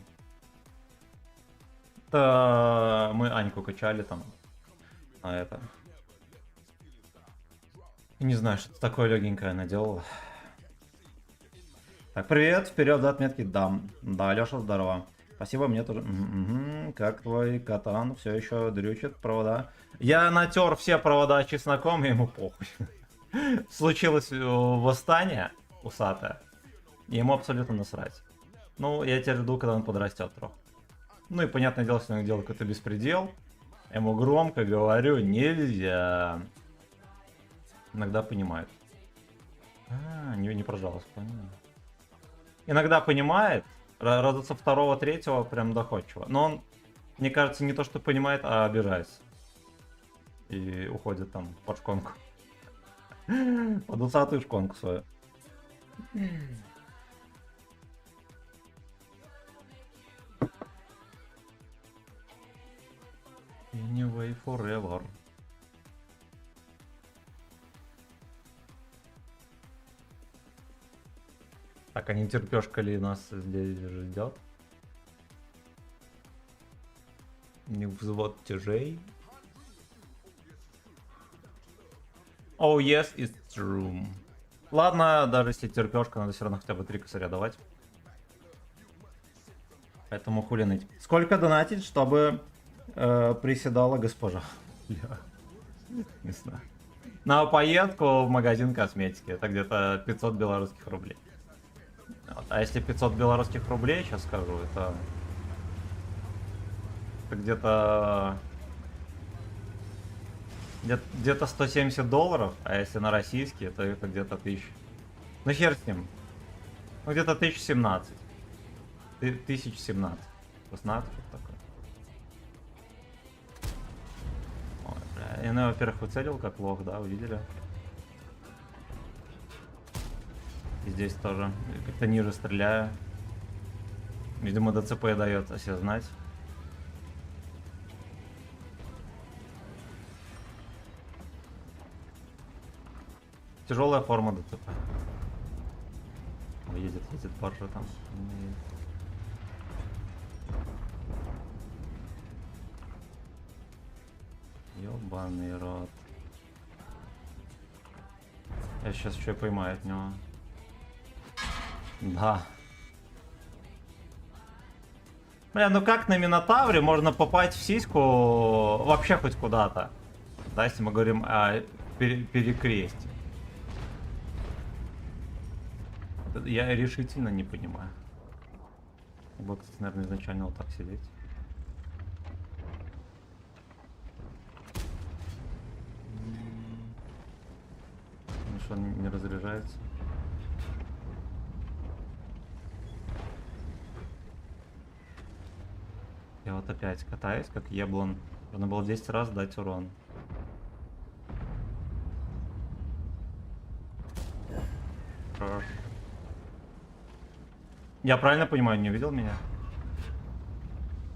Это мы Аньку качали там. А это. Не знаю, что-то такое легенькое она делала. Так, привет, вперед за отметки, да. Да, Леша, здорово. Спасибо, мне тоже. Как твой катан все еще дрючит провода? Я натер все провода чесноком, и ему похуй. Случилось восстание усатое, и ему абсолютно насрать. Ну, я теперь жду, когда он подрастет трохи. Ну и понятное дело, что он делает какой-то беспредел. Я ему громко говорю, нельзя. Иногда понимает. Не прожалуйста, понятно. Иногда понимает, раза со второго, третьего прям доходчиво. Но он, мне кажется, не то что понимает, а обижается. И уходит там под шконку. Под усатую шконку свою. Anyway, forever. Так, а не терпешка ли нас здесь ждет? Не взвод тяжей. Oh yes, it's true. Ладно, даже если терпешка, надо все равно хотя бы 3 косаря давать. Поэтому хули ныть. Сколько донатить, чтобы приседала госпожа? Не знаю. На поездку в магазин косметики. Это где-то 500 белорусских рублей. Вот. А если 500 белорусских рублей, сейчас скажу, это где-то 170 долларов, а если на российские, то это где-то 1000. Ну хер с ним. Ну где-то 1017. 1017. Вкуснато что-то такое. Ой, бля. Я, ну, во-первых, выцелил как лох, да, увидели? И здесь тоже как-то ниже стреляю. Видимо, ДЦП дает о себе знать. Тяжелая форма ДЦП. О, едет баржа там. Ёбаный рот. Я сейчас еще и поймаю от него. Да. Бля, ну как на Минотавре можно попасть в сиську вообще хоть куда-то? Да, если мы говорим о перекрестии. Я решительно не понимаю. Было, кстати, наверное, изначально вот так сидеть. Ну что, он не разряжается? Я вот опять катаюсь, как еблан. Нужно было 10 раз дать урон. Хорош. Я правильно понимаю, не увидел меня?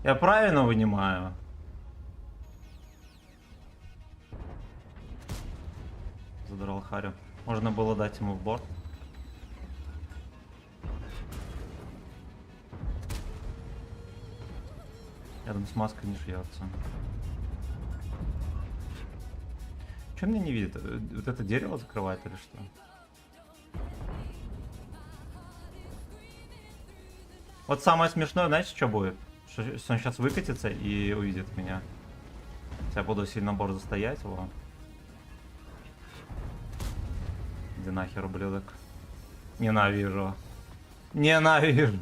Я правильно вынимаю? Задрал харю. Можно было дать ему в борт. Рядом с маской не шьется. Че меня не видит? Вот это дерево закрывает или что? Вот самое смешное, знаете, что будет? Что он сейчас выкатится и увидит меня. Я буду сильно борзо стоять его. Иди нахер, ублюдок. Ненавижу. Ненавижу.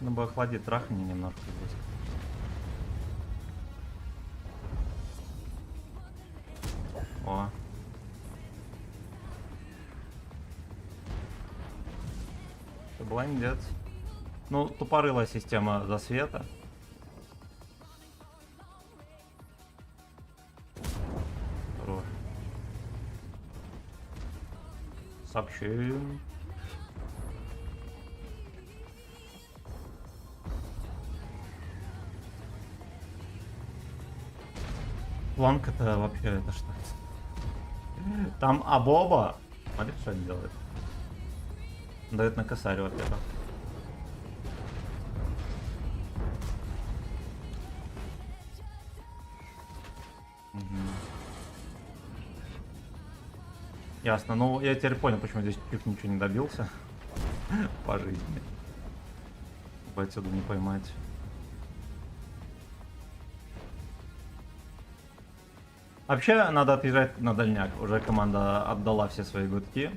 Ну бы охладить трахни немножко здесь. О. Ты блондец. Ну, тупорылая система засвета. Хорош. Сообщим. Планка это вообще это что? Там Абоба. Смотри, что он делает. Дает на косарь, во-первых. Ясно. Ну, я теперь понял, почему здесь чуть ничего не добился. По жизни. Бы отсюда не поймать. Вообще, надо отъезжать на дальняк. Уже команда отдала все свои гудки.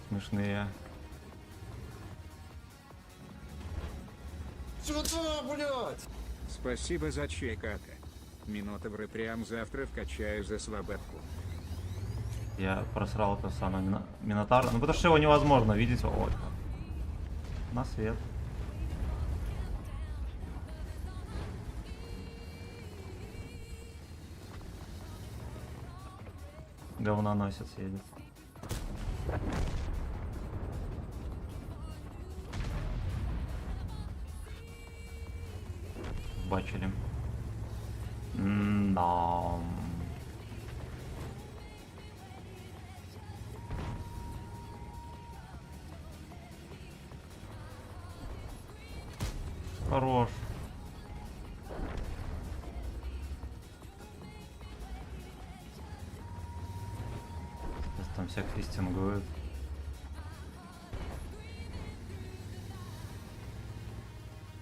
Смешные. Сюда, блядь! Спасибо за чай, Кака. Минотавры прям завтра вкачаю за свободку. Я просрал это самое Минотавра. Ну, потому что его невозможно видеть. Вот. На свет. Говноносец едет. Бачили. Да. Хорош. Сейчас там всех листингуют.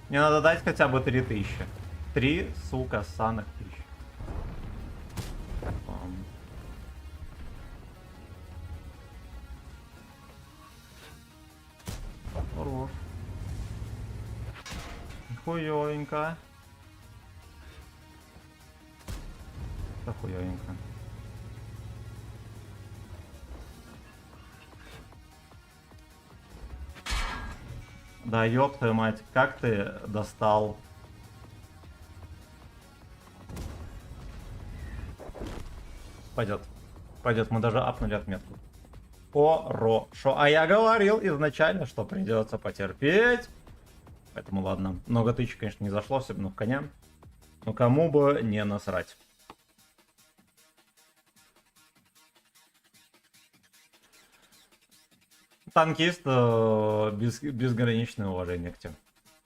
Мне надо дать хотя бы 3000. 3, сука, ссаных тысяч. Хорош. Хуёвенько. Да хуёвенько. Да ёб твою мать, как ты достал? Пойдет. Пойдет, мы даже апнули отметку. Хорошо. А я говорил изначально, что придется потерпеть. Поэтому ладно. Много тысяч, конечно, не зашло, особенно в коня. Но кому бы не насрать. Танкист, безграничное уважение к тем.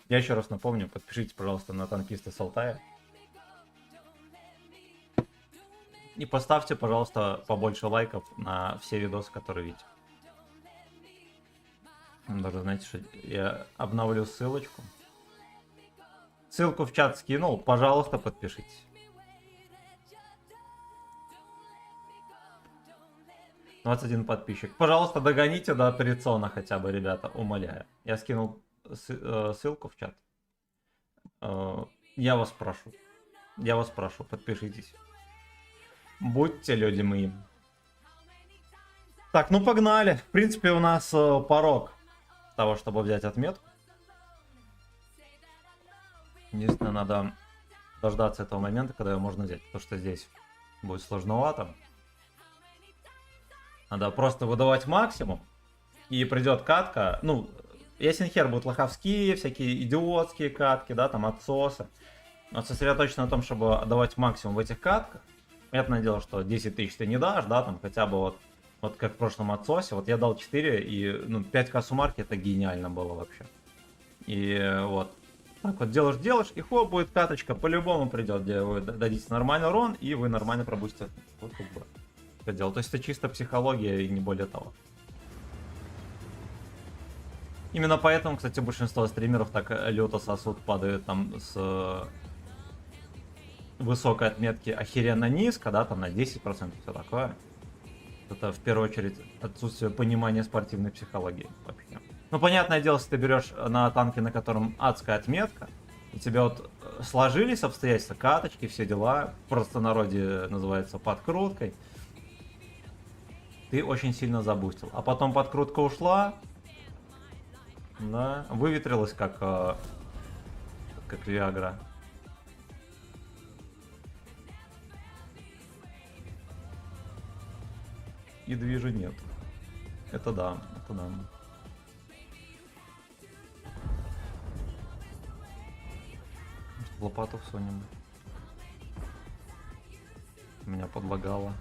Я еще раз напомню, подпишитесь, пожалуйста, на танкиста с Алтая. И поставьте, пожалуйста, побольше лайков на все видосы, которые видите. Даже знаете, что я обновлю ссылочку. Ссылку в чат скинул, пожалуйста, подпишитесь. — 21 подписчик. Пожалуйста, догоните до Трицона хотя бы, ребята, умоляю. Я скинул ссылку в чат. Я вас прошу, подпишитесь. Будьте люди мои. Так, ну погнали. В принципе, у нас порог того, чтобы взять отметку. Единственное, надо дождаться этого момента, когда ее можно взять. Потому что здесь будет сложновато. Надо просто выдавать максимум. И придет катка. Ну, ясен хер, будут лоховские, всякие идиотские катки, да, там отсосы. Но сосредоточиться на том, чтобы отдавать максимум в этих катках. Понятное дело, что 10 тысяч ты не дашь, да, там хотя бы вот как в прошлом отсосе. Вот я дал 4, и ну, 5к суммарки, это гениально было вообще. И вот. Так вот делаешь, и хоп, будет каточка, по-любому придет, где вы дадите нормальный урон, и вы нормально пробустите. Вот как бы это дело. То есть это чисто психология и не более того. Именно поэтому, кстати, большинство стримеров так люто сосуд падает там с высокой отметки охеренно низко, да, там на 10%, все такое. Это в первую очередь отсутствие понимания спортивной психологии вообще. Ну, понятное дело, если ты берешь на танке, на котором адская отметка, и тебя вот сложились обстоятельства, каточки, все дела, в простонародье называется подкруткой, ты очень сильно забустил. А потом подкрутка ушла, да, выветрилась как Виагра. И движа нет. Это да, это да. Лопату всунем. Меня подлагало.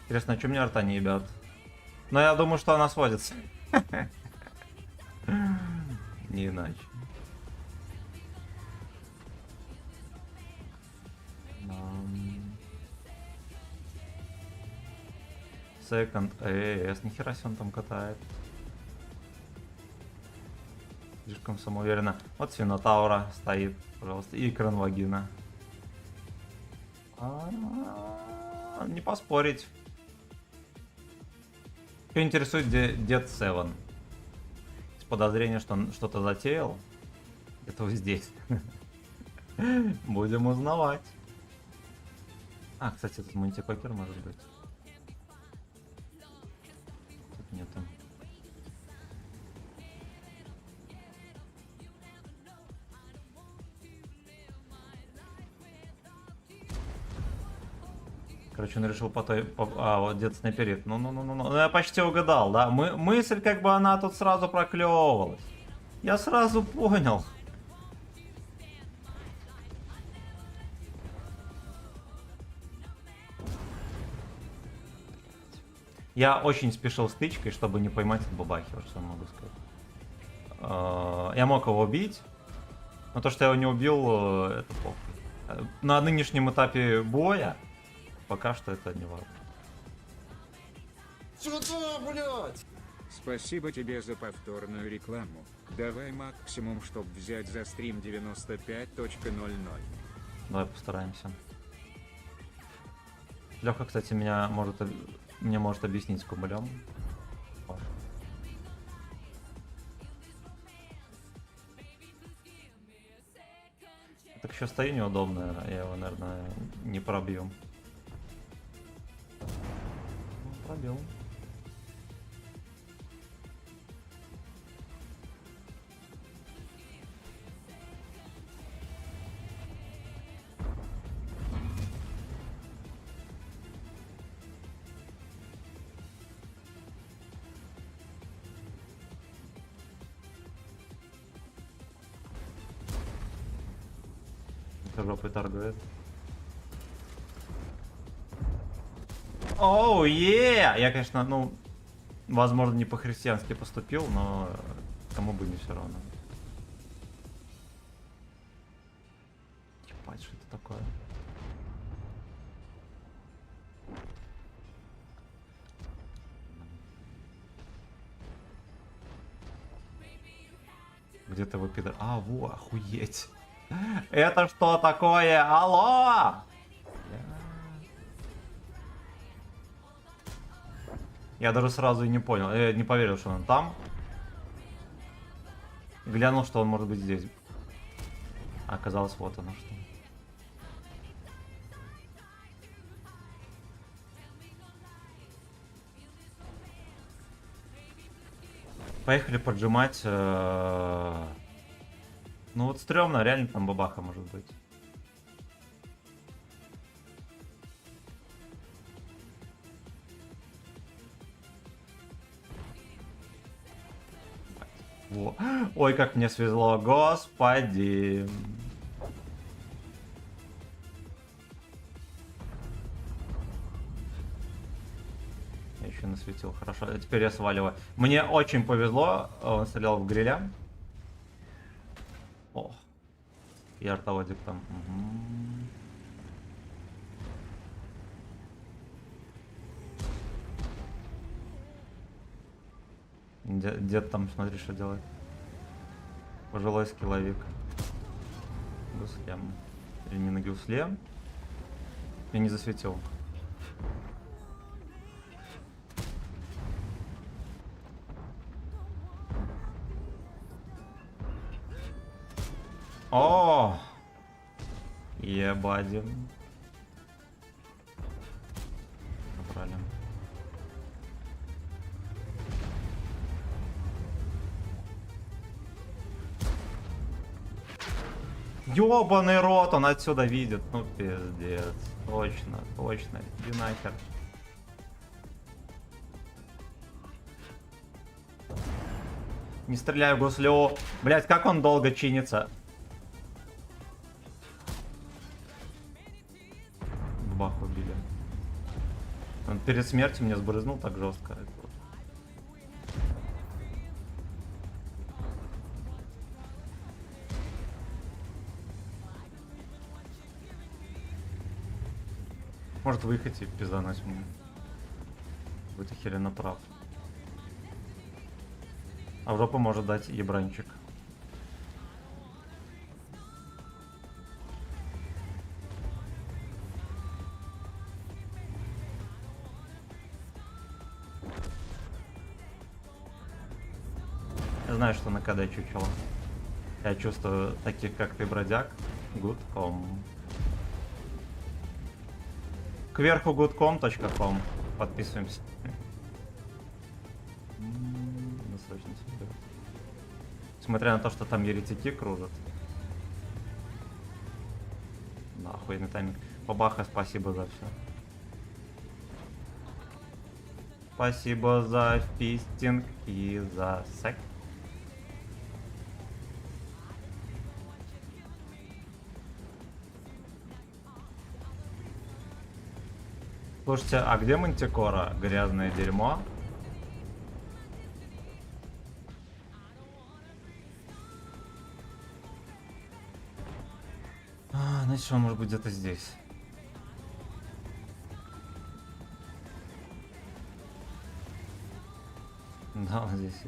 Интересно, а что мне арта не ебят? Но я думаю, что она сводится. Не иначе. Секонд АЭС, нихера себе он там катает. Слишком самоуверенно. Вот Свинотаура стоит, пожалуйста, и Кранвагина. Не поспорить. Кто интересует, где Дед Севен? С подозрением, что он что-то затеял. Это вот здесь. Будем узнавать. А, кстати, тут мультикокер может быть. Тут нету. Короче, он решил вот Дед снайперит. Ну, я почти угадал, да? Мысль, как бы, она тут сразу проклевывалась. Я сразу понял. Я очень спешил с тычкой, чтобы не поймать бабахи, вот что я могу сказать. Я мог его убить, но то, что я его не убил, это похуй. На нынешнем этапе боя пока что это не важно. Сюда, блядь! Спасибо тебе за повторную рекламу. Давай максимум, чтобы взять за стрим 95.00. Давай постараемся. Леха, кстати, мне может объяснить с кубылем. Так еще стою неудобно, я его, наверное, не пробью. Пробил. Жопой торгует. Оу, Я, конечно, ну, возможно, не по-христиански поступил, но кому бы не все равно. Ебать, что это такое? Где-то вы пидор... А, во, охуеть. Это что такое? Алло! Я даже сразу и не понял. Я не поверил, что он там. Глянул, что он может быть здесь. А оказалось, вот оно что. Поехали поджимать. Ну вот стрёмно, реально там бабаха может быть. Во. Ой, как мне свезло, господи. Я еще насветил, хорошо. А теперь я сваливаю. Мне очень повезло, он стрелял в гриля. О, и артоводик там. Дед там, смотри, что делает. Пожилой скилловик. Гуслем. Или не на гуслем? Я не засветил. О! Ебадим. Забрали. Ёбаный рот, он отсюда видит. Ну пиздец. Точно, точно. Иди нахер. Не стреляй в гуслю. Блять, как он долго чинится. Бах, убили. Он перед смертью меня сбрызнул так жестко. Может выехать и пиздануть мне. Будет охеренно прав. А в жопу может дать ебранчик. Я знаю, что на КД чучело. Я чувствую таких, как ты, бродяг. Good home. Кверху goodcom.com. Подписываемся. Достаточно себе. Несмотря на то, что там еретики кружат. Да, охуенный тайминг. Бабаха, спасибо за все. Спасибо за фистинг и за сек. Слушайте, а где Мантикора? Грязное дерьмо. Значит, он может быть где-то здесь. Да, он здесь.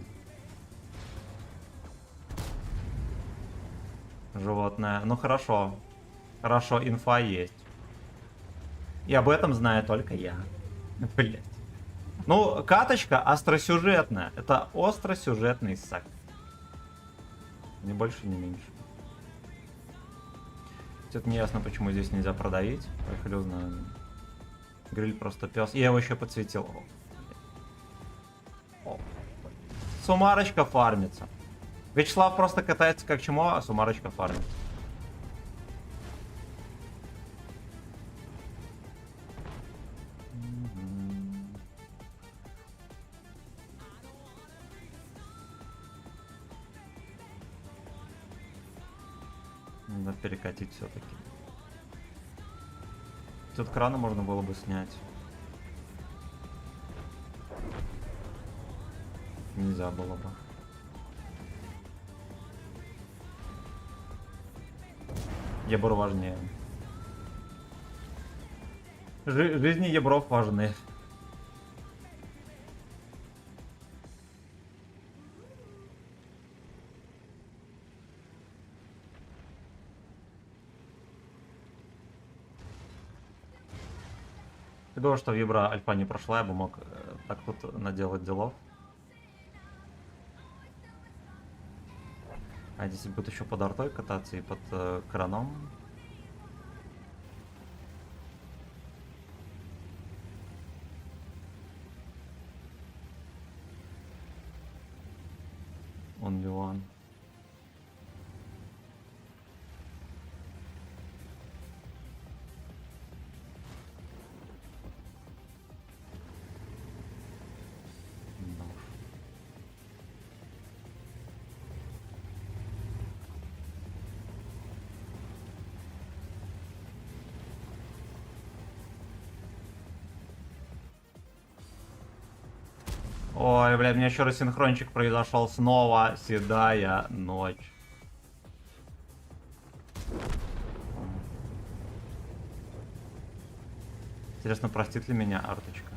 Животное. Ну хорошо. Хорошо, инфа есть. И об этом знаю только я. Блять. Ну, каточка остросюжетная. Это остросюжетный сак. Ни больше, ни меньше. Что-то не ясно, почему здесь нельзя продавить. Поехали узнаем. Гриль просто пес. Я его еще подсветил. О. Сумарочка фармится. Вячеслав просто катается как чмо, а Сумарочка фармится. Надо перекатить все-таки. Тут крана можно было бы снять. Нельзя было бы. Ебро важнее. Жизни ебров важны. Я думаю, что Вибра альфа не прошла, я бы мог так тут наделать делов. А здесь будет еще под артой кататься и под краном. Only one. Да уж. Ой, блядь, у меня еще раз синхрончик произошел. Снова седая ночь. Интересно, простит ли меня арточка?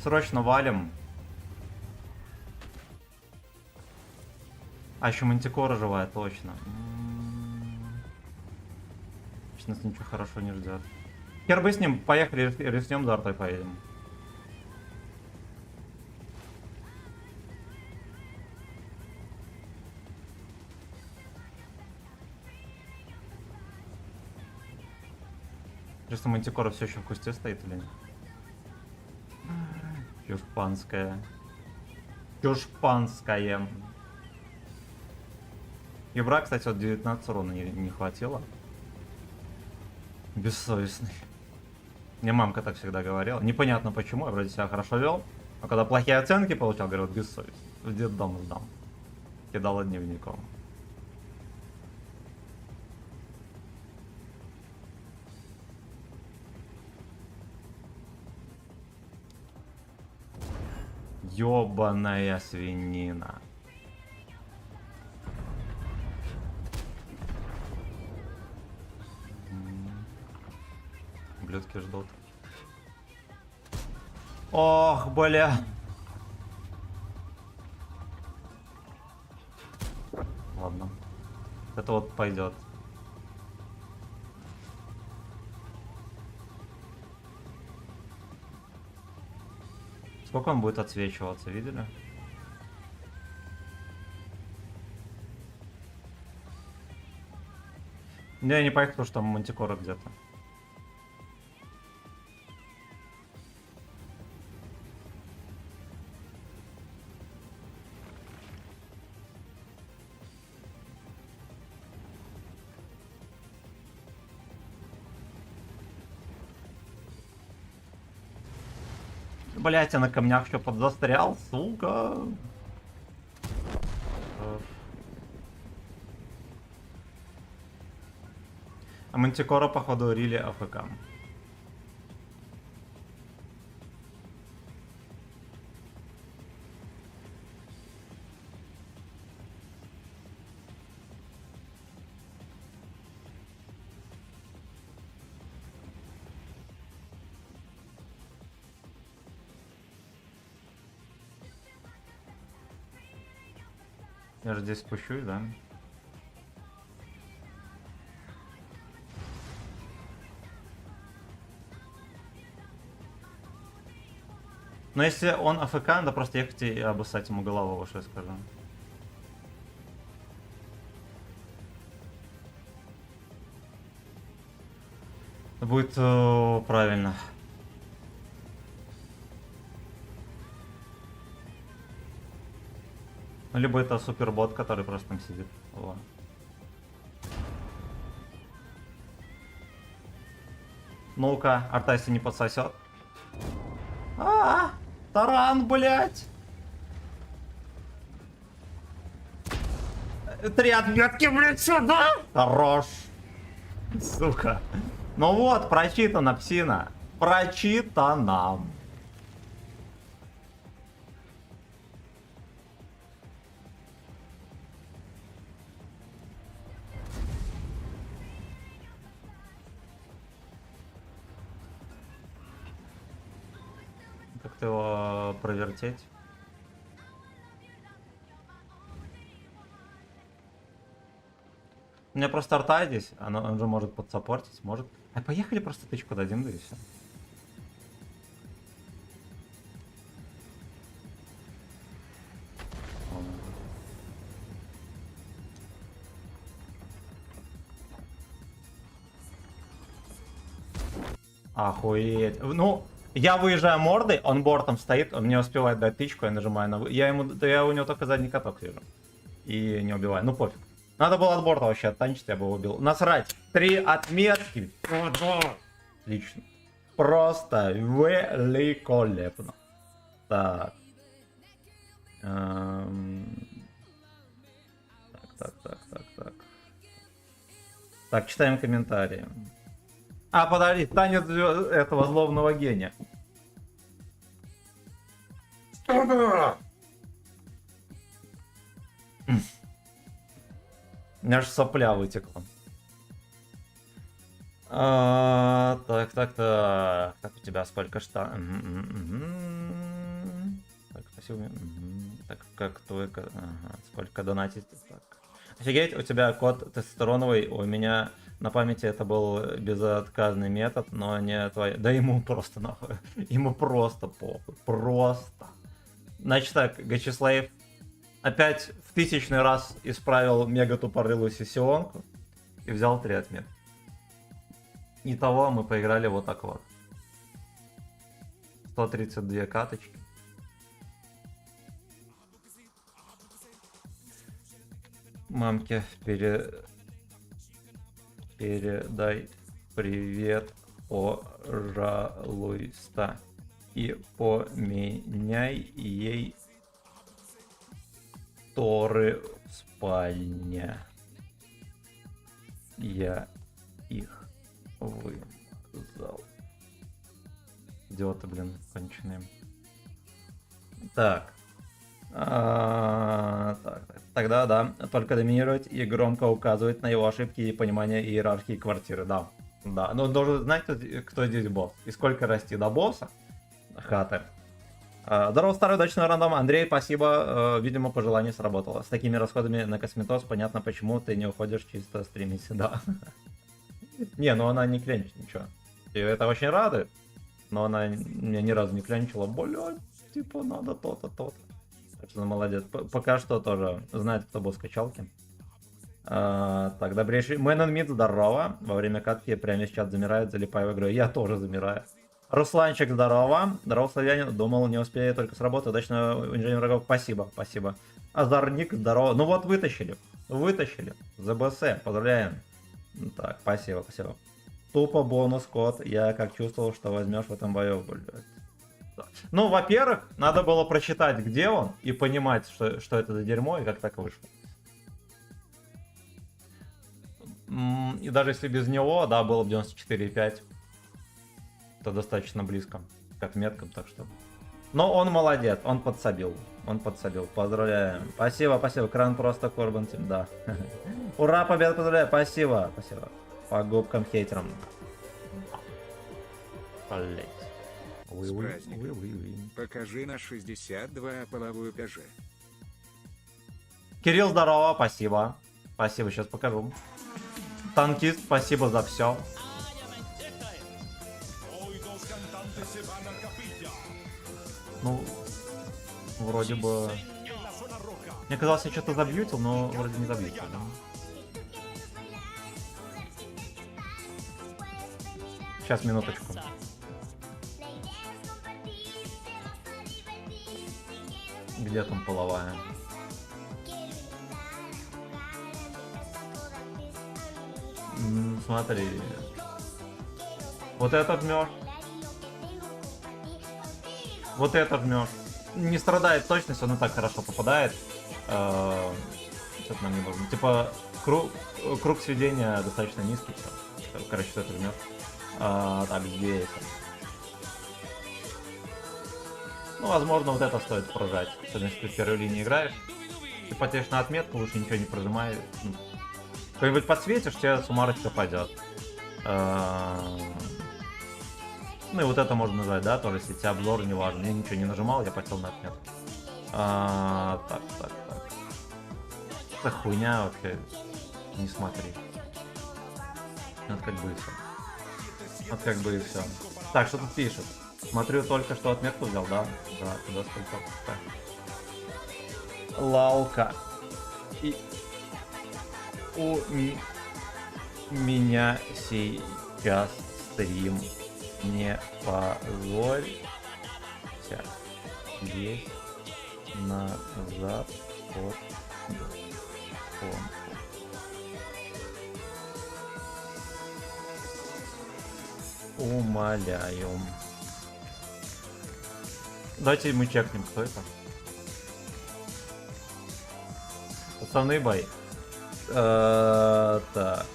Срочно валим. А еще Мантикора живая, точно. Сейчас нас ничего хорошего не ждет. Хер бы с ним, поехали, рискнем за артой поедем. Просто Мантикора все еще в кусте стоит или нет? Чушпанская. Чушпанская. Ебра, кстати, вот 19 урона не хватило. Бессовестный. Мне мамка так всегда говорила. Непонятно почему, я вроде себя хорошо вел. А когда плохие оценки получал, говорю, бессовестный. В детдом сдам. Кидала дневником. Ёбаная свинина. Ублюдки ждут. Ох, бля. Ладно. Это вот пойдет. Сколько он будет отсвечиваться, видели? Не, я не поехал, потому что там Мантикора где-то. Блять, я на камнях что подзастрял, сука. А Мантикора, походу, рили АФК. Я же здесь спущусь, да? Но если он АФК, надо просто ехать и обоссать ему голову, вот что я скажу. Это будет правильно. Ну, либо это супербот, который просто там сидит. Вот. Ну-ка, Артайси не подсосет. Таран, блять! 3 отметки, блять, сюда! Хорош! Сука. Ну вот, прочитано, псина. Прочитано. Как-то его провертеть. У меня просто арта здесь, он же может подсаппортить, может. А поехали просто тычку дадим, да и все. Охуеть. Ну, я выезжаю мордой, он бортом стоит, он не успевает дать тычку, я нажимаю на... Я у него только задний каток вижу. И не убиваю, ну пофиг. Надо было от борта вообще оттанчить, я бы его убил. Насрать. 3 отметки. Отлично. Просто великолепно. Так. Так. Так, читаем комментарии. А, подожди, танец этого злобного гения. У меня аж сопля вытекла. Так. Так, у тебя сколько штанов? Спасибо. Мгм. Так, как твой... Ага, сколько донатить? Так. Офигеть, у тебя код тестостероновый, у меня на памяти это был безотказный метод, но не твой. Да ему просто нахуй. Ему просто похуй. Просто. Значит так, Гачислейв опять в 1000-й раз исправил мега тупорылую сессионку и взял 3 отметки. Итого мы поиграли вот так вот. 132 каточки. Мамке передай привет, пожалуйста, и поменяй ей торы в спальне. Я их вымазал. Идиоты, блин, конченые. Так. Тогда да, только доминировать и громко указывать на его ошибки и понимание иерархии квартиры, да. Да, но он должен знать, кто здесь босс и сколько расти до босса хаты. Здорово, старый удачный рандом. Андрей, спасибо, видимо, пожелание сработало. С такими расходами на косметоз понятно, почему ты не уходишь чисто стримить сюда. Не, ну она не клянчит ничего. И это очень радует, но она меня ни разу не клянчила. Блядь, типа надо то-то, то-то. Так что молодец. Пока что тоже знает, кто босс качалки. Так, добрейший. Мэн Мид, здорово. Во время катки прямо сейчас замирает, залипаю в игру. Я тоже замираю. Русланчик, здорово. Здорово, славянин. Думал, не успею только с работы. Удачного уничтожения врагов. Спасибо, спасибо. Азарник, здорово. Ну вот, вытащили. Вытащили. ЗБС, поздравляем. Так, спасибо, спасибо. Тупо бонус код. Я как чувствовал, что возьмешь в этом бою, блядь. Ну, во-первых, надо было прочитать, где он, и понимать, что это за дерьмо, и как так вышло. И даже если без него, да, было бы 94,5, то достаточно близко к отметкам, так что... Но он молодец, он подсобил. Он подсобил. Поздравляем. Спасибо, спасибо. Кран просто Корбан Тим, да. Ура, победа, поздравляю. Спасибо, спасибо. По губкам хейтерам. Блять. С праздником. Покажи на 62 половую ПЖ. Кирилл, здорово, спасибо. Спасибо, сейчас покажу. Танкист, спасибо за все. Ну, вроде бы... Мне казалось, я что-то забьютил, но вроде не забьютил. Да? Сейчас, минуточку. Где там половая? Смотри. Вот этот жмешь. Вот этот жмешь. Не страдает точность, он и так хорошо попадает. Что-то нам не нужно. Типа, круг сведения достаточно низкий. Все. Короче, что это жмешь. Так, здесь. Ну, возможно, вот это стоит прожать. Особенно, если ты в первой линии играешь. Ты потеешь на отметку, лучше ничего не прожимай. Какой-нибудь подсветишь, тебе суммарочка пойдет. Ну и вот это можно назвать, да, тоже, если тебе обзор не важен. Я ничего не нажимал, я потел на отметку. Так. Это хуйня вообще. Не смотри. Вот как бы и все. Вот как бы и все. Так, что тут пишет? Смотрю, только что отметку взял, да? Да, туда сколько. Лалка. И у меня сейчас стрим. Не позорься. Есть назад от фон. Умоляю. Давайте мы чекнем, кто это. Основные бои. Так.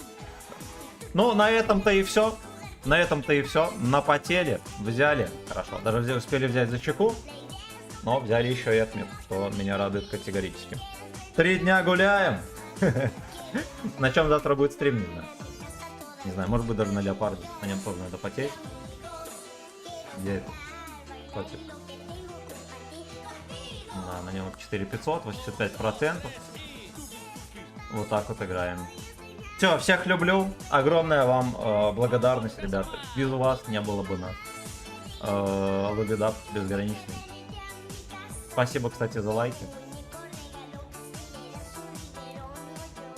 Ну, на этом-то и все. На этом-то и все. Напотели, взяли. Хорошо. Даже успели взять за чеку. Но взяли еще и отметку, что меня радует категорически. 3 дня гуляем. На чем завтра будет стрим, не знаю. Не знаю, может быть даже на леопарде. На нем тоже надо потеть. Где это? Котик. Да, на нем 4500, 85%. Вот так вот играем. Все, всех люблю. Огромная вам благодарность, ребята. Без вас не было бы нас. Лобидап безграничный. Спасибо, кстати, за лайки.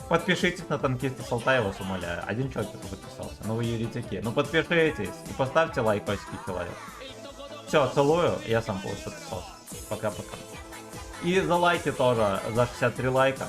Подпишитесь на танкиста Салта, я вас умоляю. Один человек только подписался. Ну вы еретики. Ну подпишитесь и поставьте лайкосики, человек. Все, целую. Я сам подписался. Пока-пока. И за лайки тоже. За 63 лайка.